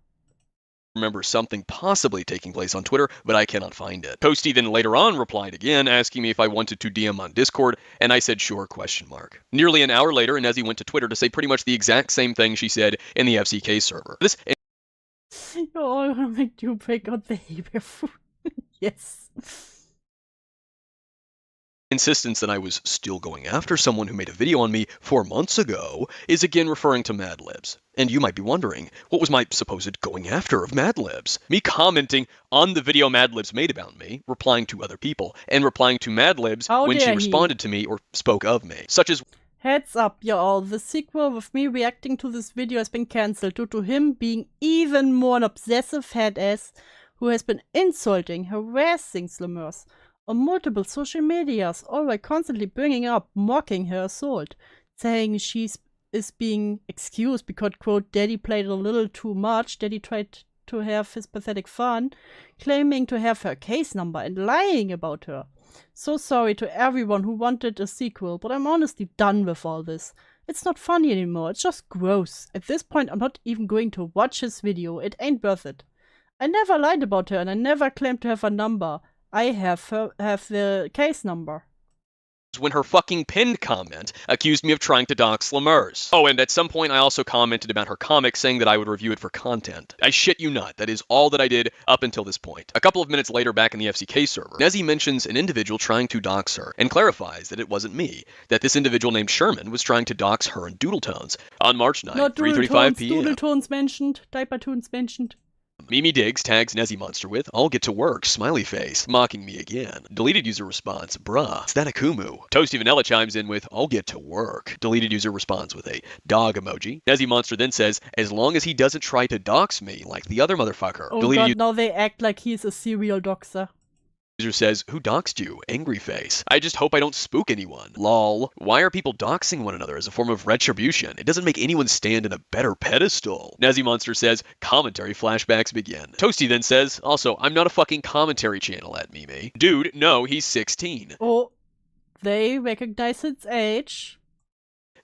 Remember something possibly taking place on Twitter, but I cannot find it. Toasty then later on replied again, asking me if I wanted to DM on Discord, and I said sure, question mark. Nearly an hour later, Nezzy went to Twitter to say pretty much the exact same thing she said in the FCK server. This Oh, I wanna make you break out the Hebrew food. Yes. insistence that I was still going after someone who made a video on me 4 months ago is again referring to Mad Libs. And you might be wondering, what was my supposed going after of Mad Libs? Me commenting on the video Mad Libs made about me, replying to other people, and replying to Mad Libs when she responded to me or spoke of me, such as... Heads up, y'all, the sequel with me reacting to this video has been cancelled due to him being even more an obsessive headass who has been insulting, harassing Slummers on multiple social medias, all while constantly bringing up, mocking her assault, saying she is being excused because, quote, Daddy played a little too much, Daddy tried to have his pathetic fun, claiming to have her case number and lying about her. So sorry to everyone who wanted a sequel, but I'm honestly done with all this. It's not funny anymore, it's just gross. At this point, I'm not even going to watch his video, it ain't worth it. I never lied about her and I never claimed to have a number. I have the case number. When her fucking pinned comment accused me of trying to dox Lemurs. Oh, and at some point I also commented about her comic saying that I would review it for content. I shit you not, that is all that I did up until this point. A couple of minutes later back in the FCK server, Nezzy mentions an individual trying to dox her and clarifies that it wasn't me, that this individual named Sherman was trying to dox her in Doodletones on March 9th, 3:35 p.m. Doodletones mentioned, Diapertoons mentioned. Mimi Diggs tags Nezzy Monster with, I'll get to work, smiley face, mocking me again. Deleted user response, bruh, is that a Kumu? Toasty Vanilla chimes in with, I'll get to work. Deleted user responds with a dog emoji. Nezzy Monster then says, as long as he doesn't try to dox me like the other motherfucker. Oh Deleted god, now they act like he's a serial doxer. User says, who doxed you? Angry face. I just hope I don't spook anyone. Lol. Why are people doxing one another as a form of retribution? It doesn't make anyone stand in a better pedestal. Nezzy Monster says, commentary flashbacks begin. Toasty then says, also, I'm not a fucking commentary channel at Mimi. Dude, no, he's 16. Oh, they recognize its age.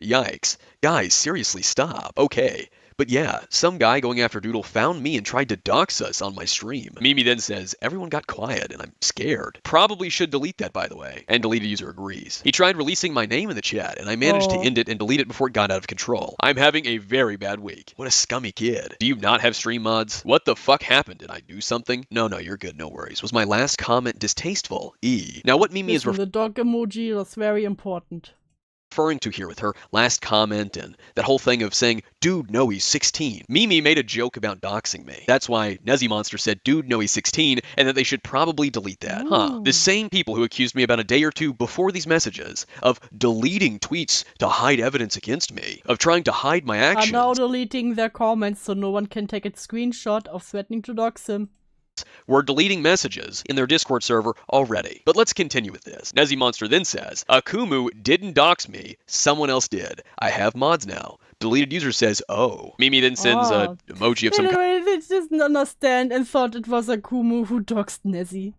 Yikes. Guys, seriously, stop. Okay. But yeah, some guy going after Doodle found me and tried to dox us on my stream. Mimi then says, everyone got quiet and I'm scared. Probably should delete that, by the way. And deleted user agrees. He tried releasing my name in the chat and I managed to end it and delete it before it got out of control. I'm having a very bad week. What a scummy kid. Do you not have stream mods? What the fuck happened? Did I do something? No, you're good, no worries. Was my last comment distasteful? Now what Mimi is the dog emoji was very important. referring to here with her last comment and that whole thing of saying, dude, no, he's 16. Mimi made a joke about doxing me. That's why Nezzy Monster said, dude, no, he's 16, and that they should probably delete that. The same people who accused me about a day or two before these messages of deleting tweets to hide evidence against me, of trying to hide my actions, are now deleting their comments so no one can take a screenshot of threatening to dox him. were deleting messages in their Discord server already. But let's continue with this. Nezzy Monster then says, Akumu didn't dox me, someone else did. I have mods now. Deleted user says, oh. Mimi then sends a emoji of some kind. They didn't understand and thought it was Akumu who doxed Nezzy.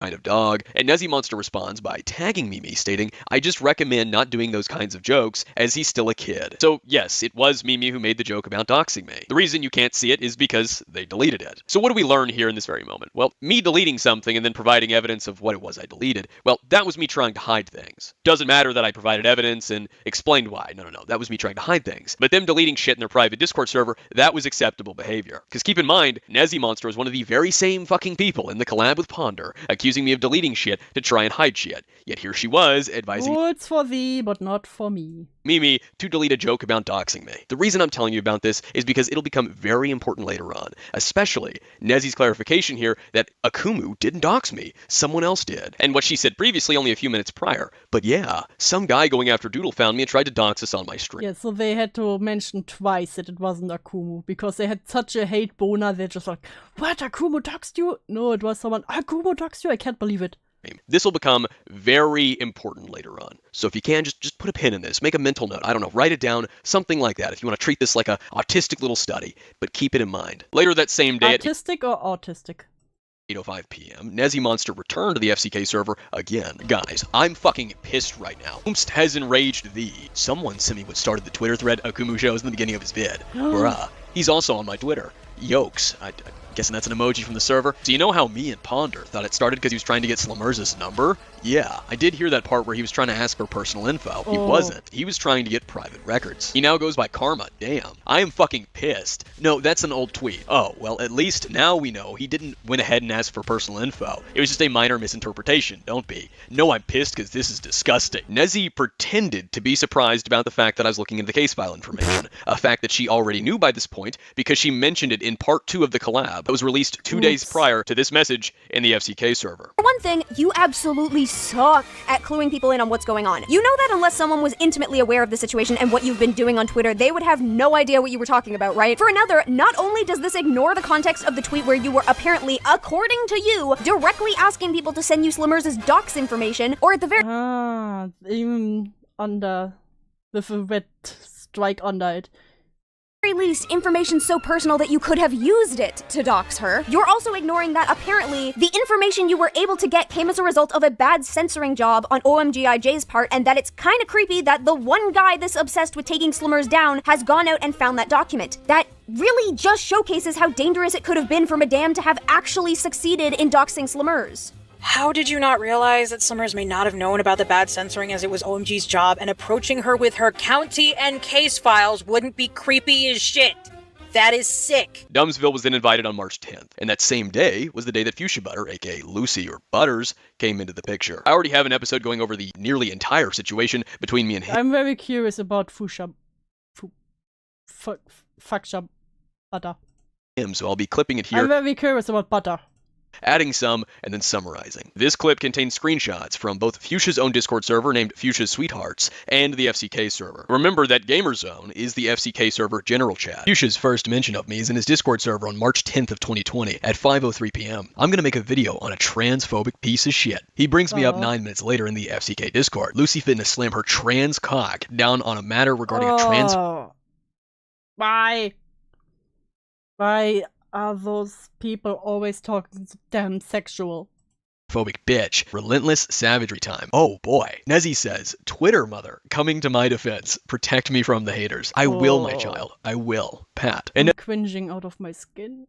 Kind of dog, and Nezzy Monster responds by tagging Mimi, stating, I just recommend not doing those kinds of jokes, as he's still a kid. So yes, it was Mimi who made the joke about doxing me. The reason you can't see it is because they deleted it. So what do we learn here in this very moment? Well, me deleting something and then providing evidence of what it was I deleted, well, that was me trying to hide things. Doesn't matter that I provided evidence and explained why. No, that was me trying to hide things. But them deleting shit in their private Discord server, that was acceptable behavior. Because keep in mind, Nezzy Monster was one of the very same fucking people in the collab with Ponder, accusing me of deleting shit to try and hide shit. Yet here she was, advising it's for thee, but not for me. Mimi to delete a joke about doxing me. The reason I'm telling you about this is because it'll become very important later on, especially Nezzy's clarification here that Akumu didn't dox me, someone else did. And what she said previously only a few minutes prior. But yeah, some guy going after Doodle found me and tried to dox us on my stream. Yeah, so they had to mention twice that it wasn't Akumu, because they had such a hate boner, they're just like, what, Akumu doxed you? No, it was someone, Akumu doxed you? I can't believe it. This will become very important later on. So if you can, just put a pin in this. Make a mental note. I don't know, write it down, something like that. If you want to treat this like a autistic little study, but keep it in mind. Later that same day Autistic or autistic? 8:05 p.m., Nezzy Monster returned to the FCK server again. Guys, I'm fucking pissed right now. Whomst has enraged thee. Someone sent me what started the Twitter thread Akumu shows in the beginning of his vid. Bruh. He's also on my Twitter. Yokes. I'm guessing that's an emoji from the server. So you know how me and Ponder thought it started because he was trying to get Slimers' number? Yeah, I did hear that part where he was trying to ask for personal info. He wasn't. He was trying to get private records. He now goes by Karma. Damn. I am fucking pissed. No, that's an old tweet. Oh, well, at least now we know he didn't went ahead and ask for personal info. It was just a minor misinterpretation. Don't be. No, I'm pissed because this is disgusting. Nezzy pretended to be surprised about the fact that I was looking into the case file information. A fact that she already knew by this point because she mentioned it in part 2 of the collab that was released 2 days prior to this message in the FCK server. For one thing, you absolutely suck at cluing people in on what's going on. You know that unless someone was intimately aware of the situation and what you've been doing on Twitter, they would have no idea what you were talking about, right? For another, not only does this ignore the context of the tweet where you were apparently, according to you, directly asking people to send you Slimers' docs information, or at the very even under with a red strike under it. least, information so personal that you could have used it to dox her. You're also ignoring that apparently the information you were able to get came as a result of a bad censoring job on OMGIJ's part, and that it's kind of creepy that the one guy this obsessed with taking Slimmers down has gone out and found that document. That really just showcases how dangerous it could have been for Madame to have actually succeeded in doxing Slimmers. How did you not realize that Slimmers may not have known about the bad censoring as it was OMG's job, and approaching her with her county and case files wouldn't be creepy as shit? That is sick. Dumbsville was then invited on March 10th, and that same day was the day that Fuchsia Butter, aka Lucy or Butters, came into the picture. I already have an episode going over the nearly entire situation between me and him. I'm very curious about Fuchsia Butter. So I'll be clipping it here. I'm very curious about Butter. Adding some, and then summarizing. This clip contains screenshots from both Fuchsia's own Discord server named Fuchsia's Sweethearts and the FCK server. Remember that Gamerzone is the FCK server general chat. Fuchsia's first mention of me is in his Discord server on March 10th of 2020 at 5:03 p.m. I'm gonna make a video on a transphobic piece of shit. He brings me up 9 minutes later in the FCK Discord. Lucy Fitness slammed her trans cock down on a matter regarding a trans... Why are those people always talking damn sexual? Phobic bitch. Relentless savagery time. Oh boy. Nezzy says, Twitter mother, coming to my defense. Protect me from the haters. I will, my child. I will. Pat. And I'm cringing out of my skin.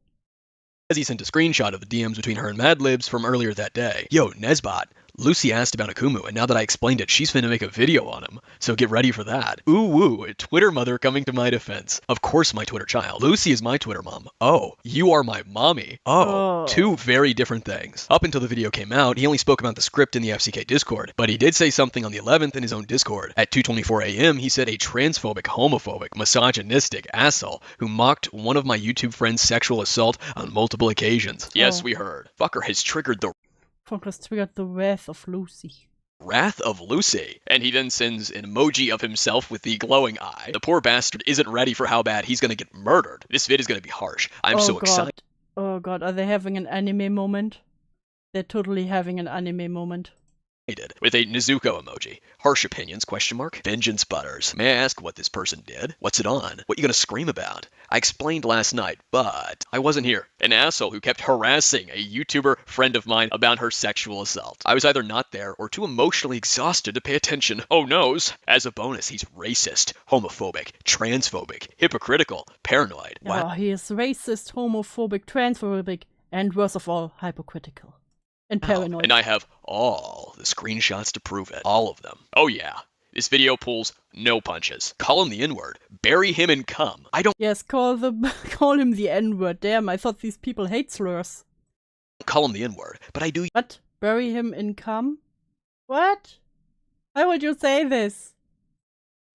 Nezzy sent a screenshot of the DMs between her and Madlibs from earlier that day. Yo, Nezbot, Lucy asked about Akumu, and now that I explained it, she's finna make a video on him. So get ready for that. Ooh woo, a Twitter mother coming to my defense. Of course my Twitter child. Lucy is my Twitter mom. Oh, you are my mommy. Oh, two very different things. Up until the video came out, he only spoke about the script in the FCK Discord, but he did say something on the 11th in his own Discord. At 2:24 a.m., he said a transphobic, homophobic, misogynistic asshole who mocked one of my YouTube friends' sexual assault on multiple occasions. Yes, we heard. Fucker has triggered the wrath of Lucy. Wrath of Lucy. And he then sends an emoji of himself with the glowing eye. The poor bastard isn't ready for how bad he's gonna get murdered. This vid is gonna be harsh. I'm so excited. Oh god, are they having an anime moment? They're totally having an anime moment. With a Nezuko emoji. Harsh opinions, question mark. Vengeance butters. May I ask what this person did? What's it on? What you gonna scream about? I explained last night, but I wasn't here. An asshole who kept harassing a YouTuber friend of mine about her sexual assault. I was either not there or too emotionally exhausted to pay attention. Oh noes. As a bonus, he's racist, homophobic, transphobic, hypocritical, paranoid. Wow. Oh, he is racist, homophobic, transphobic, and worst of all, hypocritical. And paranoid. And I have all the screenshots to prove it. All of them. Oh yeah. This video pulls no punches. Call him the N-word. Bury him and cum. I don't— Yes, call him the N-word. Damn, I thought these people hate slurs. Call him the N-word, but I do— What? Bury him in cum? What? Why would you say this?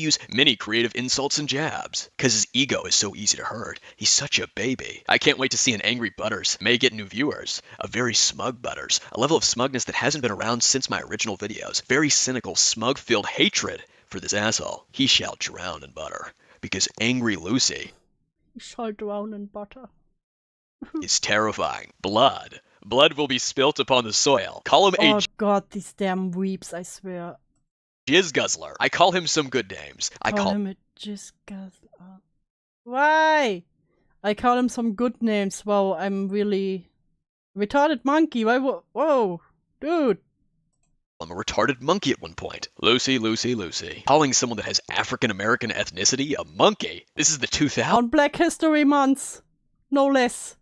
Use many creative insults and jabs, because his ego is so easy to hurt. He's such a baby. I can't wait to see an angry Butters. May get new viewers. A very smug Butters. A level of smugness that hasn't been around since my original videos. Very cynical, smug-filled hatred for this asshole. He shall drown in butter. Because angry Lucy— He shall drown in butter. is terrifying. Blood. Blood will be spilt upon the soil. Call him Oh god, these damn weeps, I swear. Jizz Guzzler. I call him some good names. I call him a Jizz Guzzler. Why? I call him some good names. Wow, I'm really retarded monkey. Why? Whoa, dude. I'm a retarded monkey at one point. Lucy, Lucy, Lucy. Calling someone that has African American ethnicity a monkey. This is the 2000s. On Black History Month, no less.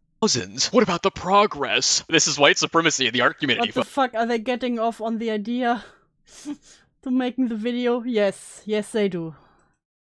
What about the progress? This is white supremacy in the art community. What the fuck are they getting off on the idea? To making the video? Yes, they do.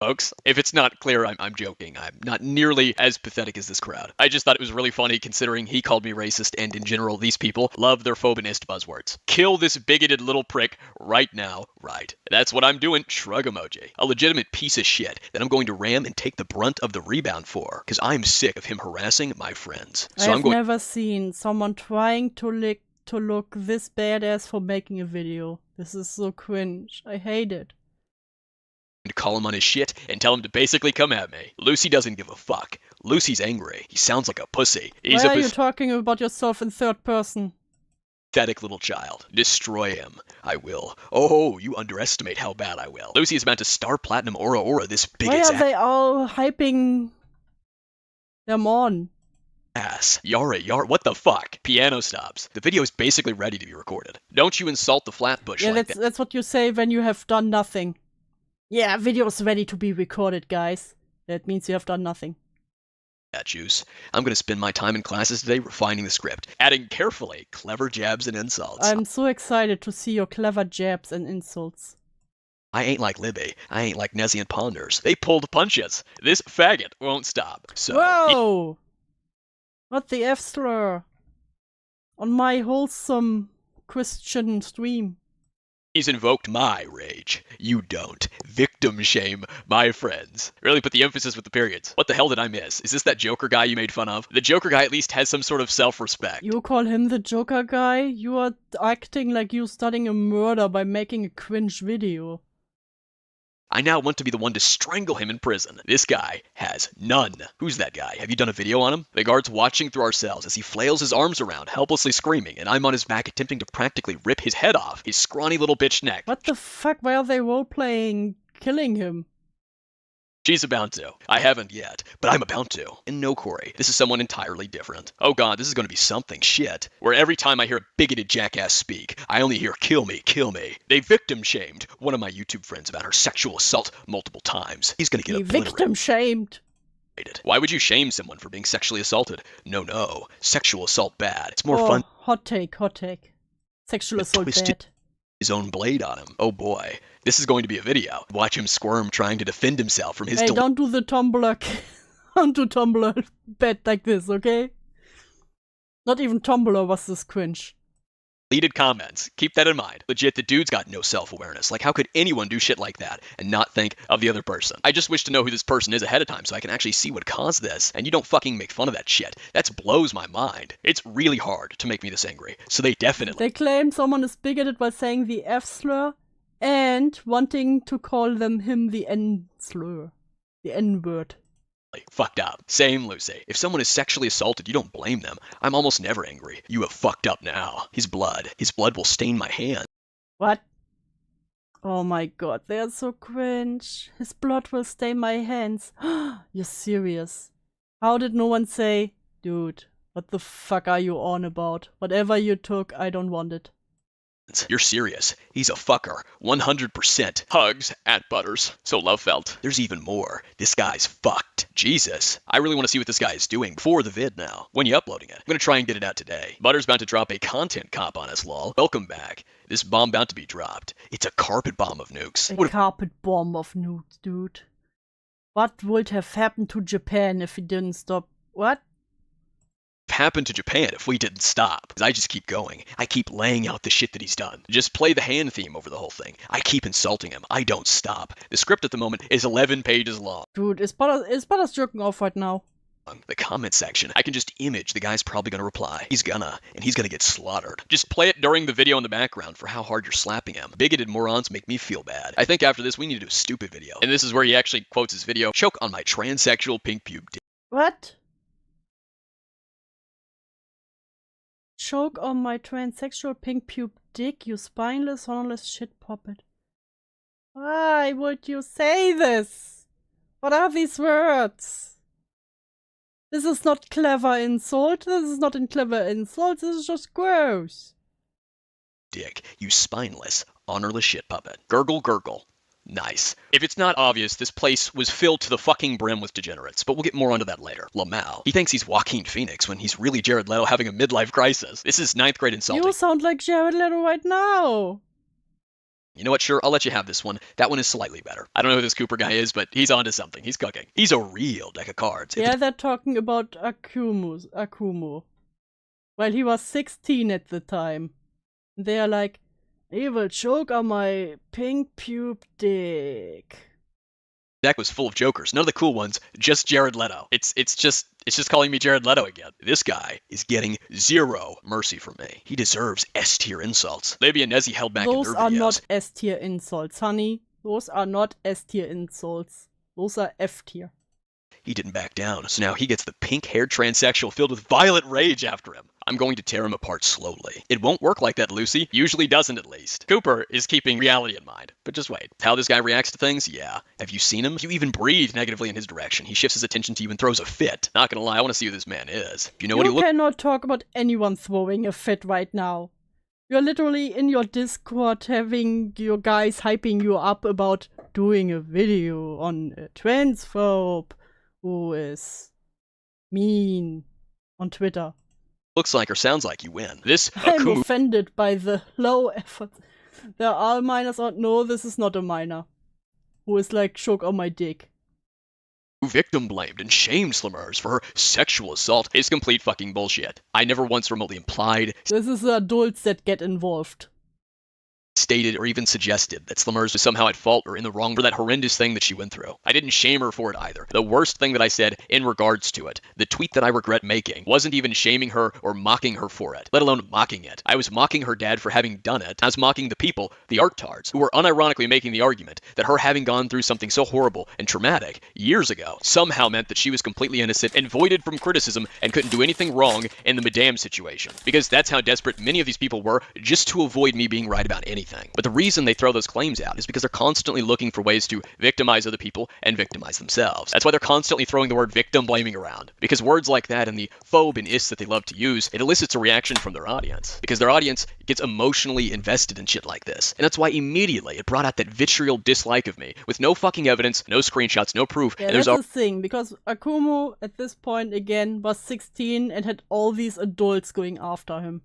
Folks, if it's not clear, I'm joking. I'm not nearly as pathetic as this crowd. I just thought it was really funny considering he called me racist, and in general, these people love their phobinist buzzwords. Kill this bigoted little prick right now, right. That's what I'm doing, shrug emoji. A legitimate piece of shit that I'm going to ram and take the brunt of the rebound for, because I'm sick of him harassing my friends. So I've never seen someone trying to look this badass for making a video. This is so cringe. I hate it. To call him on his shit and tell him to basically come at me. Lucy doesn't give a fuck. Lucy's angry. He sounds like a pussy. Why are you talking about yourself in third person? Pathetic little child. Destroy him. I will. Oh, you underestimate how bad I will. Lucy is about to star platinum Aura this bigot's Why are they all hyping them on? Ass. Yara, what the fuck? Piano stops. The video is basically ready to be recorded. Don't you insult the Flatbush like that. That's what you say when you have done nothing. Yeah, video's ready to be recorded, guys. That means you have done nothing. Yeah, juice. I'm gonna spend my time in classes today refining the script, adding carefully clever jabs and insults. I'm so excited to see your clever jabs and insults. I ain't like Libby. I ain't like Nezzy and Ponders. They pulled punches. This faggot won't stop. So. Whoa! What the F slur? On my wholesome Christian stream. He's invoked my rage. You don't. Victim shame my friends. Really put the emphasis with the periods. What the hell did I miss? Is this that Joker guy you made fun of? The Joker guy at least has some sort of self-respect. You call him the Joker guy? You are acting like you're studying a murder by making a cringe video. I now want to be the one to strangle him in prison. This guy has none. Who's that guy? Have you done a video on him? The guard's watching through our cells as he flails his arms around, helplessly screaming, and I'm on his back attempting to practically rip his head off his scrawny little bitch neck. What the fuck? Why are they role-playing killing him? She's about to. I haven't yet, but I'm about to. And no, Corey, this is someone entirely different. Oh god, this is going to be something shit. Where every time I hear a bigoted jackass speak, I only hear kill me, kill me. They victim shamed one of my YouTube friends about her sexual assault multiple times. He's going to get obliterated. Victim shamed? Why would you shame someone for being sexually assaulted? No. Sexual assault bad. It's more fun. Hot take. Sexual assault bad. his own blade on him. Oh boy, this is going to be a video. Watch him squirm trying to defend himself from his Hey, don't do the Tumblr. Don't do Tumblr bad like this, okay? Not even Tumblr was this cringe. deleted comments. Keep that in mind. Legit, the dude's got no self-awareness. Like, how could anyone do shit like that and not think of the other person? I just wish to know who this person is ahead of time so I can actually see what caused this. And you don't fucking make fun of that shit. That blows my mind. It's really hard to make me this angry. So they definitely... They claim someone is bigoted by saying the F slur and wanting to call him the N slur. The N word. Fucked up. Same, Lucy. If someone is sexually assaulted, you don't blame them. I'm almost never angry. You have fucked up now. His blood will stain my hand. What? Oh my god, they are so cringe. His blood will stain my hands. You're serious? How did no one say, dude, what the fuck are you on about? Whatever you took, I don't want it. You're serious. He's a fucker. 100%. Hugs at Butters. So love felt. There's even more. This guy's fucked. Jesus. I really want to see what this guy is doing before the vid now. When you uploading it? I'm gonna try and get it out today. Butters about to drop a content cop on us, lol. Welcome back. This bomb about to be dropped. It's a carpet bomb of nukes. A carpet bomb of nukes, dude. What would have happened to Japan if he didn't stop? What? Happened to Japan if we didn't stop. I just keep going. I keep laying out the shit that he's done. Just play the hand theme over the whole thing. I keep insulting him. I don't stop. The script at the moment is 11 pages long. Dude, is Butters jerking off right now? The comment section, I can just image the guy's probably gonna reply. He's gonna get slaughtered. Just play it during the video in the background for how hard you're slapping him. Bigoted morons make me feel bad. I think after this we need to do a stupid video. And this is where he actually quotes his video, choke on my transsexual pink pube dick. What? Choke on my transsexual pink pube dick, you spineless, hornless shit puppet. Why would you say this? What are these words? This is not clever insult. This is not a clever insult. This is just gross. Dick, you spineless, honorless shit puppet. Gurgle, gurgle. Nice. If it's not obvious, this place was filled to the fucking brim with degenerates, but we'll get more onto that later. Lamau. He thinks he's Joaquin Phoenix when he's really Jared Leto having a midlife crisis. This is 9th grade insulting. You sound like Jared Leto right now. You know what, sure, I'll let you have this one. That one is slightly better. I don't know who this Cooper guy is, but he's onto something. He's cooking. He's a real deck of cards. Yeah, they're talking about Akumu. Well, he was 16 at the time. They are like, he will choke on my pink pube dick. Deck was full of jokers. None of the cool ones, just Jared Leto. It's just calling me Jared Leto again. This guy is getting zero mercy from me. He deserves S-tier insults. Libya and Nezzy held back in their videos. Those are not S-tier insults, honey. Those are not S-tier insults. Those are F-tier. He didn't back down, so now he gets the pink-haired transsexual filled with violent rage after him. I'm going to tear him apart slowly. It won't work like that, Lucy. Usually doesn't, at least. Cooper is keeping reality in mind. But just wait. How this guy reacts to things? Yeah. Have you seen him? If you even breathe negatively in his direction, he shifts his attention to you and throws a fit. Not gonna lie, I want to see who this man is. You know what he looks... You cannot talk about anyone throwing a fit right now. You're literally in your Discord having your guys hyping you up about doing a video on a transphobe who is mean on Twitter. Looks like or sounds like you win. This I'm offended by the low effort. There are minors on. No, this is not a minor. Who is like, choke on my dick. Victim blamed and shamed Slimmers for her sexual assault is complete fucking bullshit. I never once remotely implied, this is the adults that get involved, stated or even suggested that Slimmers was somehow at fault or in the wrong for that horrendous thing that she went through. I didn't shame her for it either. The worst thing that I said in regards to it, the tweet that I regret making, wasn't even shaming her or mocking her for it, let alone mocking it. I was mocking her dad for having done it. I was mocking the people, the arctards, who were unironically making the argument that her having gone through something so horrible and traumatic years ago somehow meant that she was completely innocent and voided from criticism and couldn't do anything wrong in the Madame situation. Because that's how desperate many of these people were just to avoid me being right about anything. But the reason they throw those claims out is because they're constantly looking for ways to victimize other people and victimize themselves. That's why they're constantly throwing the word victim blaming around. Because words like that and the phobe and is that they love to use, it elicits a reaction from their audience. Because their audience gets emotionally invested in shit like this. And that's why immediately it brought out that vitriol dislike of me with no fucking evidence, no screenshots, no proof. Yeah, and there's that's the thing, because Akumu at this point again was 16 and had all these adults going after him.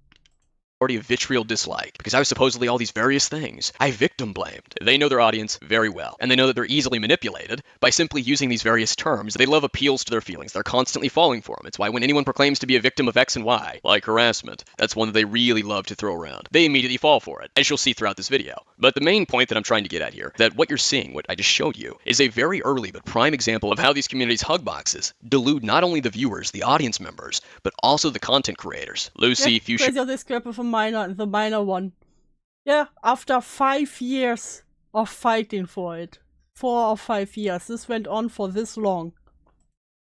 of vitriol dislike, because I was supposedly all these various things. I victim blamed. They know their audience very well, and they know that they're easily manipulated by simply using these various terms. They love appeals to their feelings. They're constantly falling for them. It's why when anyone proclaims to be a victim of X and Y, like harassment, that's one that they really love to throw around. They immediately fall for it, as you'll see throughout this video. But the main point that I'm trying to get at here, that what you're seeing, what I just showed you, is a very early but prime example of how these communities' hug boxes delude not only the viewers, the audience members, but also the content creators. Lucy, Fuchsia... Crazy this clip of the minor one. Yeah, after 5 years of fighting for it. 4 or 5 years. This went on for this long.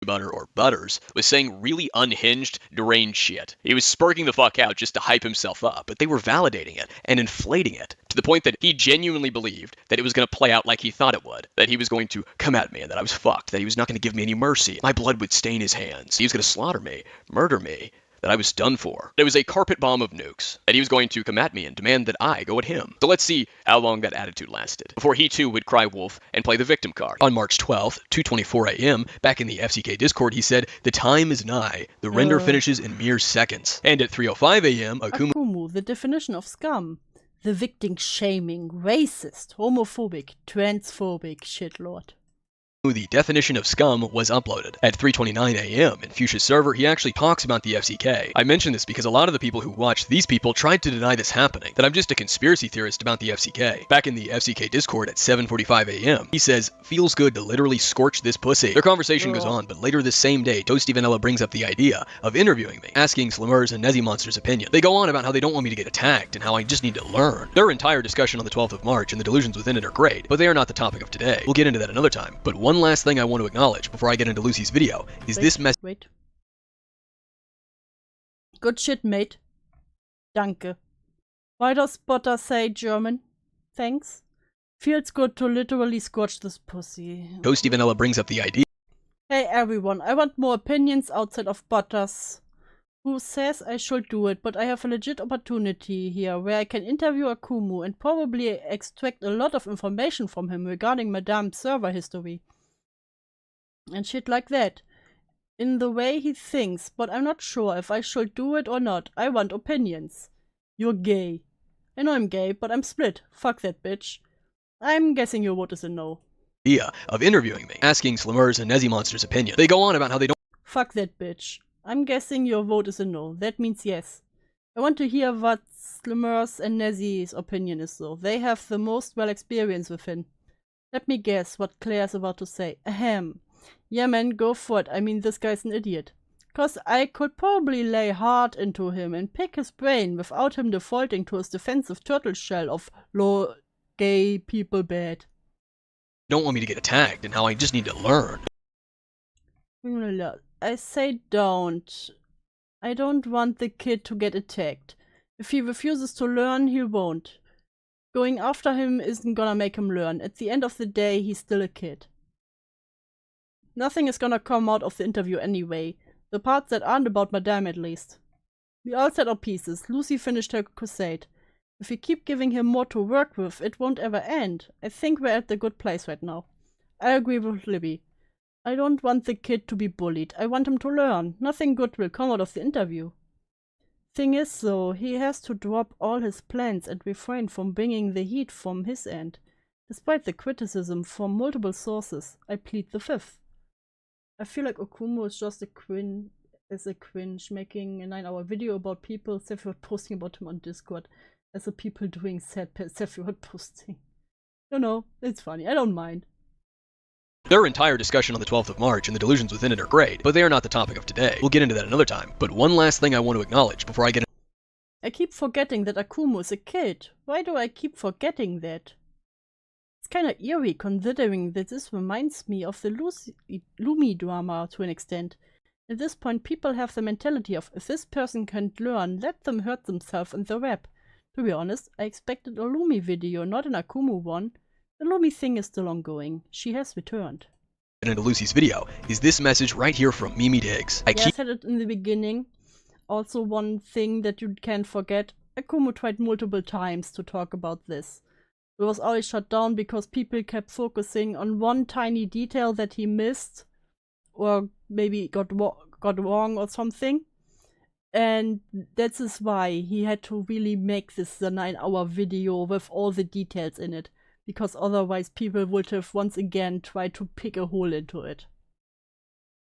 Butter or Butters was saying really unhinged, deranged shit. He was spurting the fuck out just to hype himself up, but they were validating it and inflating it to the point that he genuinely believed that it was going to play out like he thought it would, that he was going to come at me and that I was fucked, that he was not going to give me any mercy. My blood would stain his hands. He was going to slaughter me, murder me, that I was done for. It was a carpet bomb of nukes, that he was going to come at me and demand that I go at him. So let's see how long that attitude lasted, before he too would cry wolf and play the victim card. On March 12th, 2:24 a.m., back in the FCK Discord, he said, "The time is nigh. The render finishes in mere seconds." And at 3:05 a.m., Akumu, the definition of scum. The victim-shaming, racist, homophobic, transphobic shitlord. The definition of scum was uploaded. At 3:29 a.m. in Fuchsia's server, he actually talks about the FCK. I mention this because a lot of the people who watched these people tried to deny this happening, that I'm just a conspiracy theorist about the FCK. Back in the FCK Discord at 7:45 a.m., he says, "Feels good to literally scorch this pussy." Their conversation goes on, but later this same day, Toasty Vanilla brings up the idea of interviewing me, asking Slimmer's and Nezzy Monster's opinion. They go on about how they don't want me to get attacked and how I just need to learn. Their entire discussion on the 12th of March and the delusions within it are great, but they are not the topic of today. We'll get into that another time. But one last thing I want to acknowledge before I get into Lucy's video is this message. Wait. Good shit, mate. Danke. Why does Butter say German? Thanks. Feels good to literally scorch this pussy. Toasty Vanilla brings up the idea. Hey everyone, I want more opinions outside of Butters, who says I should do it, but I have a legit opportunity here where I can interview Akumu and probably extract a lot of information from him regarding Madame's server history. And shit like that. In the way he thinks, but I'm not sure if I should do it or not. I want opinions. You're gay. I know I'm gay, but I'm split. Fuck that bitch. I'm guessing your vote is a no. Of interviewing me, asking Slimmer's and Nezzy Monster's opinion. They go on about how they don't... Fuck that bitch. I'm guessing your vote is a no. That means yes. I want to hear what Slimmer's and Nezzy's opinion is though. They have the most well experience with him. Let me guess what Claire's about to say. Ahem. Yeah man, go for it. I mean, this guy's an idiot. 'Cause I could probably lay hard into him and pick his brain without him defaulting to his defensive turtle shell of low gay people bad. Don't want me to get attacked and how I just need to learn. I say don't. I don't want the kid to get attacked. If he refuses to learn, he won't. Going after him isn't gonna make him learn. At the end of the day, he's still a kid. Nothing is gonna come out of the interview anyway. The parts that aren't about Madame at least. We all said our pieces. Lucy finished her crusade. If we keep giving him more to work with, it won't ever end. I think we're at the good place right now. I agree with Libby. I don't want the kid to be bullied. I want him to learn. Nothing good will come out of the interview. Thing is though, he has to drop all his plans and refrain from bringing the heat from his end. Despite the criticism from multiple sources, I plead the fifth. I feel like Okumu is just a cringe making a 9-hour video about people Sephiroth posting about him on Discord as the people doing sad Sephiroth posting. No, it's funny. I don't mind. Their entire discussion on the 12th of March and the delusions within it are great, but they are not the topic of today. We'll get into that another time. But one last thing I want to acknowledge before I get I keep forgetting that Akumu is a kid. Why do I keep forgetting that? It's kinda eerie considering that this reminds me of the Lumi drama to an extent. At this point, people have the mentality of, if this person can't learn, let them hurt themselves in the web. To be honest, I expected a Lumi video, not an Akumu one. The Lumi thing is still ongoing. She has returned. Into Lucy's video is this message right here from Mimi Diggs. I said it in the beginning. Also, one thing that you can't forget, Akumu tried multiple times to talk about this. It was always shut down because people kept focusing on one tiny detail that he missed, or maybe got wrong or something. And that is why he had to really make this the 9-hour video with all the details in it. Because otherwise people would have once again tried to pick a hole into it.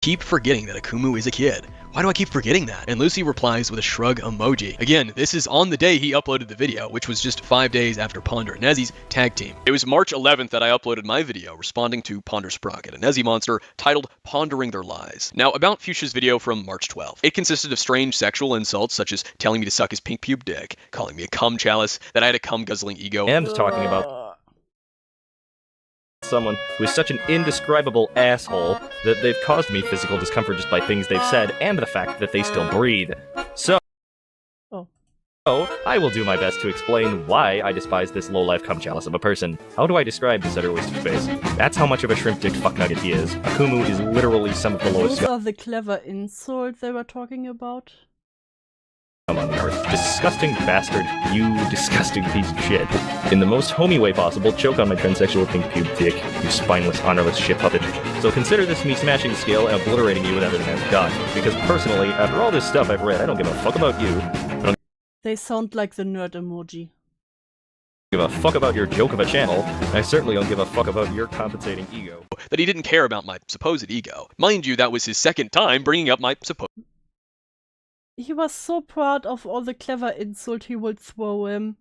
Keep forgetting that Akumu is a kid. Why do I keep forgetting that? And Lucy replies with a shrug emoji. Again, this is on the day he uploaded the video, which was just 5 days after Ponder and Nezzy's tag team. It was March 11th that I uploaded my video responding to Ponder Sprocket, a Nezzy monster titled Pondering Their Lies. Now, about Fuchsia's video from March 12th. It consisted of strange sexual insults such as telling me to suck his pink pube dick, calling me a cum chalice, that I had a cum guzzling ego, and talking about someone who is such an indescribable asshole that they've caused me physical discomfort just by things they've said and the fact that they still breathe. So, I will do my best to explain why I despise this low-life cum chalice of a person. How do I describe this utter waste of space? That's how much of a shrimp-dicked fucknugget he is. Akumu is literally some of the lowest Those are the clever insults they were talking about. on the earth. Disgusting bastard. You disgusting piece of shit. In the most homey way possible, choke on my transsexual pink pube dick, you spineless, honorless shit puppet. So consider this me smashing the scale and obliterating you with everything I've got. Because personally, after all this stuff I've read, I don't give a fuck about you. They sound like the nerd emoji. Give a fuck about your joke of a channel, and I certainly don't give a fuck about your compensating ego. that he didn't care about my supposed ego. Mind you, that was his second time bringing up my supposed... He was so proud of all the clever insult he would throw him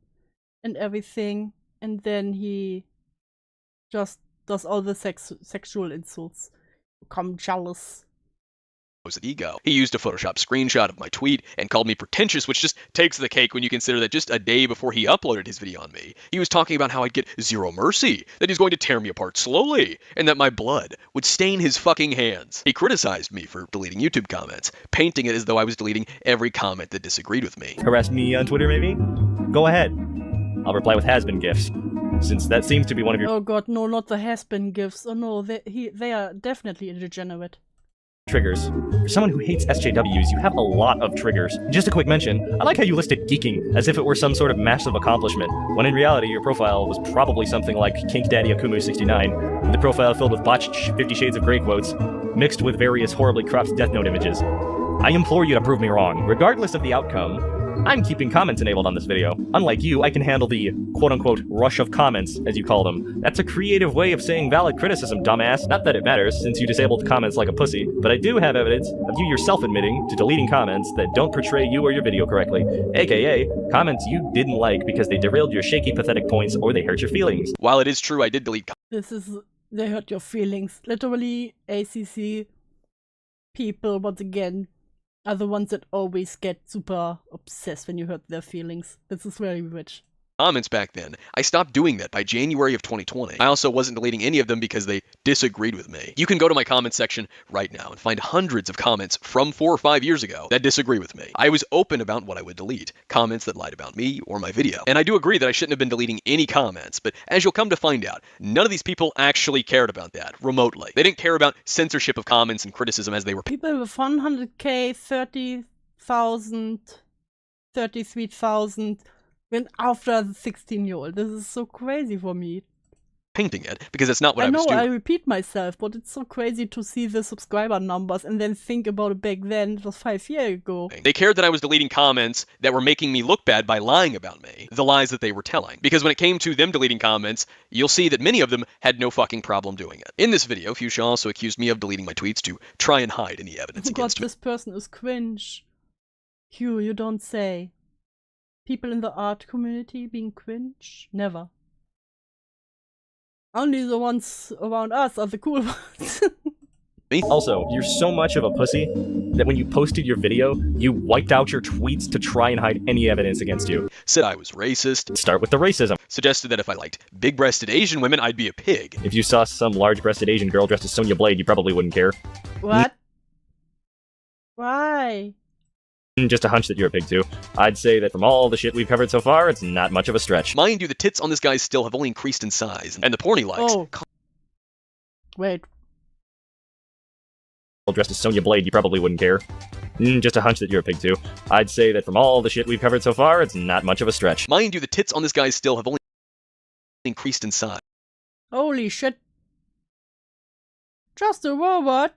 and everything, and then he just does all the sexual insults. Become jealous. ego. He used a Photoshop screenshot of my tweet and called me pretentious, which just takes the cake when you consider that just a day before he uploaded his video on me, he was talking about how I'd get zero mercy, that he's going to tear me apart slowly, and that my blood would stain his fucking hands. He criticized me for deleting YouTube comments, painting it as though I was deleting every comment that disagreed with me. Harass me on Twitter, maybe? Go ahead. I'll reply with has-been gifs, since that seems to be one of your— Oh god, no, not the has-been gifs. Oh no, they are definitely a degenerate. triggers. For someone who hates SJWs, you have a lot of triggers. Just a quick mention, I like how you listed geeking as if it were some sort of massive accomplishment, when in reality your profile was probably something like Kink Daddy Akumu 69, with a profile filled with botched 50 Shades of Grey quotes, mixed with various horribly cropped Death Note images. I implore you to prove me wrong. Regardless of the outcome, I'm keeping comments enabled on this video. Unlike you, I can handle the quote-unquote rush of comments, as you call them. That's a creative way of saying valid criticism, dumbass. Not that it matters, since you disabled comments like a pussy, but I do have evidence of you yourself admitting to deleting comments that don't portray you or your video correctly, aka comments you didn't like because they derailed your shaky, pathetic points or they hurt your feelings. While it is true I did delete They hurt your feelings. Literally, ACC people, once again, are the ones that always get super obsessed when you hurt their feelings. This is very rich. Comments back then. I stopped doing that by January of 2020. I also wasn't deleting any of them because they disagreed with me. You can go to my comment section right now and find hundreds of comments from 4 or 5 years ago that disagree with me. I was open about what I would delete, comments that lied about me or my video. And I do agree that I shouldn't have been deleting any comments, but as you'll come to find out, none of these people actually cared about that, remotely. They didn't care about censorship of comments and criticism as they were— People with 100k, 30,000, 33,000 went after the 16-year-old. This is so crazy for me. Painting it, because that's not what I was doing. I repeat myself, but it's so crazy to see the subscriber numbers and then think about it back then. It was 5 years ago. They cared that I was deleting comments that were making me look bad by lying about me, the lies that they were telling. Because when it came to them deleting comments, you'll see that many of them had no fucking problem doing it. In this video, Fuchsia also accused me of deleting my tweets to try and hide any evidence against me. This person is cringe. Hugh, you don't say. People in the art community being cringe? Never. Only the ones around us are the cool ones. Also, you're so much of a pussy that when you posted your video, you wiped out your tweets to try and hide any evidence against you. Said I was racist. Start with the racism. Suggested that if I liked big-breasted Asian women, I'd be a pig. If you saw some large-breasted Asian girl dressed as Sonya Blade, you probably wouldn't care. What? Why? Just a hunch that you're a pig too. I'd say that from all the shit we've covered so far, it's not much of a stretch. Mind you, the tits on this guy still have only increased in size, and the porn he likes— Oh. Wait. Dressed as Sonya Blade, you probably wouldn't care. Just a hunch that you're a pig too. I'd say that from all the shit we've covered so far, it's not much of a stretch. Mind you, the tits on this guy still have only increased in size. Holy shit. Just a robot?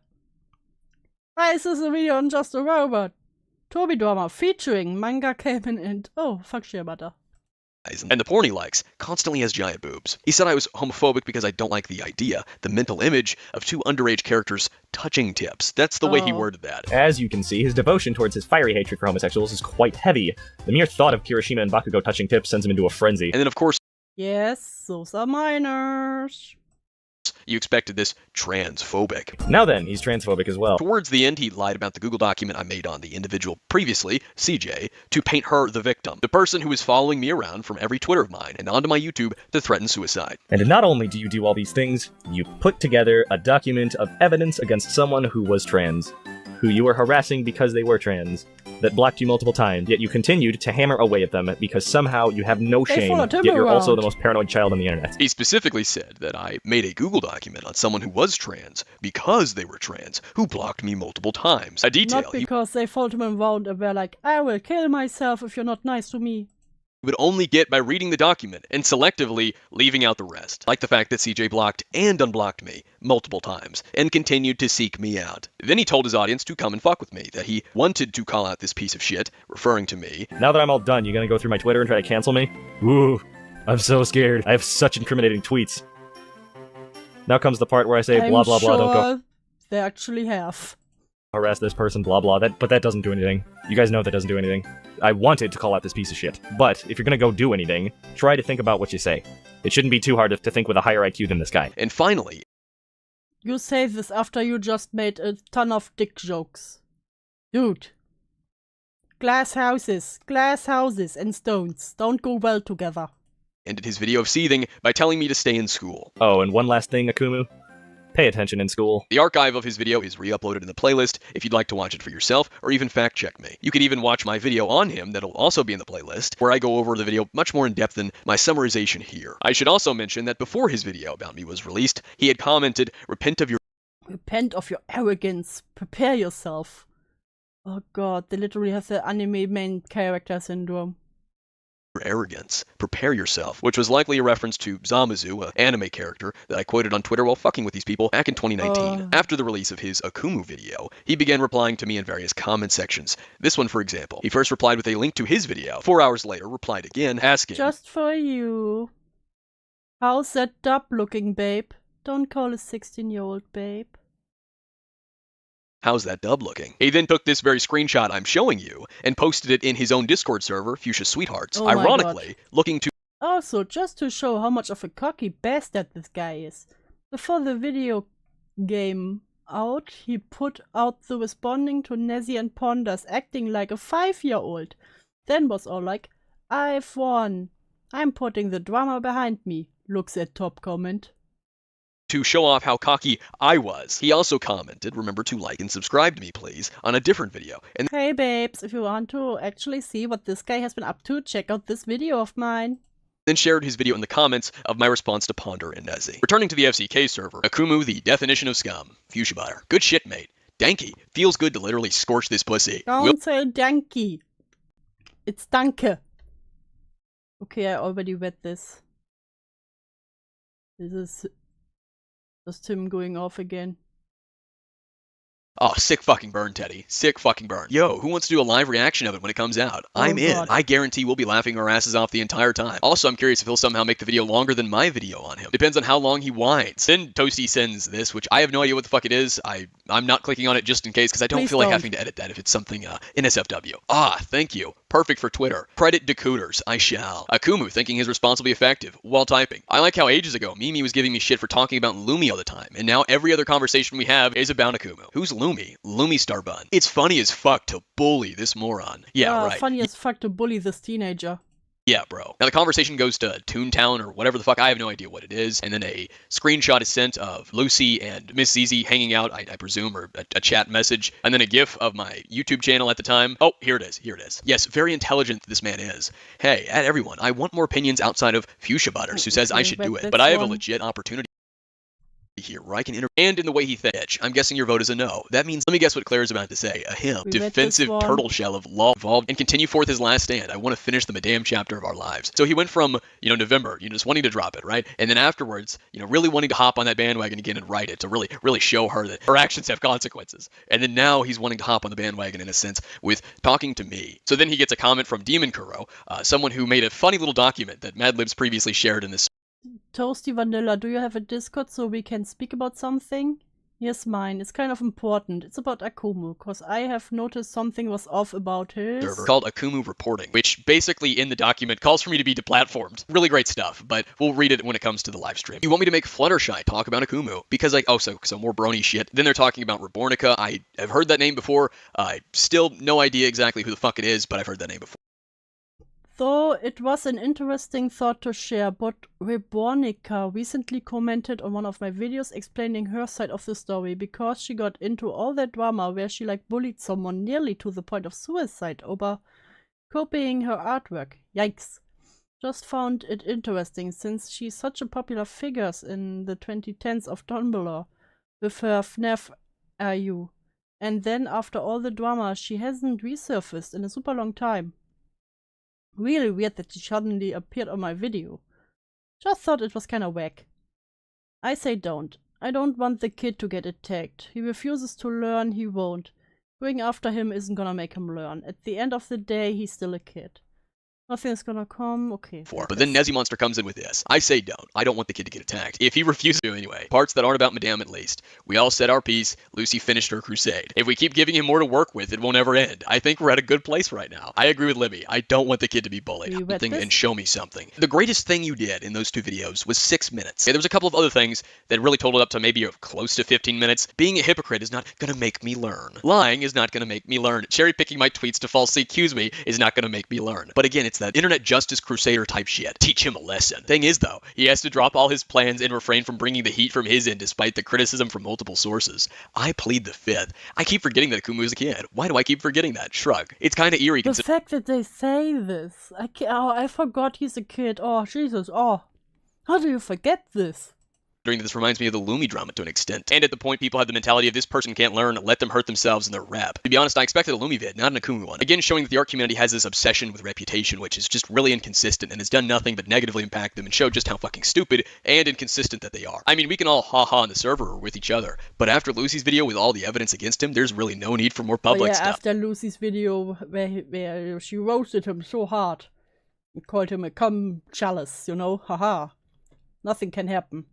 Why is this a video on just a robot? Toby drama featuring manga Cayman and fuck shea butter. And the porn he likes constantly has giant boobs. He said I was homophobic because I don't like the idea, the mental image of two underage characters touching tips. That's the way he worded that. As you can see, his devotion towards his fiery hatred for homosexuals is quite heavy. The mere thought of Kirishima and Bakugo touching tips sends him into a frenzy. And then of course, yes, those are minors. You expected this transphobic. Now then, he's transphobic as well. Towards the end, he lied about the Google document I made on the individual previously, CJ, to paint her the victim, the person who was following me around from every Twitter of mine and onto my YouTube to threaten suicide. And not only do you do all these things, you put together a document of evidence against someone who was trans, who you were harassing because they were trans, that blocked you multiple times, yet you continued to hammer away at them because somehow you have no shame, yet you're also the most paranoid child on the internet. He specifically said that I made a Google document on someone who was trans because they were trans, who blocked me multiple times. A detail not because they followed him around and were like, I will kill myself if you're not nice to me. Would only get by reading the document and selectively leaving out the rest, like the fact that CJ blocked and unblocked me multiple times and continued to seek me out. Then he told his audience to come and fuck with me, that he wanted to call out this piece of shit, referring to me. Now that I'm all done, you gonna go through my Twitter and try to cancel me? Ooh, I'm so scared. I have such incriminating tweets. Now comes the part where I say blah blah blah, don't go. They actually have. Harass this person, blah blah, but that doesn't do anything. You guys know that doesn't do anything. I wanted to call out this piece of shit, but if you're gonna go do anything, try to think about what you say. It shouldn't be too hard to think with a higher IQ than this guy. And finally... You say this after you just made a ton of dick jokes. Dude. Glass houses and stones don't go well together. Ended his video of seething by telling me to stay in school. Oh, and one last thing, Akumu. Pay attention in school. The archive of his video is re-uploaded in the playlist if you'd like to watch it for yourself, or even fact-check me. You could even watch my video on him that'll also be in the playlist, where I go over the video much more in depth than my summarization here. I should also mention that before his video about me was released, he had commented, Repent of your arrogance. Prepare yourself. Oh god, they literally have the anime main character syndrome. Arrogance. Prepare yourself, which was likely a reference to Zamazu, an anime character that I quoted on Twitter while fucking with these people back in 2019. After the release of his Akumu video, he began replying to me in various comment sections. This one, for example. He first replied with a link to his video. 4 hours later, replied again, asking, Just for you. How's that dub looking, babe? Don't call a 16-year-old babe. How's that dub looking? He then took this very screenshot I'm showing you and posted it in his own Discord server, Fuchsia Sweethearts, ironically looking to... Also, just to show how much of a cocky bastard this guy is. Before the video game out, he put out the responding to Nezzy and Ponders acting like a 5-year-old. Then was all like, I've won. I'm putting the drama behind me. Looks at top comment. To show off how cocky I was. He also commented, remember to like and subscribe to me please, on a different video. And hey babes, if you want to actually see what this guy has been up to, check out this video of mine. Then shared his video in the comments of my response to Ponder and Nezzy. Returning to the FCK server, Akumu, the definition of scum. Fuchsia butter. Good shit, mate. Danky. Feels good to literally scorch this pussy. Don't say danky. It's danke. Okay, I already read this. This is... Just him going off again. Oh, sick fucking burn, Teddy. Sick fucking burn. Yo, who wants to do a live reaction of it when it comes out? I'm in. I guarantee we'll be laughing our asses off the entire time. Also, I'm curious if he'll somehow make the video longer than my video on him. Depends on how long he whines. Then Toasty sends this, which I have no idea what the fuck it is. I'm not clicking on it just in case, because I don't feel like having to edit that if it's something, NSFW. Ah, thank you. Perfect for Twitter. Credit Decooters. I shall. Akumu thinking his response will be effective while typing. I like how ages ago Mimi was giving me shit for talking about Lumi all the time, and now every other conversation we have is about Akumu. Who's Lumi? Lumi Starbun. It's funny as fuck to bully this moron. Yeah, right. Funny as fuck to bully this teenager. Yeah, bro. Now the conversation goes to Toontown or whatever the fuck. I have no idea what it is. And then a screenshot is sent of Lucy and Miss Zizi hanging out, I presume, or a chat message. And then a gif of my YouTube channel at the time. Oh, here it is. Here it is. Yes, very intelligent this man is. Hey, at everyone, I want more opinions outside of Fuchsia Butters, who says I should do it. But I have a legit opportunity here, where I can and in the way he thinks. I'm guessing your vote is a no. That means, let me guess what Claire's about to say. A him. We read Defensive this one. turtle shell of law involved and continue forth his last stand. I want to finish the madame chapter of our lives. So he went from, November, just wanting to drop it, right? And then afterwards, really wanting to hop on that bandwagon again and write it to really show her that her actions have consequences. And then now he's wanting to hop on the bandwagon in a sense with talking to me. So then he gets a comment from Demon Kuro, someone who made a funny little document that Mad Libs previously shared in this. Toasty Vanilla, do you have a Discord so we can speak about something? Here's mine. It's kind of important. It's about Akumu, because I have noticed something was off about his server called Akumu Reporting, which basically in the document calls for me to be deplatformed. Really great stuff, but we'll read it when it comes to the live stream. You want me to make Fluttershy talk about Akumu? Because so more brony shit. Then they're talking about Rebornica. I have heard that name before. Still no idea exactly who the fuck it is, but I've heard that name before. Though it was an interesting thought to share, but Rebornica recently commented on one of my videos explaining her side of the story because she got into all that drama where she bullied someone nearly to the point of suicide over copying her artwork. Yikes. Just found it interesting since she's such a popular figure in the 2010s of Tumblr with her FNAF RU. And then after all the drama, she hasn't resurfaced in a super long time. Really weird that she suddenly appeared on my video. Just thought it was kinda whack. I say don't. I don't want the kid to get attacked. He refuses to learn, he won't. Going after him isn't gonna make him learn. At the end of the day, he's still a kid. Nothing's gonna come, okay. But then Nezzy Monster comes in with this. I say don't. I don't want the kid to get attacked. If he refuses to anyway. Parts that aren't about Madame at least. We all said our piece. Lucy finished her crusade. If we keep giving him more to work with, it won't ever end. I think we're at a good place right now. I agree with Libby. I don't want the kid to be bullied. And show me something. The greatest thing you did in those two videos was 6 minutes. There was a couple of other things that really totaled up to maybe close to 15 minutes. Being a hypocrite is not gonna make me learn. Lying is not gonna make me learn. Cherry picking my tweets to falsely accuse me is not gonna make me learn. But again, it's that internet justice crusader type shit. Teach him a lesson. Thing is though, he has to drop all his plans and refrain from bringing the heat from his end despite the criticism from multiple sources. I plead the fifth. I keep forgetting that Akumu is a kid. Why do I keep forgetting that? Shrug. It's kind of eerie. The fact that they say this. I forgot he's a kid. Oh, Jesus. Oh. How do you forget this? This reminds me of the Lumi drama to an extent. And at the point people have the mentality of this person can't learn, let them hurt themselves in their rep. To be honest, I expected a Lumi vid, not an Akumu one. Again, showing that the art community has this obsession with reputation, which is just really inconsistent and has done nothing but negatively impact them and show just how fucking stupid and inconsistent that they are. I mean, we can all ha-ha on the server or with each other, but after Lucy's video with all the evidence against him, there's really no need for more public stuff. After Lucy's video where she roasted him so hard and called him a cum chalice, haha. Nothing can happen.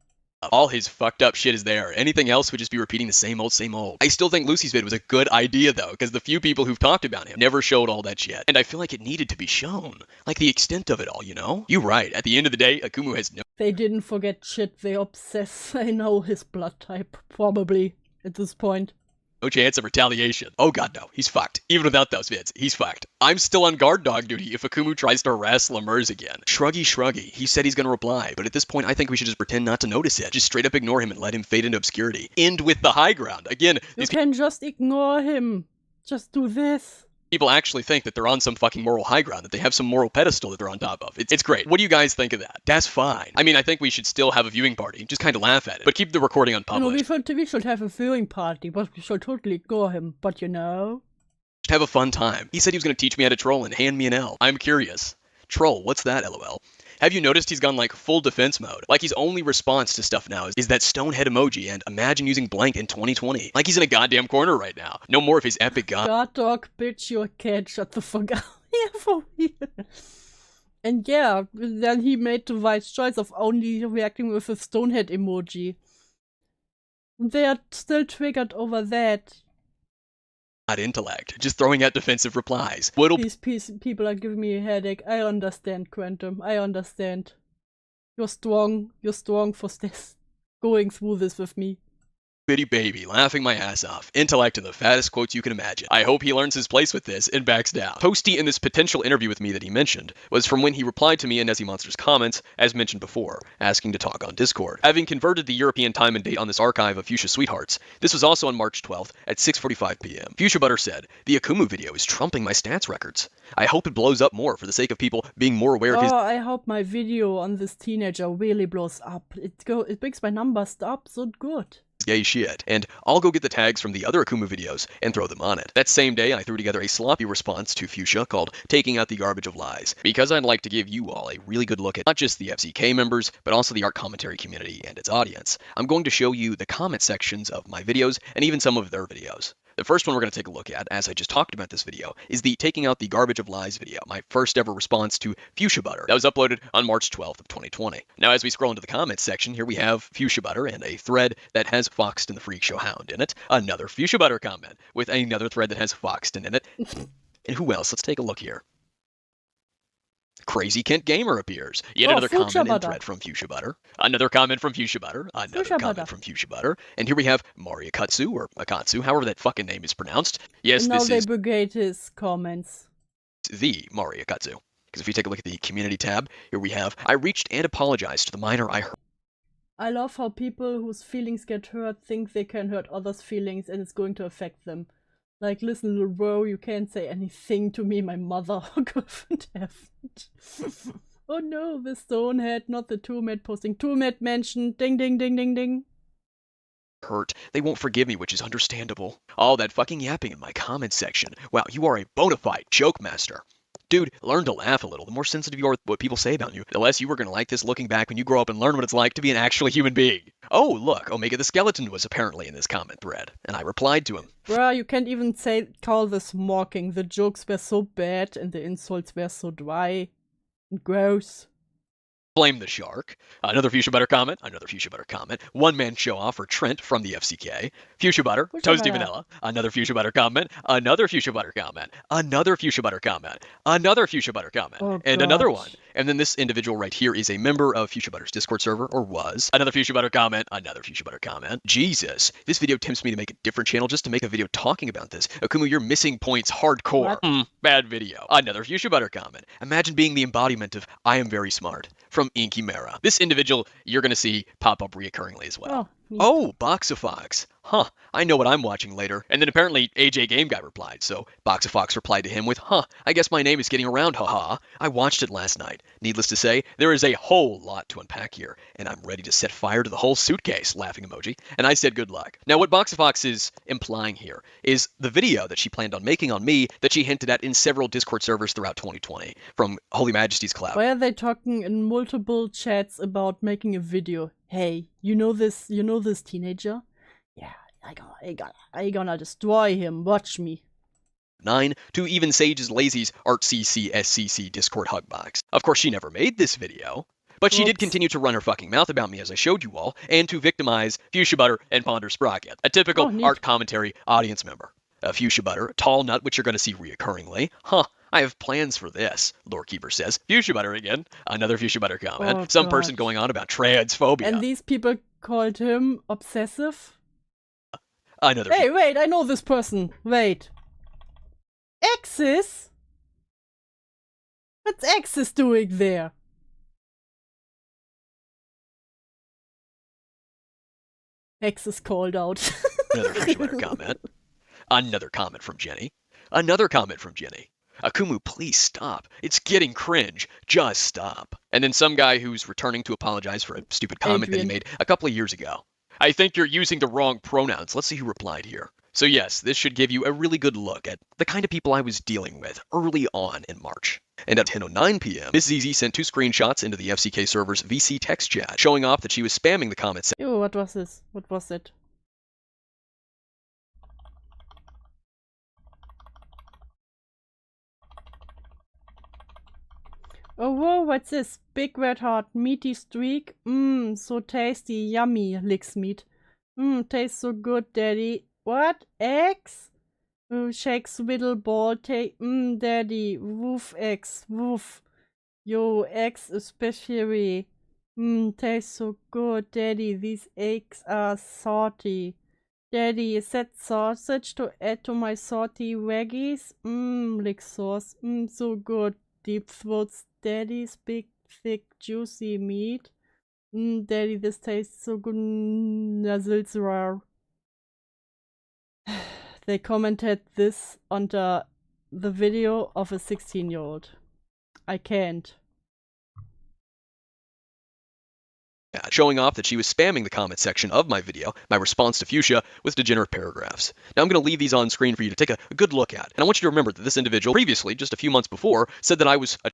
All his fucked up shit is there. Anything else would just be repeating the same old, same old. I still think Lucy's vid was a good idea though, because the few people who've talked about him never showed all that shit. And I feel like it needed to be shown. Like the extent of it all, You're right. At the end of the day, Akumu has no... They didn't forget shit, they obsess. I know his blood type, probably, at this point. No chance of retaliation. Oh god, no. He's fucked. Even without those vids, he's fucked. I'm still on guard dog duty if Akumu tries to harass Lemurs again. Shruggy. He said he's gonna reply, but at this point I think we should just pretend not to notice it. Just straight up ignore him and let him fade into obscurity. End with the high ground. Again, you can just ignore him. Just do this. People actually think that they're on some fucking moral high ground, that they have some moral pedestal that they're on top of. It's great. What do you guys think of that? That's fine. I mean, I think we should still have a viewing party, just kind of laugh at it, but keep the recording unpublished. We should have a viewing party, but we should totally ignore him, but have a fun time. He said he was going to teach me how to troll and hand me an L. I'm curious. Troll, what's that, LOL? Have you noticed he's gone full defense mode? His only response to stuff now is that stonehead emoji and imagine using blank in 2020. He's in a goddamn corner right now. No more of his epic God dog, bitch, your cat, shut the fuck up. Yeah, for real. And yeah, then he made the wise choice of only reacting with a stonehead emoji. They are still triggered over that. Not intellect, just throwing out defensive replies. These people are giving me a headache. I understand, Quantum. I understand. You're strong. You're strong for this. Going through this with me. bitty baby, laughing my ass off. Intellect in the fattest quotes you can imagine. I hope he learns his place with this and backs down. Posty in this potential interview with me that he mentioned was from when he replied to me in Nezzy Monster's comments, as mentioned before, asking to talk on Discord. Having converted the European time and date on this archive of Fuchsia Sweethearts, this was also on March 12th at 6:45 p.m. Fuchsia Butter said, "The Akumu video is trumping my stats records. I hope it blows up more for the sake of people being more aware of his..." I hope my video on this teenager really blows up. It makes my numbers up so good. Gay shit, and I'll go get the tags from the other Akumu videos and throw them on it. That same day, I threw together a sloppy response to Fuchsia called Taking Out the Garbage of Lies, because I'd like to give you all a really good look at not just the FCK members, but also the art commentary community and its audience. I'm going to show you the comment sections of my videos and even some of their videos. The first one we're going to take a look at, as I just talked about this video, is the Taking Out the Garbage of Lies video, my first ever response to Fuchsia Butter. That was uploaded on March 12th of 2020. Now, as we scroll into the comments section, here we have Fuchsia Butter and a thread that has Foxton the Freak Show Hound in it, another Fuchsia Butter comment with another thread that has Foxton in it, and who else? Let's take a look here. Crazy Kent Gamer appears. Yet another comment and thread from Fuchsia Butter. Another comment from Fuchsia Butter. Another comment from Fuchsia Butter. And here we have Mari Akatsu, or Akatsu, however that fucking name is pronounced. Yes, and now this they is brigade his comments. The Mari Akatsu. Because if you take a look at the community tab, here we have, "I reached and apologized to the minor I hurt." I love how people whose feelings get hurt think they can hurt others' feelings and it's going to affect them. Like, listen, little bro, you can't say anything to me, my mother. Girlfriend haven't. Oh no, the Stonehead, not the Toolmat posting. Toolmat mentioned. Ding, ding, ding, ding, ding. Hurt. They won't forgive me, which is understandable. All that fucking yapping in my comments section. Wow, you are a bona fide joke master. Dude, learn to laugh a little. The more sensitive you are to what people say about you, the less you are going to like this looking back when you grow up and learn what it's like to be an actual human being. Oh, look, Omega the Skeleton was apparently in this comment thread, and I replied to him. Bruh, you can't even call this mocking. The jokes were so bad and the insults were so dry and gross. Blame the shark. Another Fuchsia Butter comment. Another Fuchsia Butter comment. One man show off for Trent from the FCK. Fuchsia Butter. Toasty Vanilla. Another Fuchsia Butter comment. Another Fuchsia Butter comment. Another Fuchsia Butter comment. Another Fuchsia Butter comment. And another one. And then this individual right here is a member of Fuchsia Butter's Discord server, or was. Another Fuchsia Butter comment. Another Fuchsia Butter comment. Jesus. This video tempts me to make a different channel just to make a video talking about this. Akumu, you're missing points hardcore. Bad video. Another Fuchsia Butter comment. Imagine being the embodiment of I am very smart. From Inky Mara. This individual you're going to see pop up reoccurringly as well. Oh, Boxafox. Huh, I know what I'm watching later. And then apparently AJ Game Guy replied, so Boxafox replied to him with, "Huh, I guess my name is getting around, haha. I watched it last night. Needless to say, there is a whole lot to unpack here, and I'm ready to set fire to the whole suitcase," laughing emoji. And I said good luck. Now what Boxafox is implying here is the video that she planned on making on me that she hinted at in several Discord servers throughout 2020 from Holy Majesty's Cloud. Why are they talking in multiple chats about making a video? Hey, you know this teenager? Yeah, I gonna destroy him, watch me. 9 to even Sage's Lazy's ArtCC SCC Discord Hugbox. Of course, she never made this video, but she did continue to run her fucking mouth about me as I showed you all, and to victimize Fuchsia Butter and Ponder Sprocket, a typical art commentary audience member. Fuchsia Butter, Tall Nut, which you're going to see reoccurringly. Huh, I have plans for this, Lorekeeper says. Fuchsia Butter again. Another Fuchsia Butter comment. Some person going on about transphobia. And these people called him obsessive? Another. Hey, wait, I know this person. Wait. Axis? What's Axis doing there? Axis called out. Another Fuchsia Butter comment. Another comment from Jenny. Another comment from Jenny. Akumu, please stop. It's getting cringe. Just stop. And then some guy who's returning to apologize for a stupid comment that he made a couple of years ago. I think you're using the wrong pronouns. Let's see who replied here. So yes, this should give you a really good look at the kind of people I was dealing with early on in March. And at 10:09 p.m., Miss ZZ sent 2 screenshots into the FCK server's VC text chat, showing off that she was spamming the comments. Ew, what was this? What was it? Oh, whoa, what's this? Big red hot, meaty streak. Mmm, so tasty, yummy, licks meat. Mmm, tastes so good, daddy. What? Eggs? Shakes little ball, daddy. Woof, eggs, woof. Yo, eggs especially. Mmm, tastes so good, daddy. These eggs are salty. Daddy, is that sausage to add to my salty veggies? Lick sauce. So good. Deep throats. Daddy's big, thick, juicy meat. Daddy, this tastes so good. Nuzzles rare. They commented this under the video of a 16-year-old. I can't. Showing off that she was spamming the comment section of my video, my response to Fuchsia, with degenerate paragraphs. Now I'm going to leave these on screen for you to take a good look at. And I want you to remember that this individual previously, just a few months before, said that I was a...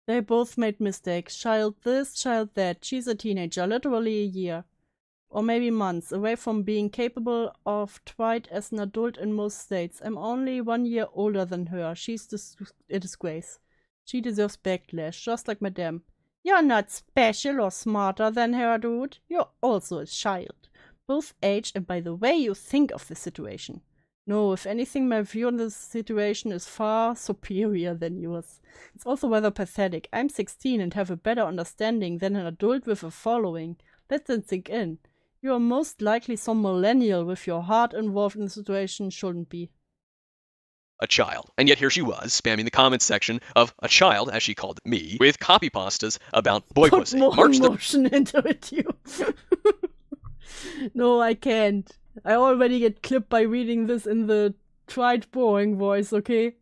They both made mistakes. Child this, child that. She's a teenager, literally a year. Or maybe months, away from being capable of tried as an adult in most states. I'm only 1 year older than her. She's a disgrace. She deserves backlash, just like Madame. You're not special or smarter than her, dude. You're also a child. Both age and by the way you think of the situation. No, if anything, my view on this situation is far superior than yours. It's also rather pathetic. I'm 16 and have a better understanding than an adult with a following. Let that sink in. You are most likely some millennial with your heart involved in the situation shouldn't be. A child. And yet here she was, spamming the comments section of a child, as she called me, with copy pastas about boy Put pussy. more March the... emotion into it, you. No, I can't. I already get clipped by reading this in the tried boring voice, okay?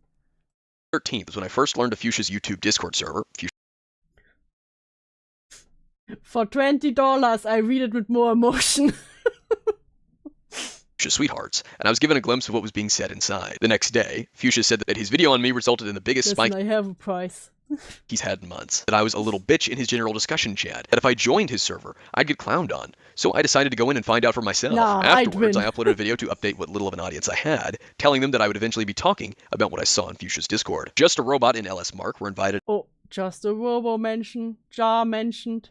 13th is when I first learned of Fuchsia's YouTube Discord server. For $20, I read it with more emotion. Fuchsia Sweethearts, and I was given a glimpse of what was being said inside. The next day, Fuchsia said that his video on me resulted in the biggest spike I have a price. he's had in months. That I was a little bitch in his general discussion chat. That if I joined his server, I'd get clowned on. So I decided to go in and find out for myself. Nah, Afterwards, I uploaded a video to update what little of an audience I had, telling them that I would eventually be talking about what I saw in Fuchsia's Discord. Just a Robot and LS Mark were invited. Oh, Just a Robo mentioned. Jar mentioned.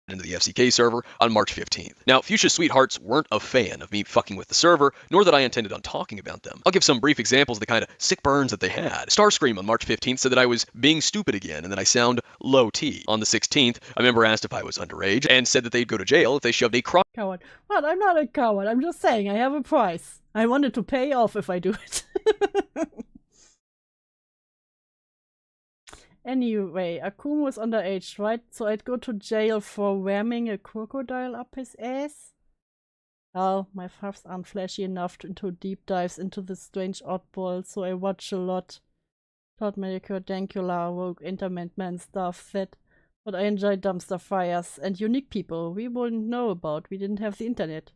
Into the FCK server on March 15th. Now, Fuchsia Sweethearts weren't a fan of me fucking with the server, nor that I intended on talking about them. I'll give some brief examples of the kind of sick burns that they had. Starscream on March 15th said that I was being stupid again and that I sound low T. On the 16th, a member asked if I was underage and said that they'd go to jail if they shoved a crock. Coward. Well, I'm not a coward. I'm just saying I have a price. I want it to pay off if I do it. Anyway, Akumu was underage, right? So I'd go to jail for ramming a crocodile up his ass? Well, my facts aren't flashy enough into deep dives into this strange oddball, so I watch a lot. Todd Medicare, Dankula, Rogue Interment stuff, but I enjoy dumpster fires and unique people we wouldn't know about. We didn't have the internet.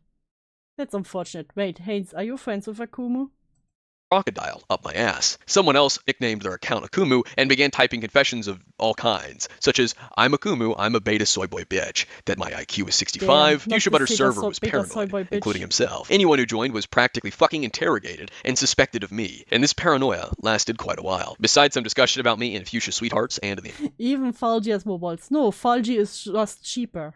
That's unfortunate. Wait, Haynes, are you friends with Akumu? Crocodile up my ass. Someone else nicknamed their account Akumu and began typing confessions of all kinds, such as, I'm Akumu, I'm a beta soy boy bitch, that my IQ is 65, Fuchsia Butter's server was paranoid, including himself. Anyone who joined was practically fucking interrogated and suspected of me, and this paranoia lasted quite a while. Besides some discussion about me in Fuchsia Sweethearts and in the Even Falgi has mobiles. No, Falgi is just cheaper.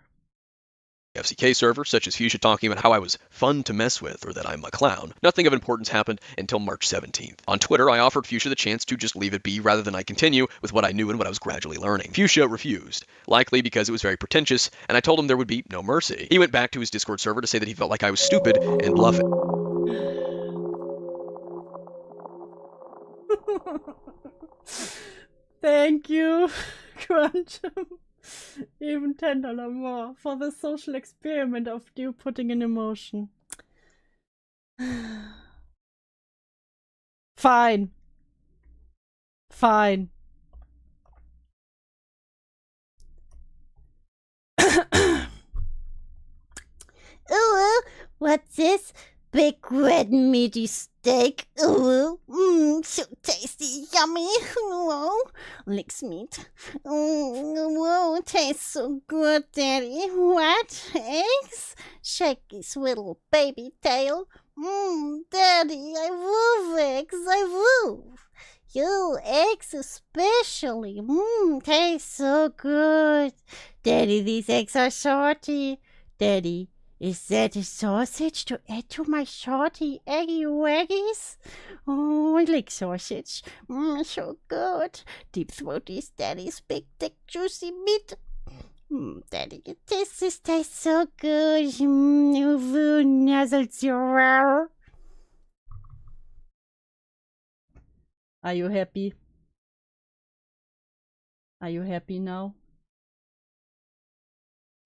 FCK server, such as Fuchsia talking about how I was fun to mess with or that I'm a clown. Nothing of importance happened until March 17th. On Twitter, I offered Fuchsia the chance to just leave it be rather than I continue with what I knew and what I was gradually learning. Fuchsia refused, likely because it was very pretentious, and I told him there would be no mercy. He went back to his Discord server to say that he felt like I was stupid and bluffing. Thank you, Quantum. Even $10 more for the social experiment of you putting in emotion. Fine. Fine. Ooh, what's this? Big red meaty steak. Ooh, so tasty, yummy. Ooh, licks meat. Ooh, tastes so good, Daddy. What? Eggs? Shaky's little baby tail. Daddy, I love eggs. I love. You, eggs especially. Taste so good. Daddy, these eggs are salty. Daddy, is that a sausage to add to my salty eggy waggies? Oh, I like sausage. So good. Deep throat is Daddy's big, thick, juicy meat. Daddy, this tastes so good. Nuzzles your. Are you happy? Are you happy now?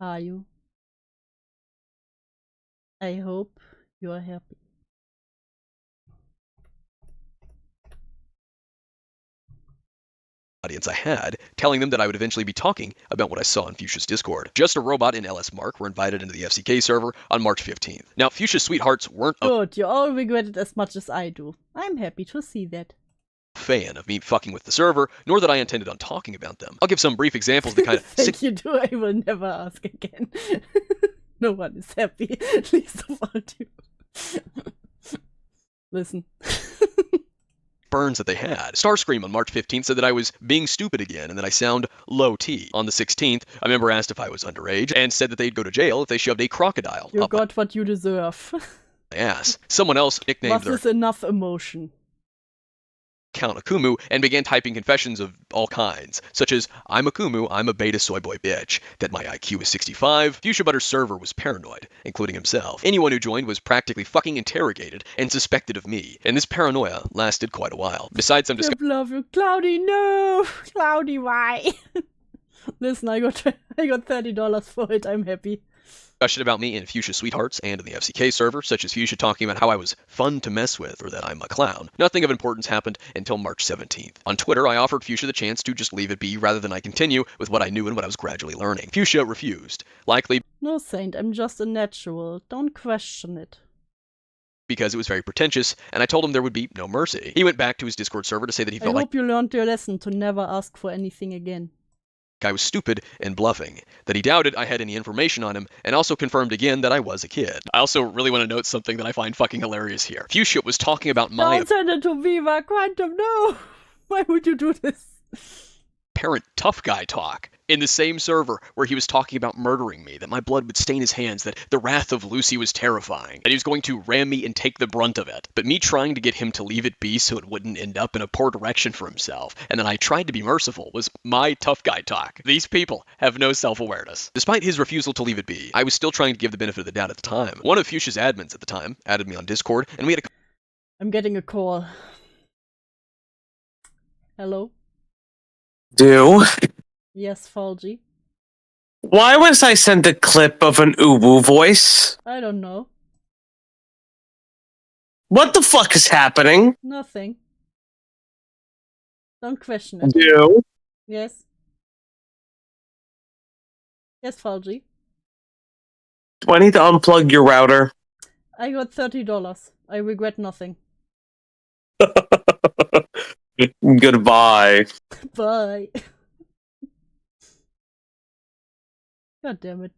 Are you? I hope you're happy. Audience I had, telling them that I would eventually be talking about what I saw in Fuchsia's Discord. Just a Robot and LS Mark were invited into the FCK server on March 15th. Now, Fuchsia's sweethearts weren't a Good, you all regret it as much as I do. I'm happy to see that. fan of me fucking with the server, nor that I intended on talking about them. I'll give some brief examples that kind of Thank you, too. I will never ask again. No one is happy, least of all you. Listen. burns that they had. Starscream on March 15th said that I was being stupid again and that I sound low T. On the 16th, a member asked if I was underage and said that they'd go to jail if they shoved a crocodile You up got what you deserve. my ass. Someone else nicknamed Was their enough emotion? account Akumu and began typing confessions of all kinds, such as, I'm Akumu, I'm a beta soy boy bitch, that my IQ is 65, Fuchsia Butter's server was paranoid, including himself. Anyone who joined was practically fucking interrogated and suspected of me, and this paranoia lasted quite a while. Besides some discussion. Love you, Cloudy, no! Cloudy, why? Listen, I got $30 for it, I'm happy. Discussion about me in Fuchsia Sweethearts and in the FCK server, such as Fuchsia talking about how I was fun to mess with or that I'm a clown. Nothing of importance happened until March 17th. On Twitter, I offered Fuchsia the chance to just leave it be rather than I continue with what I knew and what I was gradually learning. Fuchsia refused, likely No, Saint, I'm just a natural. Don't question it. Because it was very pretentious, and I told him there would be no mercy. He went back to his Discord server to say that he felt I hope you learned your lesson to never ask for anything again. I was stupid and bluffing, that he doubted I had any information on him, and also confirmed again that I was a kid. I also really want to note something that I find fucking hilarious here. Fuchsia was talking about my Don't send it to Viva Quantum, no! Why would you do this? apparent tough guy talk in the same server where he was talking about murdering me, that my blood would stain his hands, that the wrath of Lucy was terrifying, that he was going to ram me and take the brunt of it. But me trying to get him to leave it be so it wouldn't end up in a poor direction for himself, and then I tried to be merciful, was my tough guy talk. These people have no self-awareness. Despite his refusal to leave it be, I was still trying to give the benefit of the doubt at the time. One of Fuchsia's admins at the time added me on Discord, and we had a I'm getting a call. Hello? Do? Yes, Falgi. Why was I sent a clip of an uwu voice? I don't know. What the fuck is happening? Nothing. Don't question it. Do? Yes. Yes, Falgi. Do I need to unplug your router? I got $30. I regret nothing. Goodbye. Bye. God damn it.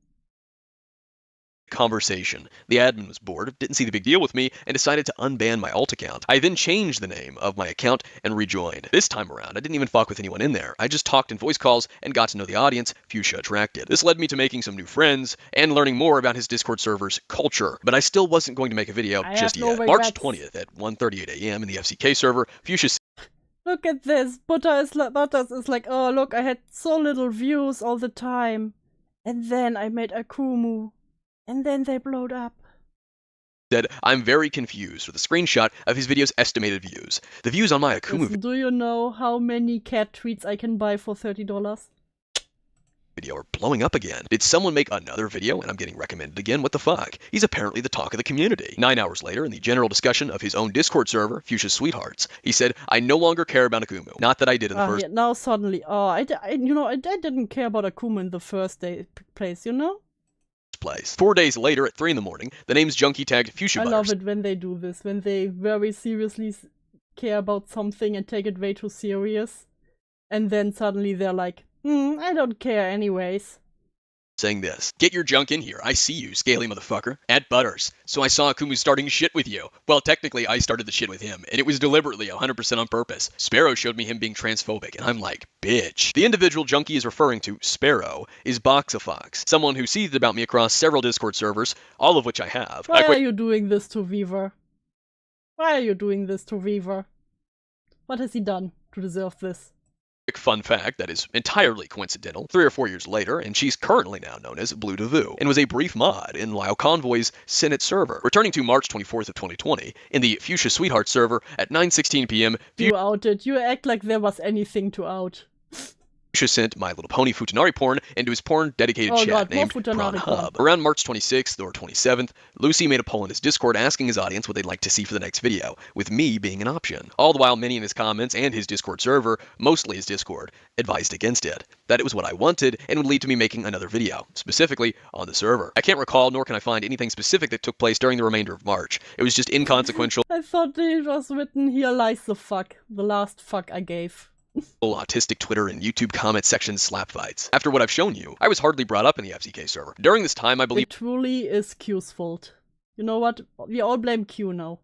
conversation. The admin was bored, didn't see the big deal with me, and decided to unban my alt account. I then changed the name of my account and rejoined. This time around, I didn't even fuck with anyone in there. I just talked in voice calls and got to know the audience Fuchsia attracted. This led me to making some new friends and learning more about his Discord server's culture. But I still wasn't going to make a video just yet. March 20th at 1:38 a.m. in the FCK server, Fuchsia Look at this. Butters is like, oh look, I had so little views all the time. And then I made Akumu. And then they blowed up. said, I'm very confused with a screenshot of his video's estimated views. The views on my Akumu Listen, do you know how many cat tweets I can buy for $30? video are blowing up again. Did someone make another video and I'm getting recommended again? What the fuck? He's apparently the talk of the community. 9 hours later, in the general discussion of his own Discord server, Fuchsia's Sweethearts, he said, I no longer care about Akumu. Not that I did in the first Yeah, now suddenly, I didn't care about Akumu in the first place, you know? place. 4 days later, at 3 in the morning, the name's junkie tagged Fuchsia I Butters. love it when they do this, when they very seriously care about something and take it way too serious. And then suddenly they're like, I don't care anyways. Saying this, get your junk in here, I see you, scaly motherfucker. At Butters. So I saw Akumu starting shit with you. Well, technically, I started the shit with him, and it was deliberately 100% on purpose. Sparrow showed me him being transphobic, and I'm like, bitch. The individual junkie is referring to, Sparrow, is Boxafox, someone who seethed about me across several Discord servers, all of which I have. Why are you doing this to Weaver? Why are you doing this to Weaver? What has he done to deserve this? Fun fact that is entirely coincidental, 3 or 4 years later, and she's currently now known as Blue Devu, and was a brief mod in Lyle Convoy's Senate server. Returning to March 24th of 2020, in the Fuchsia Sweetheart server at 9:16 p.m. You outed. You act like there was anything to out. Fuchsia sent My Little Pony Futanari porn into his porn-dedicated chat named Hub. Around March 26th or 27th, Lucy made a poll in his Discord asking his audience what they'd like to see for the next video, with me being an option. All the while, many in his comments and his Discord server, mostly his Discord, advised against it. That it was what I wanted and would lead to me making another video, specifically on the server. I can't recall, nor can I find anything specific that took place during the remainder of March. It was just inconsequential. I thought it was written, here lies the fuck. The last fuck I gave. Autistic Twitter and YouTube comment section slap fights. After what I've shown you, I was hardly brought up in the FCK server. During this time, I believe it truly is Q's fault. You know what? We all blame Q now.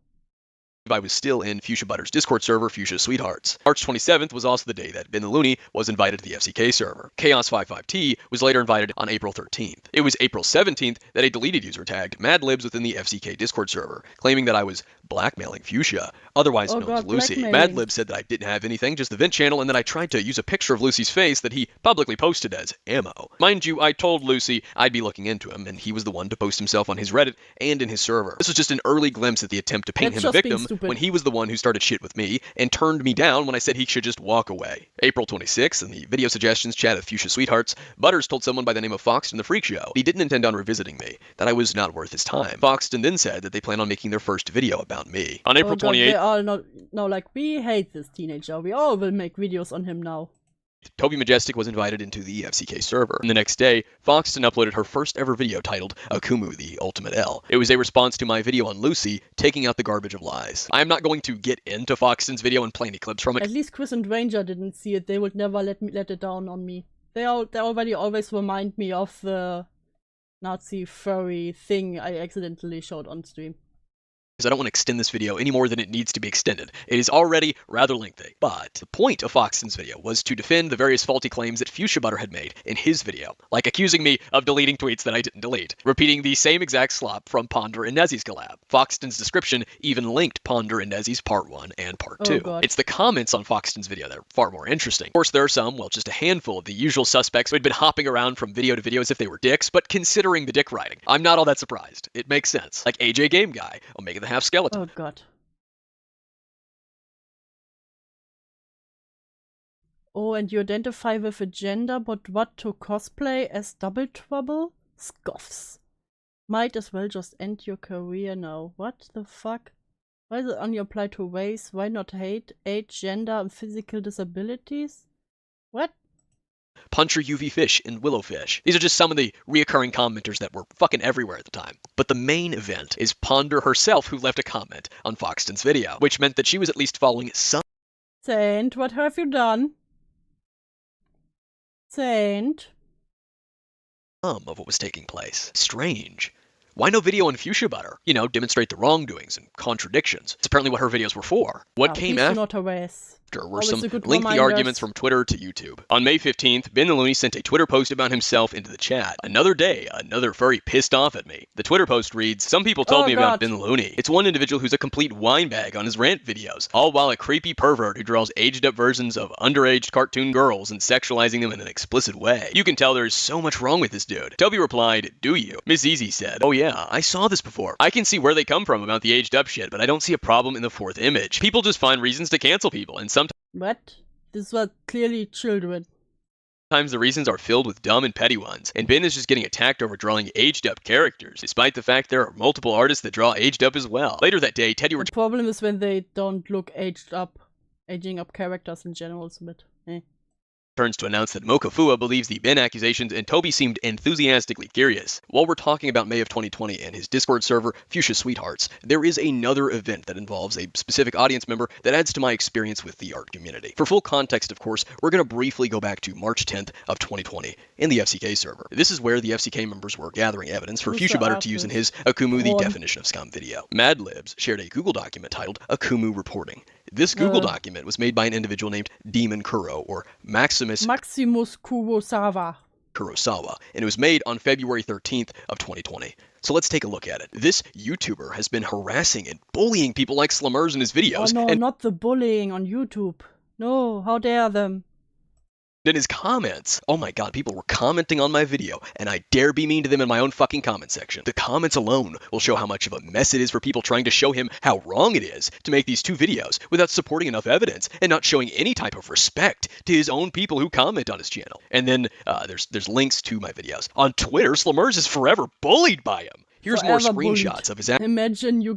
I was still in Fuchsia Butter's Discord server, Fuchsia Sweethearts. March 27th was also the day that Ben the Looney was invited to the FCK server. Chaos55T was later invited on April 13th. It was April 17th that a deleted user tagged Madlibs within the FCK Discord server, claiming that I was blackmailing Fuchsia, otherwise known as Lucy. Madlibs said that I didn't have anything, just the vent channel, and that I tried to use a picture of Lucy's face that he publicly posted as ammo. Mind you, I told Lucy I'd be looking into him, and he was the one to post himself on his Reddit and in his server. This was just an early glimpse at the attempt to paint him a victim, when he was the one who started shit with me and turned me down when I said he should just walk away. April 26th, in the video suggestions chat of Fuchsia Sweethearts, Butters told someone by the name of Foxton the Freak Show he didn't intend on revisiting me, that I was not worth his time. Foxton then said that they plan on making their first video about me. On April 28th, they all no, like, we hate this teenager. We all will make videos on him now. Toby Majestic was invited into the FCK server. And the next day, Foxton uploaded her first ever video titled Akumu, the Ultimate L. It was a response to my video on Lucy, taking out the garbage of lies. I am not going to get into Foxton's video and play any clips from it. At least Chris and Ranger didn't see it. They would never let it down on me. They already always remind me of the Nazi furry thing I accidentally showed on stream. Because I don't want to extend this video any more than it needs to be extended. It is already rather lengthy. But the point of Foxton's video was to defend the various faulty claims that Fuchsia Butter had made in his video, like accusing me of deleting tweets that I didn't delete, repeating the same exact slop from Ponder and Nezzy's collab. Foxton's description even linked Ponder and Nezzy's Part 1 and Part 2. It's the comments on Foxton's video that are far more interesting. Of course, there are some, well, just a handful of the usual suspects who had been hopping around from video to video as if they were dicks, but considering the dick writing, I'm not all that surprised. It makes sense. Like AJ Game Guy, Omega the Half Skeleton. Oh god. Oh, and you identify with a gender, but what to cosplay as Double Trouble? Scoffs. Might as well just end your career now. What the fuck? Why is it only apply to race? Why not hate, age, gender, and physical disabilities? What? Puncher UV Fish and Willowfish. These are just some of the reoccurring commenters that were fucking everywhere at the time. But the main event is Ponder herself, who left a comment on Foxton's video, which meant that she was at least following some. Saint, what have you done? Saint? Of what was taking place. Strange. Why no video on Fuchsia Butter? You know, demonstrate the wrongdoings and contradictions. It's apparently what her videos were for. What came after? Not harass. Were some lengthy arguments from Twitter to YouTube. On May 15th, Ben the Looney sent a Twitter post about himself into the chat. Another day, another furry pissed off at me. The Twitter post reads, "Some people told me about Ben the Looney. It's one individual who's a complete winebag on his rant videos, all while a creepy pervert who draws aged-up versions of underage cartoon girls and sexualizing them in an explicit way. You can tell there's so much wrong with this dude." Toby replied, "Do you?" Miss Easy said, "Oh yeah, I saw this before. I can see where they come from about the aged-up shit, but I don't see a problem in the fourth image. People just find reasons to cancel people, and sometimes..." What? This was clearly children. Sometimes the reasons are filled with dumb and petty ones, and Ben is just getting attacked over drawing aged-up characters, despite the fact there are multiple artists that draw aged-up as well. Later that day, Teddy... The problem is when they don't look aged up. Aging up characters in general is a bit... turns to announce that Mokafua believes the Ben accusations, and Toby seemed enthusiastically curious. While we're talking about May of 2020 and his Discord server, Fuchsia Sweethearts, there is another event that involves a specific audience member that adds to my experience with the art community. For full context, of course, we're going to briefly go back to March 10th of 2020 in the FCK server. This is where the FCK members were gathering evidence for Fuchsia Butter to use in his Akumu the Definition of Scum video. Madlibs shared a Google document titled Akumu Reporting. This Google document was made by an individual named Demon Kuro, or Maximus Kurosawa, and it was made on February 13th of 2020. So let's take a look at it. This YouTuber has been harassing and bullying people like Slummers in his videos. Oh no, not the bullying on YouTube. No, how dare them. in his comments. Oh my god, people were commenting on my video, and I dare be mean to them in my own fucking comment section. The comments alone will show how much of a mess it is for people trying to show him how wrong it is to make these two videos without supporting enough evidence and not showing any type of respect to his own people who comment on his channel. And then there's links to my videos. On Twitter, Slimmers is forever bullied by him. Here's more screenshots of his Imagine you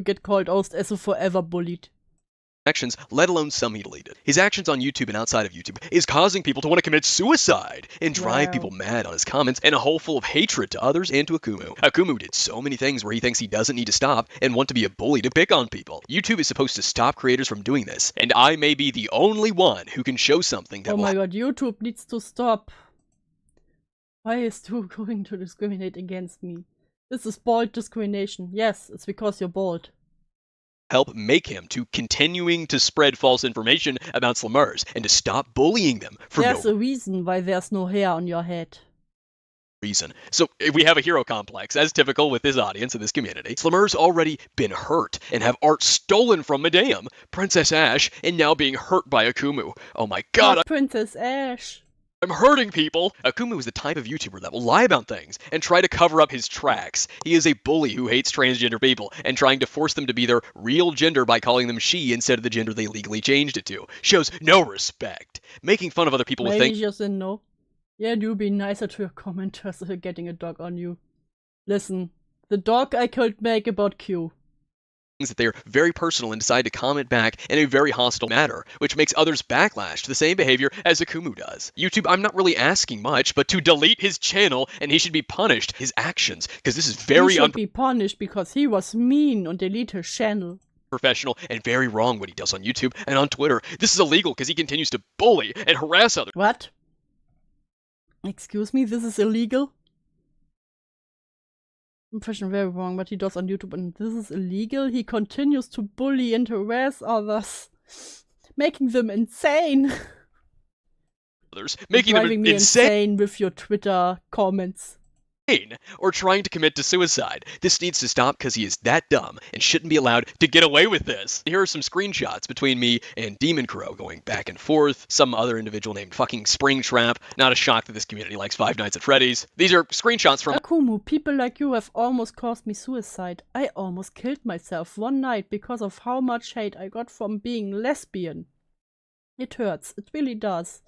get called out as a forever bullied. actions, let alone some he deleted. His actions on YouTube and outside of YouTube is causing people to want to commit suicide and drive people mad on his comments and a hole full of hatred to others and to Akumu. Akumu did so many things where he thinks he doesn't need to stop and want to be a bully to pick on people. YouTube is supposed to stop creators from doing this, and I may be the only one who can show something that Oh my god, YouTube needs to stop. Why is you going to discriminate against me? This is bald discrimination. Yes, it's because you're bald. Help make him to continuing to spread false information about Slimmers and to stop bullying them for There's no a reason why there's no hair on your head. reason. So if we have a hero complex, as typical with this audience and this community. Slimmers already been hurt and have art stolen from Madame, Princess Ash, and now being hurt by Akumu. Oh my god, Not Princess Ash. I'm hurting people! Akumu is the type of YouTuber that will lie about things and try to cover up his tracks. He is a bully who hates transgender people and trying to force them to be their real gender by calling them she instead of the gender they legally changed it to. Shows no respect. Making fun of other people with things. Maybe just a no. Yeah, do be nicer to your commenters if you're getting a dog on you. Listen, the dog I could make about Q. That they are very personal and decide to comment back in a very hostile manner, which makes others backlash to the same behavior as Akumu does. YouTube, I'm not really asking much, but to delete his channel and he should be punished, his actions, because this is very He should be punished because he was mean and delete his channel. Unprofessional and very wrong what he does on YouTube and on Twitter. This is illegal because he continues to bully and harass others. What? Excuse me, this is illegal? Impression very wrong, what he does on YouTube, and this is illegal. He continues to bully and harass others, making them insane. Making them driving me insane with your Twitter comments. Or trying to commit to suicide. This needs to stop because he is that dumb and shouldn't be allowed to get away with this. Here are some screenshots between me and Demon Crow going back and forth. Some other individual named fucking Springtrap. Not a shock that this community likes Five Nights at Freddy's. These are screenshots from Akumu, people like you have almost caused me suicide. I almost killed myself one night because of how much hate I got from being lesbian. It hurts, it really does.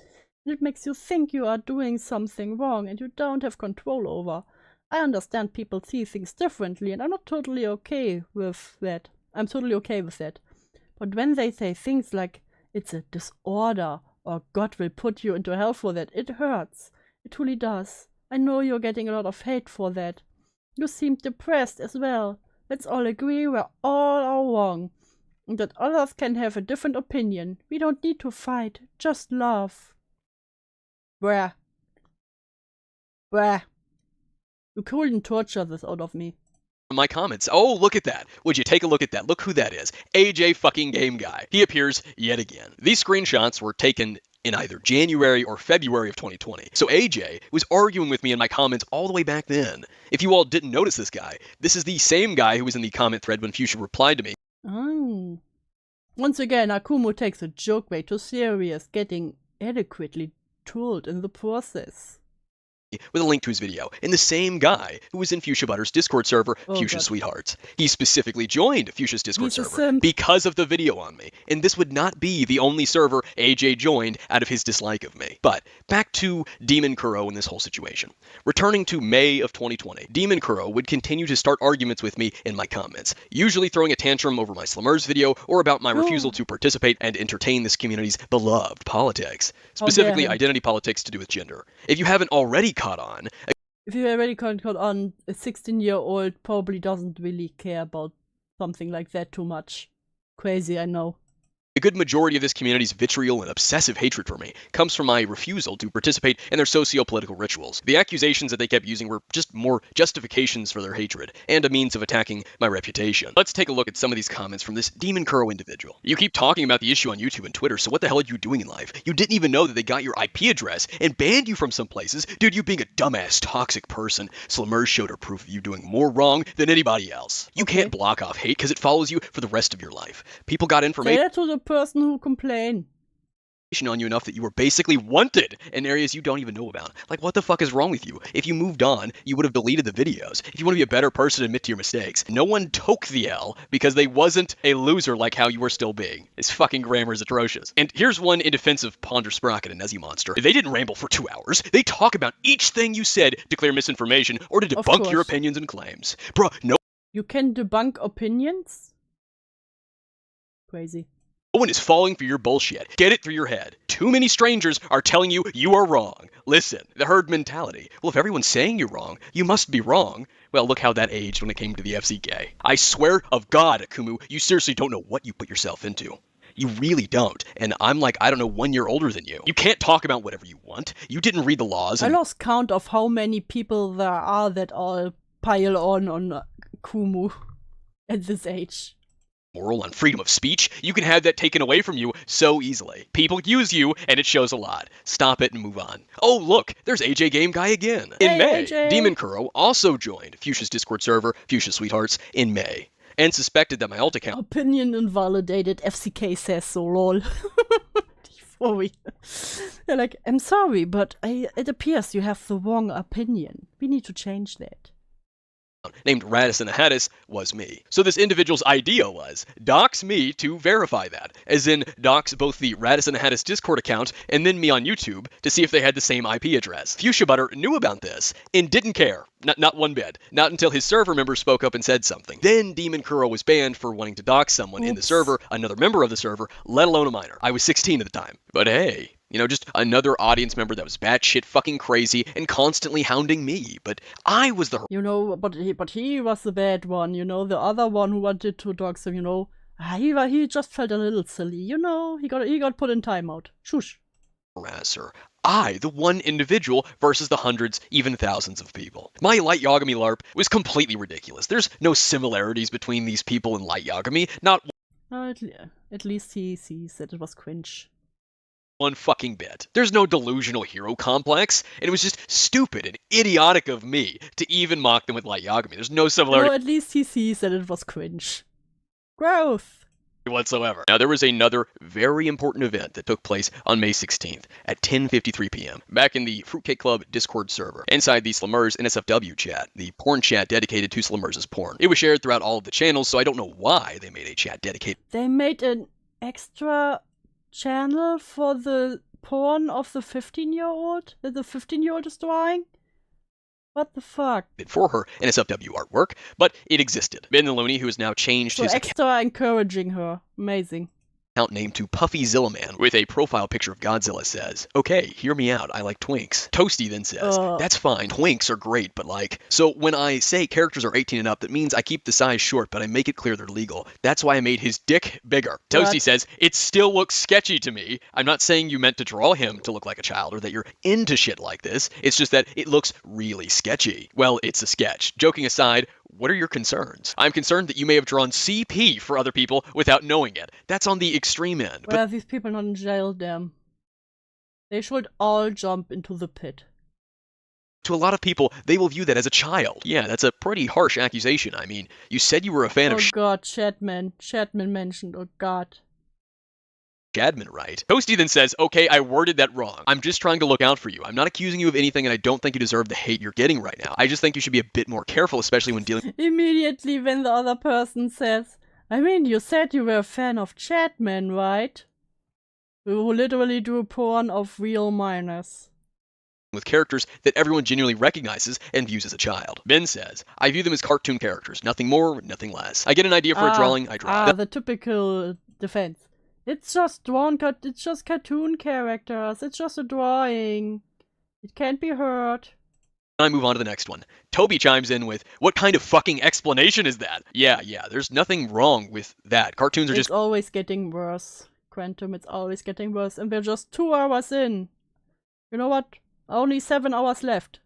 It makes you think you are doing something wrong and you don't have control over. I understand people see things differently and I'm not totally okay with that. I'm totally okay with that. But when they say things like, it's a disorder or God will put you into hell for that, it hurts. It really does. I know you're getting a lot of hate for that. You seem depressed as well. Let's all agree we're all are wrong. And that others can have a different opinion. We don't need to fight, just love. Bruh. Bruh. You couldn't torture this out of me. my comments. Oh, look at that. Would you take a look at that? Look who that is. AJ fucking Game Guy. He appears yet again. These screenshots were taken in either January or February of 2020. So AJ was arguing with me in my comments all the way back then. If you all didn't notice this guy, this is the same guy who was in the comment thread when Fuchsia replied to me. Oh. Once again, Akumu takes a joke way too serious, getting adequately trolled in the process. With a link to his video, and the same guy who was in Fuchsia Butter's Discord server, Fuchsia Sweethearts. He specifically joined Fuchsia's Discord server because of the video on me, and this would not be the only server AJ joined out of his dislike of me. But back to Demon Kuro in this whole situation. Returning to May of 2020, Demon Kuro would continue to start arguments with me in my comments, usually throwing a tantrum over my Slimmers video or about my refusal to participate and entertain this community's beloved politics, specifically identity politics to do with gender. If you haven't already caught on. If you already caught on, a 16-year-old probably doesn't really care about something like that too much. Crazy, I know. A good majority of this community's vitriol and obsessive hatred for me comes from my refusal to participate in their socio-political rituals. The accusations that they kept using were just more justifications for their hatred, and a means of attacking my reputation. Let's take a look at some of these comments from this Demon Kuro individual. You keep talking about the issue on YouTube and Twitter, so what the hell are you doing in life? You didn't even know that they got your IP address and banned you from some places. Dude, you being a dumbass, toxic person. Slimmers showed her proof of you doing more wrong than anybody else. You can't block off hate because it follows you for the rest of your life. People got information. Say that to the person who complained. on you enough that you were basically wanted in areas you don't even know about. Like, what the fuck is wrong with you? If you moved on, you would have deleted the videos. If you want to be a better person, admit to your mistakes. No one took the L because they wasn't a loser like how you were still being. His fucking grammar is atrocious. And here's one in defense of Ponder Sprocket and Nezzy Monster. They didn't ramble for 2 hours. They talk about each thing you said to clear misinformation or to debunk your opinions and claims. Bruh, no. You can debunk opinions? Crazy. No one is falling for your bullshit. Get it through your head. Too many strangers are telling you you are wrong. Listen, the herd mentality. Well, if everyone's saying you're wrong, you must be wrong. Well, look how that aged when it came to the FCK. I swear of God, Akumu, you seriously don't know what you put yourself into. You really don't. And I'm like, I don't know, 1 year older than you. You can't talk about whatever you want. You didn't read the laws. I lost count of how many people there are that all pile on Kumu at this age. Moral on freedom of speech, you can have that taken away from you so easily. People use you, and it shows a lot. Stop it and move on. Oh, look, there's AJ Game Guy again. In May, AJ. Demon Kuro also joined Fuchsia's Discord server, Fuchsia Sweethearts, in May, and suspected that my alt account... Opinion invalidated, FCK says so, lol. They're like, I'm sorry, but it appears you have the wrong opinion. We need to change that. Named Radisson Hattis was me. So this individual's idea was, dox me to verify that. As in, dox both the Radisson Hattis Discord account and then me on YouTube to see if they had the same IP address. Fuchsia Butter knew about this and didn't care. Not one bit. Not until his server member spoke up and said something. Then Demon Kuro was banned for wanting to dox someone in the server, another member of the server, let alone a minor. I was 16 at the time. But hey, you know, just another audience member that was batshit fucking crazy and constantly hounding me. But I was the... You know, but he was the bad one, you know, the other one who wanted to dox him, you know. He just felt a little silly, you know, he got put in timeout. Shush. Harasser. I, the one individual, versus the hundreds, even thousands of people. My Light Yagami LARP was completely ridiculous. There's no similarities between these people and Light Yagami, not at least he sees that it was cringe. One fucking bit. There's no delusional hero complex, and it was just stupid and idiotic of me to even mock them with Light Yagami. There's no similarity. No, at least he sees that it was cringe. Growth! Whatsoever. Now, there was another very important event that took place on May 16th at 10:53 p.m. back in the Fruitcake Club Discord server, inside the Slimmers NSFW chat, the porn chat dedicated to Slimmers' porn. It was shared throughout all of the channels, so I don't know why they made a chat dedicated. They made an extra channel for the porn of the 15-year-old that the 15-year-old is drawing? What the fuck? For her NSFW artwork, but it existed. Ben the Looney, who has now changed his extra encouraging her. Amazing. Account name to Puffy Zillaman with a profile picture of Godzilla says, okay, hear me out, I like twinks. Toasty then says, that's fine, twinks are great, but like, so when I say characters are 18 and up, that means I keep the size short, but I make it clear they're legal. That's why I made his dick bigger. Toasty says, it still looks sketchy to me. I'm not saying you meant to draw him to look like a child or that you're into shit like this. It's just that it looks really sketchy. Well, it's a sketch. Joking aside, what are your concerns? I'm concerned that you may have drawn CP for other people without knowing it. That's on the extreme end. Why are these people not in jail, damn? They should all jump into the pit. To a lot of people, they will view that as a child. Yeah, that's a pretty harsh accusation. I mean, you said you were a fan of... Oh god, Chatman mentioned, oh god. Shadman, right? Toasty then says, okay, I worded that wrong. I'm just trying to look out for you. I'm not accusing you of anything, and I don't think you deserve the hate you're getting right now. I just think you should be a bit more careful, especially when dealing... Immediately when the other person says, I mean, you said you were a fan of Chatman, right? Who literally do porn of real minors. With characters that everyone genuinely recognizes and views as a child. Ben says, I view them as cartoon characters. Nothing more, nothing less. I get an idea for a drawing, I draw. The typical defense. It's just it's just cartoon characters. It's just a drawing. It can't be hurt. I move on to the next one. Toby chimes in with, what kind of fucking explanation is that? Yeah, there's nothing wrong with that. Cartoons are just... It's always getting worse, Quantum. It's always getting worse. And we're just 2 hours in. You know what? Only 7 hours left.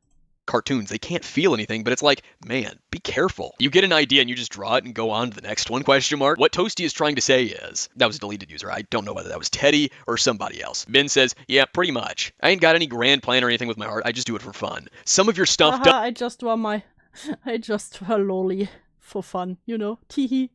Cartoons, they can't feel anything, but it's like, man, be careful. You get an idea and you just draw it and go on to the next one, question mark. What Toasty is trying to say is, that was a deleted user, I don't know whether that was Teddy or somebody else. Ben says, yeah, pretty much. I ain't got any grand plan or anything with my art, I just do it for fun. Some of your stuff I just draw lolly for fun, you know, teehee.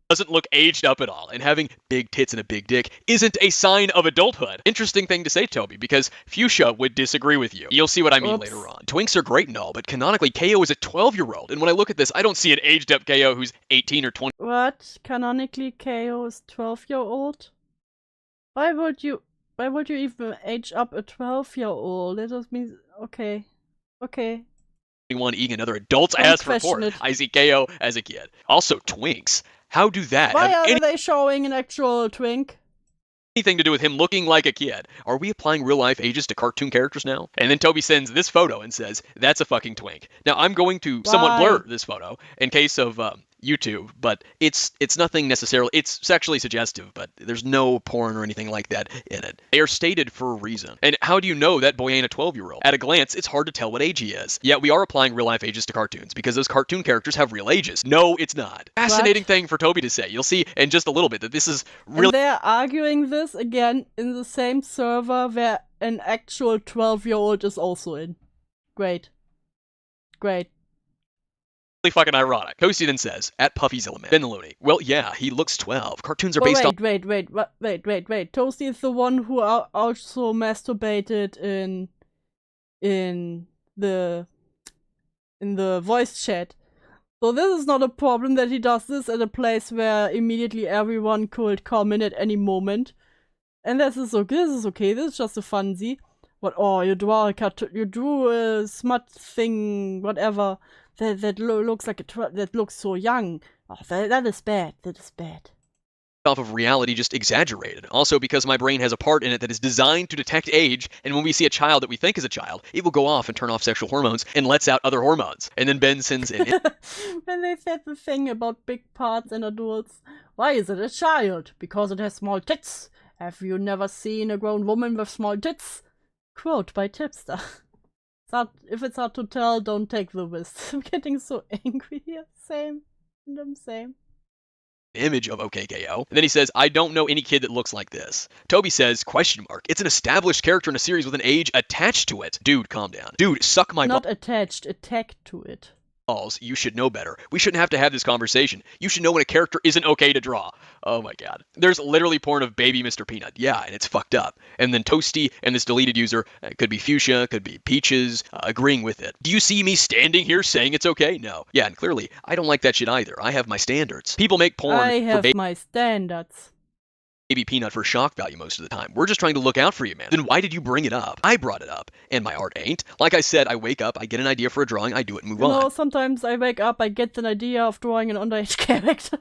doesn't look aged up at all, and having big tits and a big dick isn't a sign of adulthood. Interesting thing to say, Toby, because Fuchsia would disagree with you. You'll see what I mean later on. Twinks are great and all, but canonically, KO is a 12-year-old, and when I look at this, I don't see an aged up KO who's 18 or 20. What? Canonically, KO is 12-year-old? Why would you even age up a 12-year-old? That just means okay. Okay. Eating another adult's ass for porn. I see KO as a kid. Also, Twinks. How do that Why have are they showing an actual twink? Anything to do with him looking like a kid? Are we applying real life ages to cartoon characters now? And then Toby sends this photo and says, that's a fucking twink. Now I'm going to somewhat blur this photo in case of YouTube, but it's nothing necessarily. It's sexually suggestive, but there's no porn or anything like that in it. They are stated for a reason. And how do you know that boy ain't a 12-year-old? At a glance, it's hard to tell what age he is. Yet we are applying real life ages to cartoons because those cartoon characters have real ages. No, it's not. Fascinating thing for Toby to say. You'll see in just a little bit that this is really. And they're arguing this again in the same server where an actual 12-year-old is also in. Great. Great. Fucking ironic. Toasty then says, at Puffy's element, Ben Looney. Well, yeah, he looks 12. Cartoons are based on. Wait. Toasty is the one who also masturbated in the voice chat. So this is not a problem that he does this at a place where immediately everyone could come in at any moment. And this is okay. This is just a funsy. What? Oh, you drew a smut thing, whatever. That looks like that looks so young. Oh, that is bad. That is bad. Off of reality, just exaggerated. Also because my brain has a part in it that is designed to detect age, and when we see a child that we think is a child, it will go off and turn off sexual hormones and lets out other hormones. And then Ben sends in. When they said the thing about big parts in adults, why is it a child? Because it has small tits. Have you never seen a grown woman with small tits? Quote by Tipster. If it's hard to tell, don't take the risk. I'm getting so angry here. Same. Image of OKKO. And then he says, I don't know any kid that looks like this. Toby says, question mark. It's an established character in a series with an age attached to it. Dude, calm down. Dude, suck my Not attached, attacked to it. Balls. You should know better. We shouldn't have to have this conversation. You should know when a character isn't okay to draw. Oh my god. There's literally porn of baby Mr. Peanut. Yeah, and it's fucked up. And then Toasty and this deleted user, could be Fuchsia, could be Peaches, agreeing with it. Do you see me standing here saying it's okay? No. Yeah, and clearly, I don't like that shit either. I have my standards. People make porn I have for my standards. Baby Peanut for shock value most of the time. We're just trying to look out for you, man. Then why did you bring it up? I brought it up, and my art ain't. Like I said, I wake up, I get an idea for a drawing, I do it and move on. No, sometimes I wake up, I get an idea of drawing an underage character.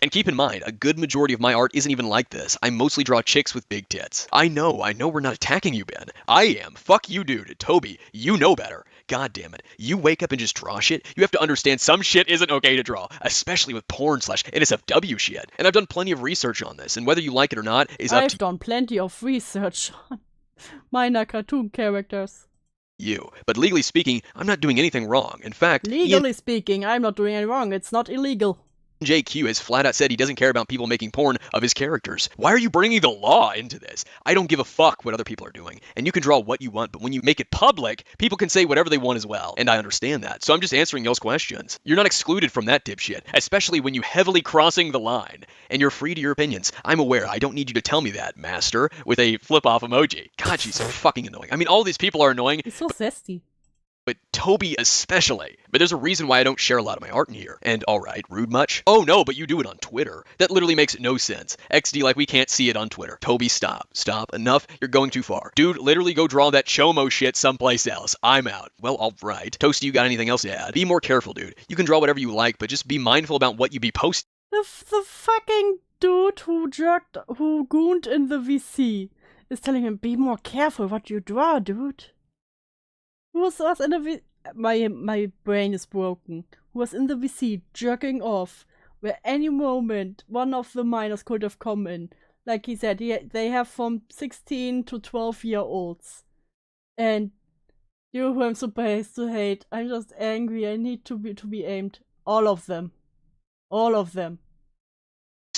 And keep in mind, a good majority of my art isn't even like this. I mostly draw chicks with big tits. I know we're not attacking you, Ben. I am. Fuck you, dude. Toby, you know better. God damn it. You wake up and just draw shit? You have to understand some shit isn't okay to draw, especially with porn/NSFW shit. And I've done plenty of research on this, and whether you like it or not is up to I've done plenty of research on minor cartoon characters. You. But legally speaking, I'm not doing anything wrong. In fact, legally speaking, I'm not doing anything wrong. It's not illegal. JQ has flat out said he doesn't care about people making porn of his characters. Why are you bringing the law into this? I don't give a fuck what other people are doing. And you can draw what you want, but when you make it public, people can say whatever they want as well. And I understand that. So I'm just answering y'all's questions. You're not excluded from that dipshit, especially when you heavily crossing the line. And you're free to your opinions. I'm aware. I don't need you to tell me that, master, with a flip-off emoji. God, she's so fucking annoying. I mean, all these people are annoying. It's so zesty. But Toby especially. But there's a reason why I don't share a lot of my art in here. And alright, rude much? Oh no, but you do it on Twitter. That literally makes no sense. XD like we can't see it on Twitter. Toby, stop. Stop. Enough. You're going too far. Dude, literally go draw that Chomo shit someplace else. I'm out. Well, alright. Toasty, you got anything else to add? Be more careful, dude. You can draw whatever you like, but just be mindful about what you be posting. The fucking dude who gooned in the VC is telling him, be more careful what you draw, dude. Who was in the my brain is broken. Who was in the VC jerking off, where any moment one of the minors could have come in. Like he said, they have from 16 to 12-year-olds. And you who I'm supposed to hate, I'm just angry, I need to be aimed. All of them. All of them.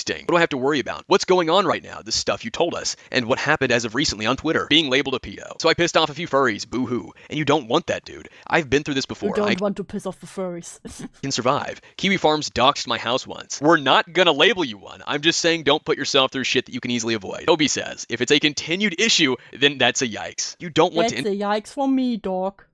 texting. What do I have to worry about? What's going on right now? The stuff you told us. And what happened as of recently on Twitter. Being labeled a PO. So I pissed off a few furries. Boo-hoo. And you don't want that, dude. I've been through this before. You don't want to piss off the furries. Can survive. Kiwi Farms doxed my house once. We're not gonna label you one. I'm just saying don't put yourself through shit that you can easily avoid. Toby says, if it's a continued issue, then that's a yikes. You don't want That's a yikes for me, dog.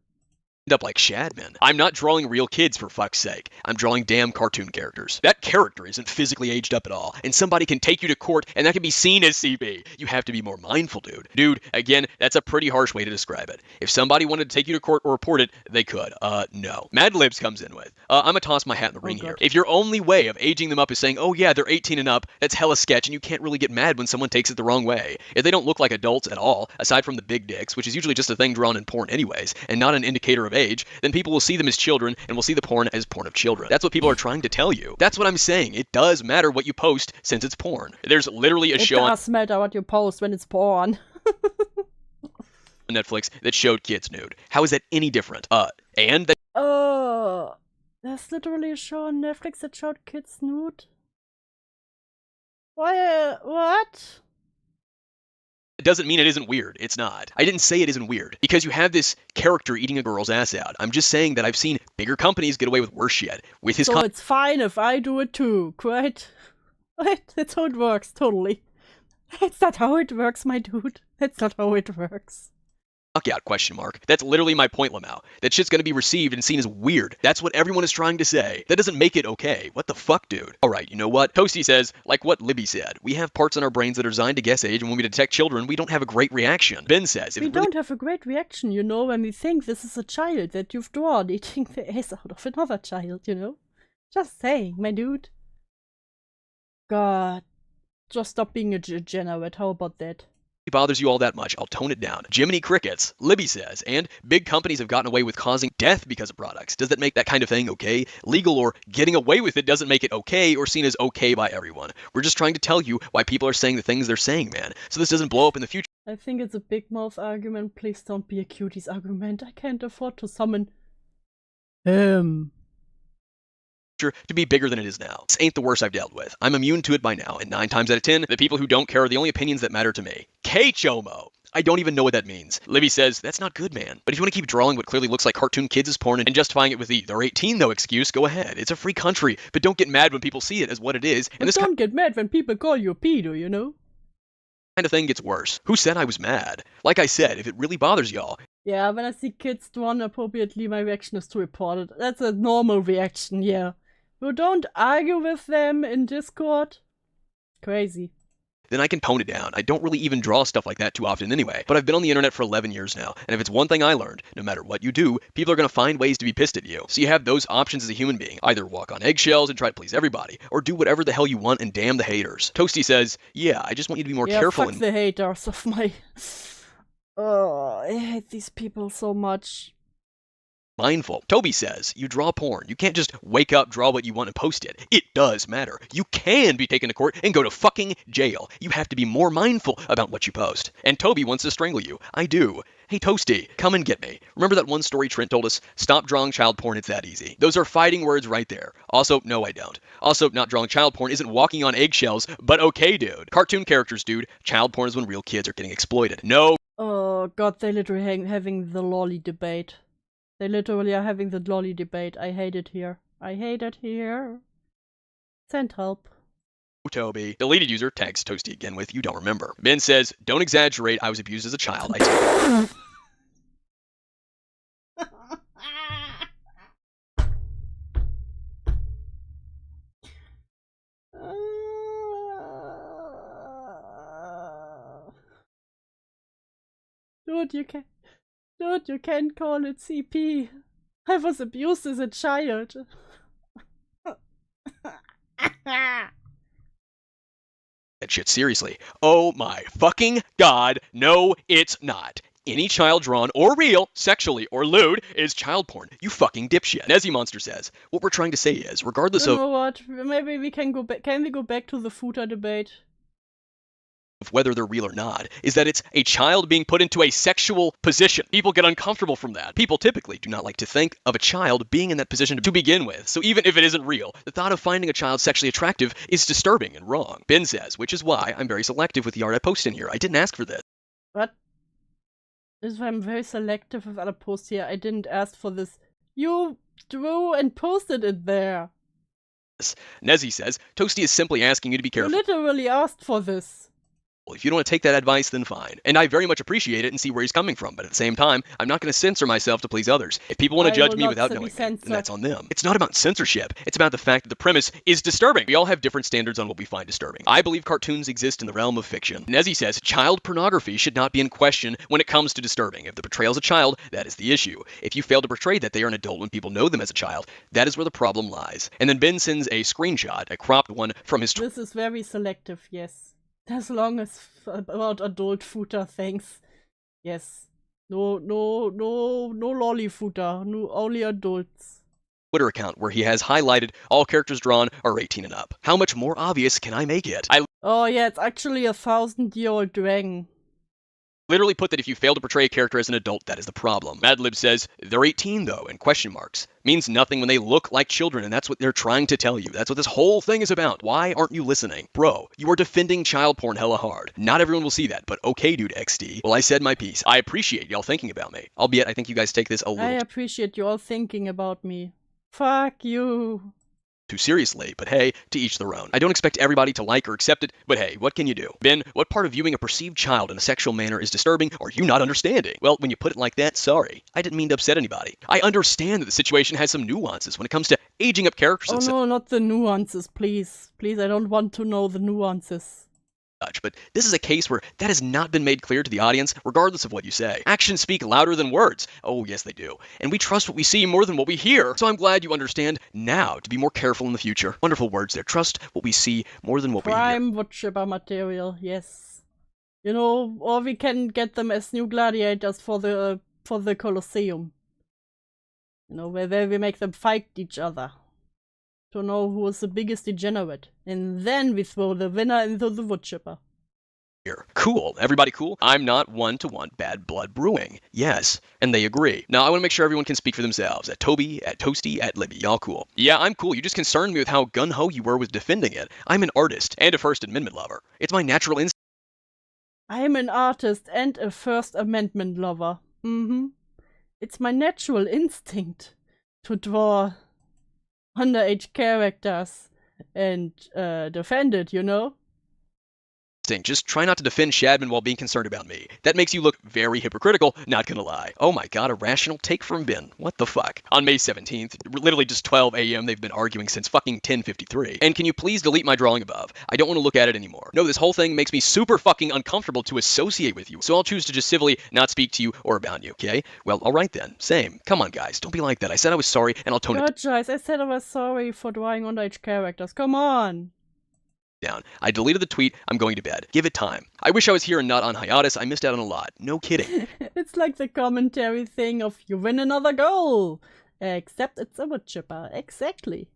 Up like Shadman. I'm not drawing real kids for fuck's sake. I'm drawing damn cartoon characters. That character isn't physically aged up at all, and somebody can take you to court and that can be seen as CB. You have to be more mindful, dude. Dude, again, that's a pretty harsh way to describe it. If somebody wanted to take you to court or report it, they could. No. Mad Libs comes in with, I'm gonna toss my hat in the ring here. If your only way of aging them up is saying, oh yeah, they're 18 and up, that's hella sketch, and you can't really get mad when someone takes it the wrong way. If they don't look like adults at all, aside from the big dicks, which is usually just a thing drawn in porn anyways, and not an indicator of age, then people will see them as children and will see the porn as porn of children. That's what people are trying to tell you. That's what I'm saying. It does matter what you post since it's porn. There's literally a show on... It does matter what you post when it's porn. Netflix that showed kids nude. How is that any different? And that... There's literally a show on Netflix that showed kids nude? What? It doesn't mean it isn't weird. It's not. I didn't say it isn't weird. Because you have this character eating a girl's ass out. I'm just saying that I've seen bigger companies get away with worse shit. With his so it's fine if I do it too, right? That's how it works, totally. That's not how it works, my dude. That's not how it works. Out, question mark. That's literally my point, Lamau. That shit's gonna be received and seen as weird. That's what everyone is trying to say. That doesn't make it okay. What the fuck, dude? Alright, you know what? Toasty says, like what Libby said, we have parts in our brains that are designed to guess age, and when we detect children, we don't have a great reaction. Ben says, we don't have a great reaction, you know, when we think this is a child that you've drawn eating the ass out of another child, you know? Just saying, my dude. God. Just stop being a degenerate, how about that? Bothers you all that much, I'll tone it down. Jiminy Crickets, Libby says, and big companies have gotten away with causing death because of products. Does that make that kind of thing okay? Legal or getting away with it doesn't make it okay or seen as okay by everyone. We're just trying to tell you why people are saying the things they're saying, man. So this doesn't blow up in the future. I think it's a big mouth argument. Please don't be a cutie's argument. I can't afford to summon him. To be bigger than it is now. This ain't the worst I've dealt with. I'm immune to it by now, and 9 times out of 10, the people who don't care are the only opinions that matter to me. K-Chomo! I don't even know what that means. Libby says, that's not good, man. But if you want to keep drawing what clearly looks like cartoon kids as porn and justifying it with the they're 18 though excuse, go ahead. It's a free country, but don't get mad when people see it as what it is. And don't get mad when people call you a pedo, you know? Kind of thing gets worse. Who said I was mad? Like I said, if it really bothers y'all. Yeah, when I see kids drawn appropriately, my reaction is to report it. That's a normal reaction, yeah. You don't argue with them in Discord. Crazy. Then I can tone it down. I don't really even draw stuff like that too often anyway. But I've been on the internet for 11 years now, and if it's one thing I learned, no matter what you do, people are going to find ways to be pissed at you. So you have those options as a human being. Either walk on eggshells and try to please everybody, or do whatever the hell you want and damn the haters. Toasty says, yeah, I just want you to be more careful. Fuck the haters of my... Oh, I hate these people so much. Mindful. Toby says, you draw porn. You can't just wake up, draw what you want, and post it. It does matter. You can be taken to court and go to fucking jail. You have to be more mindful about what you post. And Toby wants to strangle you. I do. Hey, Toasty, come and get me. Remember that one story Trent told us? Stop drawing child porn, it's that easy. Those are fighting words right there. Also, no, I don't. Also, not drawing child porn isn't walking on eggshells, but okay, dude. Cartoon characters, dude. Child porn is when real kids are getting exploited. No. Oh, God, they're literally having the lolly debate. They literally are having the lolly debate. I hate it here. I hate it here. Send help. Toby. Deleted user tags Toasty again with you don't remember. Ben says, don't exaggerate. I was abused as a child. Dude, you can't call it CP. I was abused as a child. That shit seriously. Oh my fucking god, no it's not. Any child drawn or real, sexually or lewd, is child porn. You fucking dipshit. Nezzy Monster says, what we're trying to say is, regardless you know what? Maybe we can go back. Can we go back to the footer debate? of whether they're real or not is that it's a child being put into a sexual position. People get uncomfortable from that. People typically do not like to think of a child being in that position to begin with. So even if it isn't real, the thought of finding a child sexually attractive is disturbing and wrong. Ben says, which is why I'm very selective with the art I post in here. I didn't ask for this. What? This is why I'm very selective with other posts here. I didn't ask for this. You drew and posted it there. Nezzy says, Toasty is simply asking you to be careful. You literally asked for this. If you don't want to take that advice, then fine. And I very much appreciate it and see where he's coming from. But at the same time, I'm not going to censor myself to please others. If people want to judge me without knowing me, then that's on them. It's not about censorship. It's about the fact that the premise is disturbing. We all have different standards on what we find disturbing. I believe cartoons exist in the realm of fiction. Nezzy says, child pornography should not be in question when it comes to disturbing. If the portrayal is a child, that is the issue. If you fail to portray that they are an adult when people know them as a child, that is where the problem lies. And then Ben sends a screenshot, a cropped one from his... This is very selective, yes. As long as about adult footer, thanks. Yes. No lolly footer. No, only adults. Twitter account where he has highlighted all characters drawn are 18 and up. How much more obvious can I make it? Oh yeah, it's actually a 1,000-year-old dragon. Literally put that if you fail to portray a character as an adult, that is the problem. Madlib says, they're 18 though, and question marks. Means nothing when they look like children, and that's what they're trying to tell you. That's what this whole thing is about. Why aren't you listening? Bro, you are defending child porn hella hard. Not everyone will see that, but okay, dude, XD. Well, I said my piece. I appreciate y'all thinking about me. Albeit, I think you guys take this a little... I appreciate you all thinking about me. Fuck you. Too seriously, but hey, to each their own. I don't expect everybody to like or accept it, but hey, what can you do? Ben, what part of viewing a perceived child in a sexual manner is disturbing or are you not understanding? Well, when you put it like that, sorry. I didn't mean to upset anybody. I understand that the situation has some nuances when it comes to aging up characters and such. Oh no, not the nuances, please. Please, I don't want to know the nuances. But this is a case where that has not been made clear to the audience, regardless of what you say. Actions speak louder than words. Oh, yes, they do. And we trust what we see more than what we hear. So I'm glad you understand now to be more careful in the future. Wonderful words there. Trust what we see more than what we hear. Prime woodchipper material, yes. You know, or we can get them as new gladiators for the Colosseum. You know, where we make them fight each other. To know who is the biggest degenerate. And then we throw the winner into the woodchipper. Cool. Everybody cool? I'm not one to want bad blood brewing. Yes. And they agree. Now, I want to make sure everyone can speak for themselves. At Toby, at Toasty, at Libby. Y'all cool. Yeah, I'm cool. You just concerned me with how gun-ho you were with defending it. I'm an artist and a First Amendment lover. It's my natural instinct. I'm an artist and a First Amendment lover. It's my natural instinct to draw underage characters and defend it, you know? Just try not to defend Shadman while being concerned about me. That makes you look very hypocritical, not gonna lie. Oh my god, a rational take from Ben. What the fuck? On May 17th, literally just 12 a.m., they've been arguing since fucking 10:53. And can you please delete my drawing above? I don't want to look at it anymore. No, this whole thing makes me super fucking uncomfortable to associate with you, so I'll choose to just civilly not speak to you or about you, okay? Well, alright then. Same. Come on, guys. Don't be like that. I said I was sorry, and I'll tone it down. I said I was sorry for drawing underage characters. Come on. Down. I deleted the tweet. I'm going to bed. Give it time. I wish I was here and not on hiatus. I missed out on a lot. No kidding. It's like the commentary thing of you win another goal. Except it's a woodchipper. Exactly.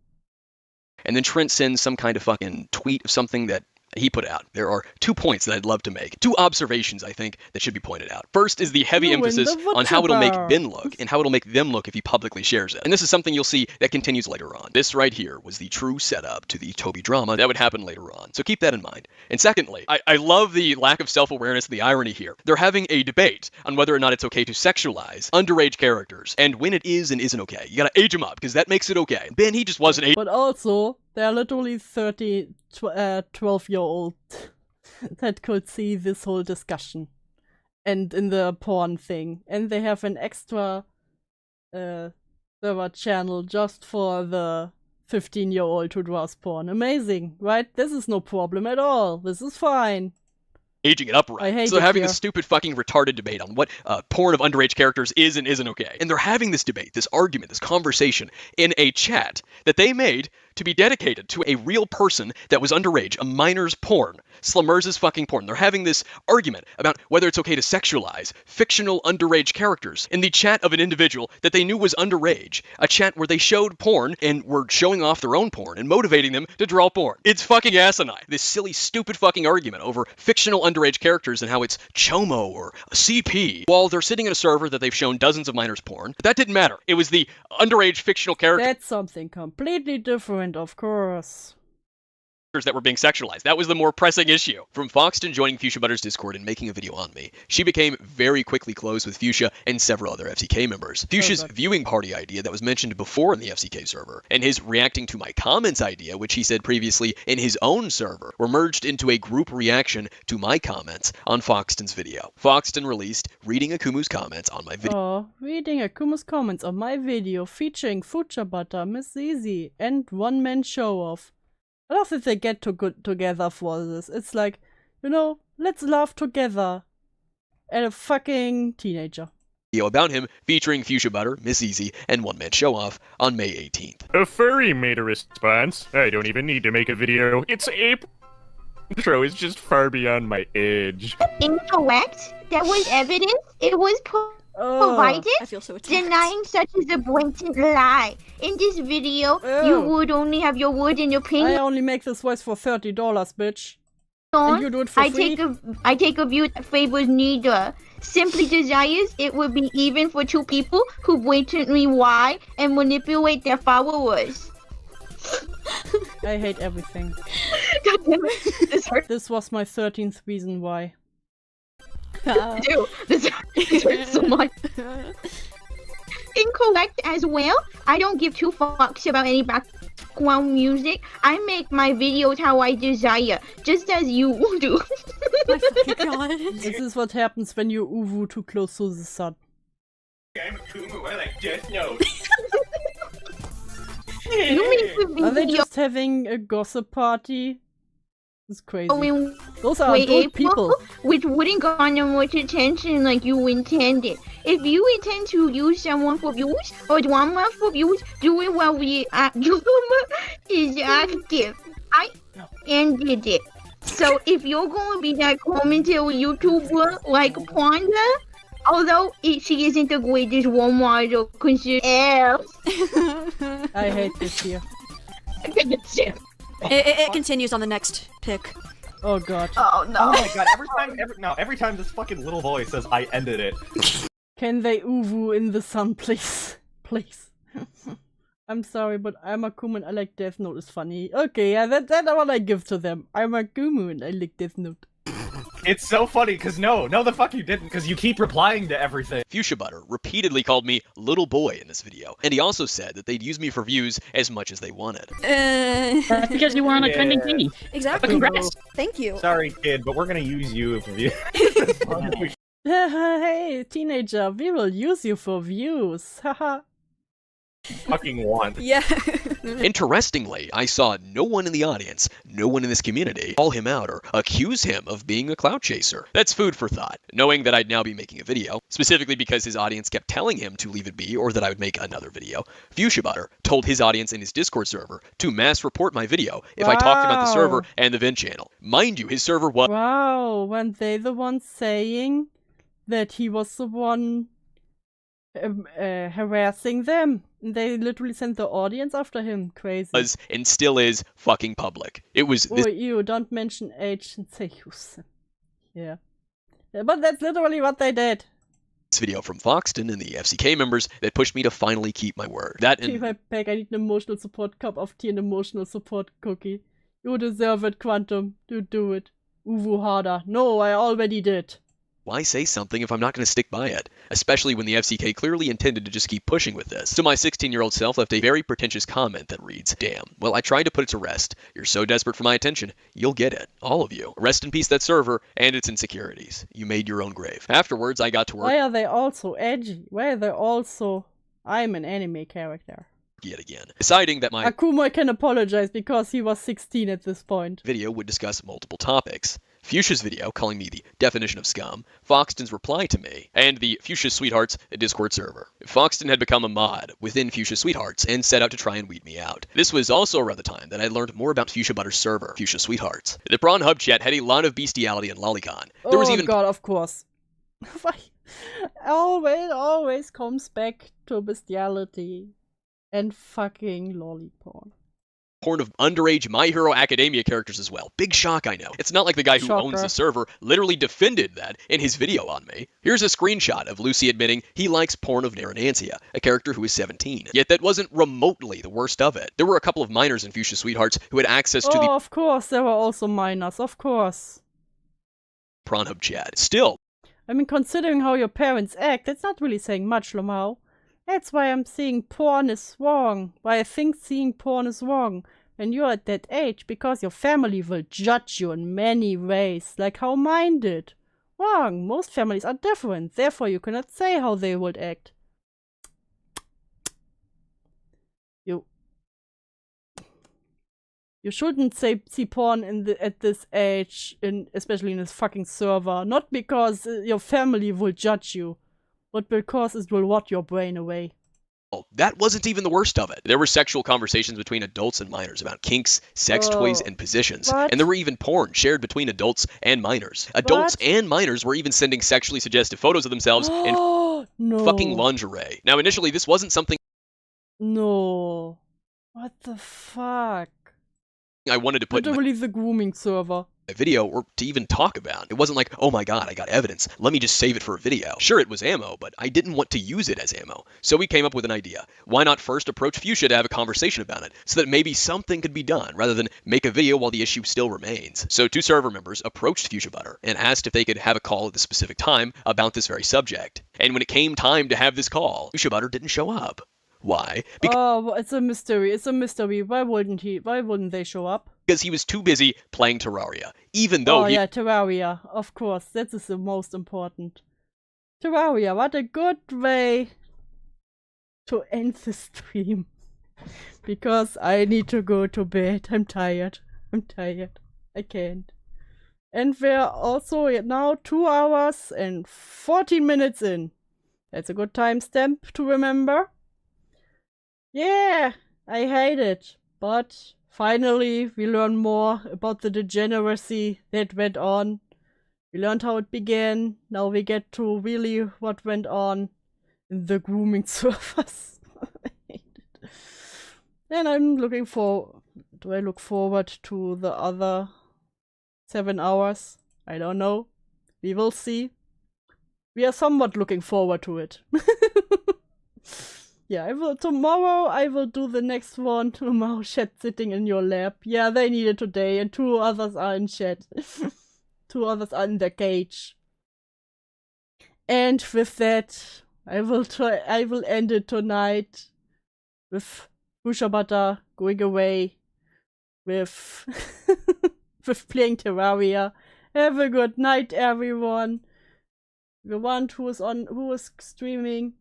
And then Trent sends some kind of fucking tweet of something that he put out. There are 2 points that I'd love to make. 2 observations, I think, that should be pointed out. First is the heavy emphasis on how it'll make Ben look and how it'll make them look if he publicly shares it. And this is something you'll see that continues later on. This right here was the true setup to the Toby drama that would happen later on. So keep that in mind. And secondly, I love the lack of self-awareness and the irony here. They're having a debate on whether or not it's okay to sexualize underage characters and when it is and isn't okay. You gotta age them up because that makes it okay. Ben, he just wasn't age. But also, they're literally 12-year-old that could see this whole discussion. And in the porn thing. And they have an extra server channel just for the 15-year-old who draws porn. Amazing, right? This is no problem at all. This is fine. Aging it up right. So having this stupid fucking retarded debate on what porn of underage characters is and isn't okay. And they're having this debate, this argument, this conversation in a chat that they made to be dedicated to a real person that was underage, a minor's porn, Slumers' fucking porn. They're having this argument about whether it's okay to sexualize fictional underage characters in the chat of an individual that they knew was underage, a chat where they showed porn and were showing off their own porn and motivating them to draw porn. It's fucking asinine. This silly, stupid fucking argument over fictional underage characters and how it's Chomo or a CP, while they're sitting in a server that they've shown dozens of minors porn. But that didn't matter. It was the underage fictional characters. That's something completely different, of course. That were being sexualized. That was the more pressing issue. From Foxton joining Fuchsia Butter's Discord and making a video on me, she became very quickly close with Fuchsia and several other FCK members. Fuchsia's viewing party idea that was mentioned before in the FCK server, and his reacting to my comments idea, which he said previously in his own server, were merged into a group reaction to my comments on Foxton's video. Foxton released reading Akumu's comments on my video. Oh, reading Akumu's comments on my video featuring Fuchsia Butter, Miss Easy, and One Man Show Off. I love that they get together for this. It's like, you know, let's laugh together at a fucking teenager. Video about him featuring Fuchsia Butter, Miss Easy, and One Man Show Off on May 18th. A furry made a response. I don't even need to make a video. It's April. Intro is just far beyond my age. Incorrect. That was evidence. It was provided. I feel so attacked. Denying such is a blatant lie. In this video, you would only have your word and your opinion. I only make this voice for $30, bitch. And you do it for free? I take a view that favors neither. Simply desires it would be even for two people who blatantly lie and manipulate their followers. I hate everything. God damn it. This hurts. This was my 13th reason why. Dude, this hurts so much. Incorrect as well. I don't give two fucks about any background music. I make my videos how I desire, just as you do. My fucking god. This is what happens when you uwu too close to the sun. I'm a Kumu, I like Death Note. Are they just having a gossip party? It's crazy. Those are Wait, adult April, people. which wouldn't garner much attention like you intended. If you intend to use someone for views or drama for views, do it while drama is active. I ended it. So if you're going to be that commentary YouTuber like Panda, although she isn't the greatest role model considered else. I hate this here. It continues on the next pick. Oh god. Oh no. Oh my god, every time this fucking little boy says I ended it. Can they uwu in the sun, please? Please. I'm sorry, but I'm a Kumu and I like Death Note is funny. Okay, yeah, that's what I give to them. I'm a Kumu and I like Death Note. It's so funny, cause no the fuck you didn't, cause you keep replying to everything. Fuchsia Butter repeatedly called me little boy in this video, and he also said that they'd use me for views as much as they wanted. That's because you were on a trending thingy. Exactly. Congrats. Thank you. Sorry, kid, but we're gonna use you for views. Hey, teenager, we will use you for views. Haha. Fucking one. Yeah. Interestingly, I saw no one in the audience, no one in this community, call him out or accuse him of being a clout chaser. That's food for thought, knowing that I'd now be making a video, specifically because his audience kept telling him to leave it be or that I would make another video. Fuchsia Butter told his audience in his Discord server to mass report my video if I talked about the server and the Vent channel. Mind you, his server was— Wow, weren't they the ones saying that he was the one harassing them? They literally sent the audience after him. Crazy. Was and still is fucking public. It was Oh, you don't mention age and say use. Yeah. But that's literally what they did. This video from Foxton and the FCK members that pushed me to finally keep my word. That and Keep my back. I need an emotional support cup of tea and emotional support cookie. You deserve it, Quantum. You do it. Uwu harder. No, I already did. why say something if I'm not going to stick by it? Especially when the FCK clearly intended to just keep pushing with this. So my 16-year-old self left a very pretentious comment that reads, "Damn, well I tried to put it to rest. You're so desperate for my attention, you'll get it. All of you. Rest in peace that server and its insecurities. You made your own grave." Afterwards, I got to work. Why are they all so edgy? Why are they all so... I'm an anime character. Yet again, deciding that my Akuma can apologize because he was 16 at this point. Video would discuss multiple topics. Fuchsia's video calling me the definition of scum, Foxton's reply to me, and the Fuchsia Sweethearts Discord server. Foxton had become a mod within Fuchsia Sweethearts and set out to try and weed me out. This was also around the time that I learned more about Fuchsia Butter's server, Fuchsia Sweethearts. The Prawn Hub chat had a lot of bestiality and lolicon. There was even God, of course. always comes back to bestiality and fucking lolliporn. porn of underage My Hero Academia characters as well. Big shock, I know. It's not like the guy who owns the server literally defended that in his video on me. Here's a screenshot of Lucy admitting he likes porn of Naranancia, a character who is 17. Yet that wasn't remotely the worst of it. There were a couple of minors in Fuchsia Sweethearts who had access to the of course, there were also minors, of course. Pornhub chat. Still. I mean, considering how your parents act, that's not really saying much, Lomao. That's why I'm saying porn is wrong. Why I think seeing porn is wrong. When you're at that age, because your family will judge you in many ways, like how mine did. Wrong. Most families are different, therefore you cannot say how they would act. You shouldn't see porn at this age, especially in this fucking server. Not because your family will judge you, but because it will rot your brain away. That wasn't even the worst of it. There were sexual conversations between adults and minors about kinks, sex toys, and positions. And there were even porn shared between adults and minors. Adults and minors were even sending sexually suggestive photos of themselves in fucking lingerie. Now, initially, this wasn't something No. What the fuck? I wanted to put Literally the grooming server. A video or to even talk about. It wasn't like, oh my god, I got evidence. Let me just save it for a video. Sure, it was ammo, but I didn't want to use it as ammo. So we came up with an idea. Why not first approach Fuchsia to have a conversation about it, so that maybe something could be done, rather than make a video while the issue still remains. So 2 server members approached Fuchsia Butter and asked if they could have a call at the specific time about this very subject. And when it came time to have this call, Fuchsia Butter didn't show up. Why? Oh, it's a mystery. It's a mystery. Why wouldn't they show up? Because he was too busy playing Terraria. Even though yeah, Terraria. Of course. That is the most important. Terraria, what a good way to end the stream. Because I need to go to bed. I'm tired. I can't. And we're also now 2 hours and 14 minutes in. That's a good timestamp to remember. Yeah, I hate it, but finally we learn more about the degeneracy that went on. We learned how it began, now we get to really what went on in the grooming servers. I hate it. And I'm looking do I look forward to the other 7 hours? I don't know. We will see. We are somewhat looking forward to it. Yeah, tomorrow I will do the next one. Tomorrow, chat sitting in your lap. Yeah, they need it today, and 2 others are in chat. 2 others are in their cage. And with that, I will end it tonight with Bushabata going away with with playing Terraria. Have a good night, everyone. The one who is streaming.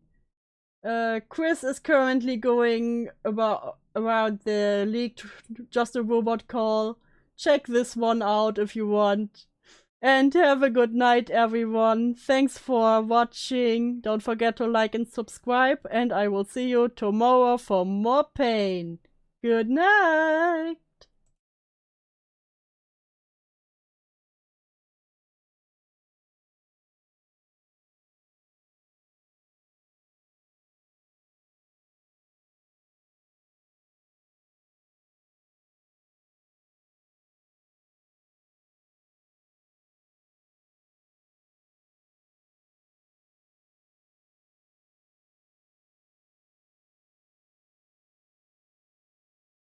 Chris is currently going around the leaked Just a Robot call. Check this one out if you want. And have a good night, everyone. Thanks for watching. Don't forget to like and subscribe. And I will see you tomorrow for more pain. Good night.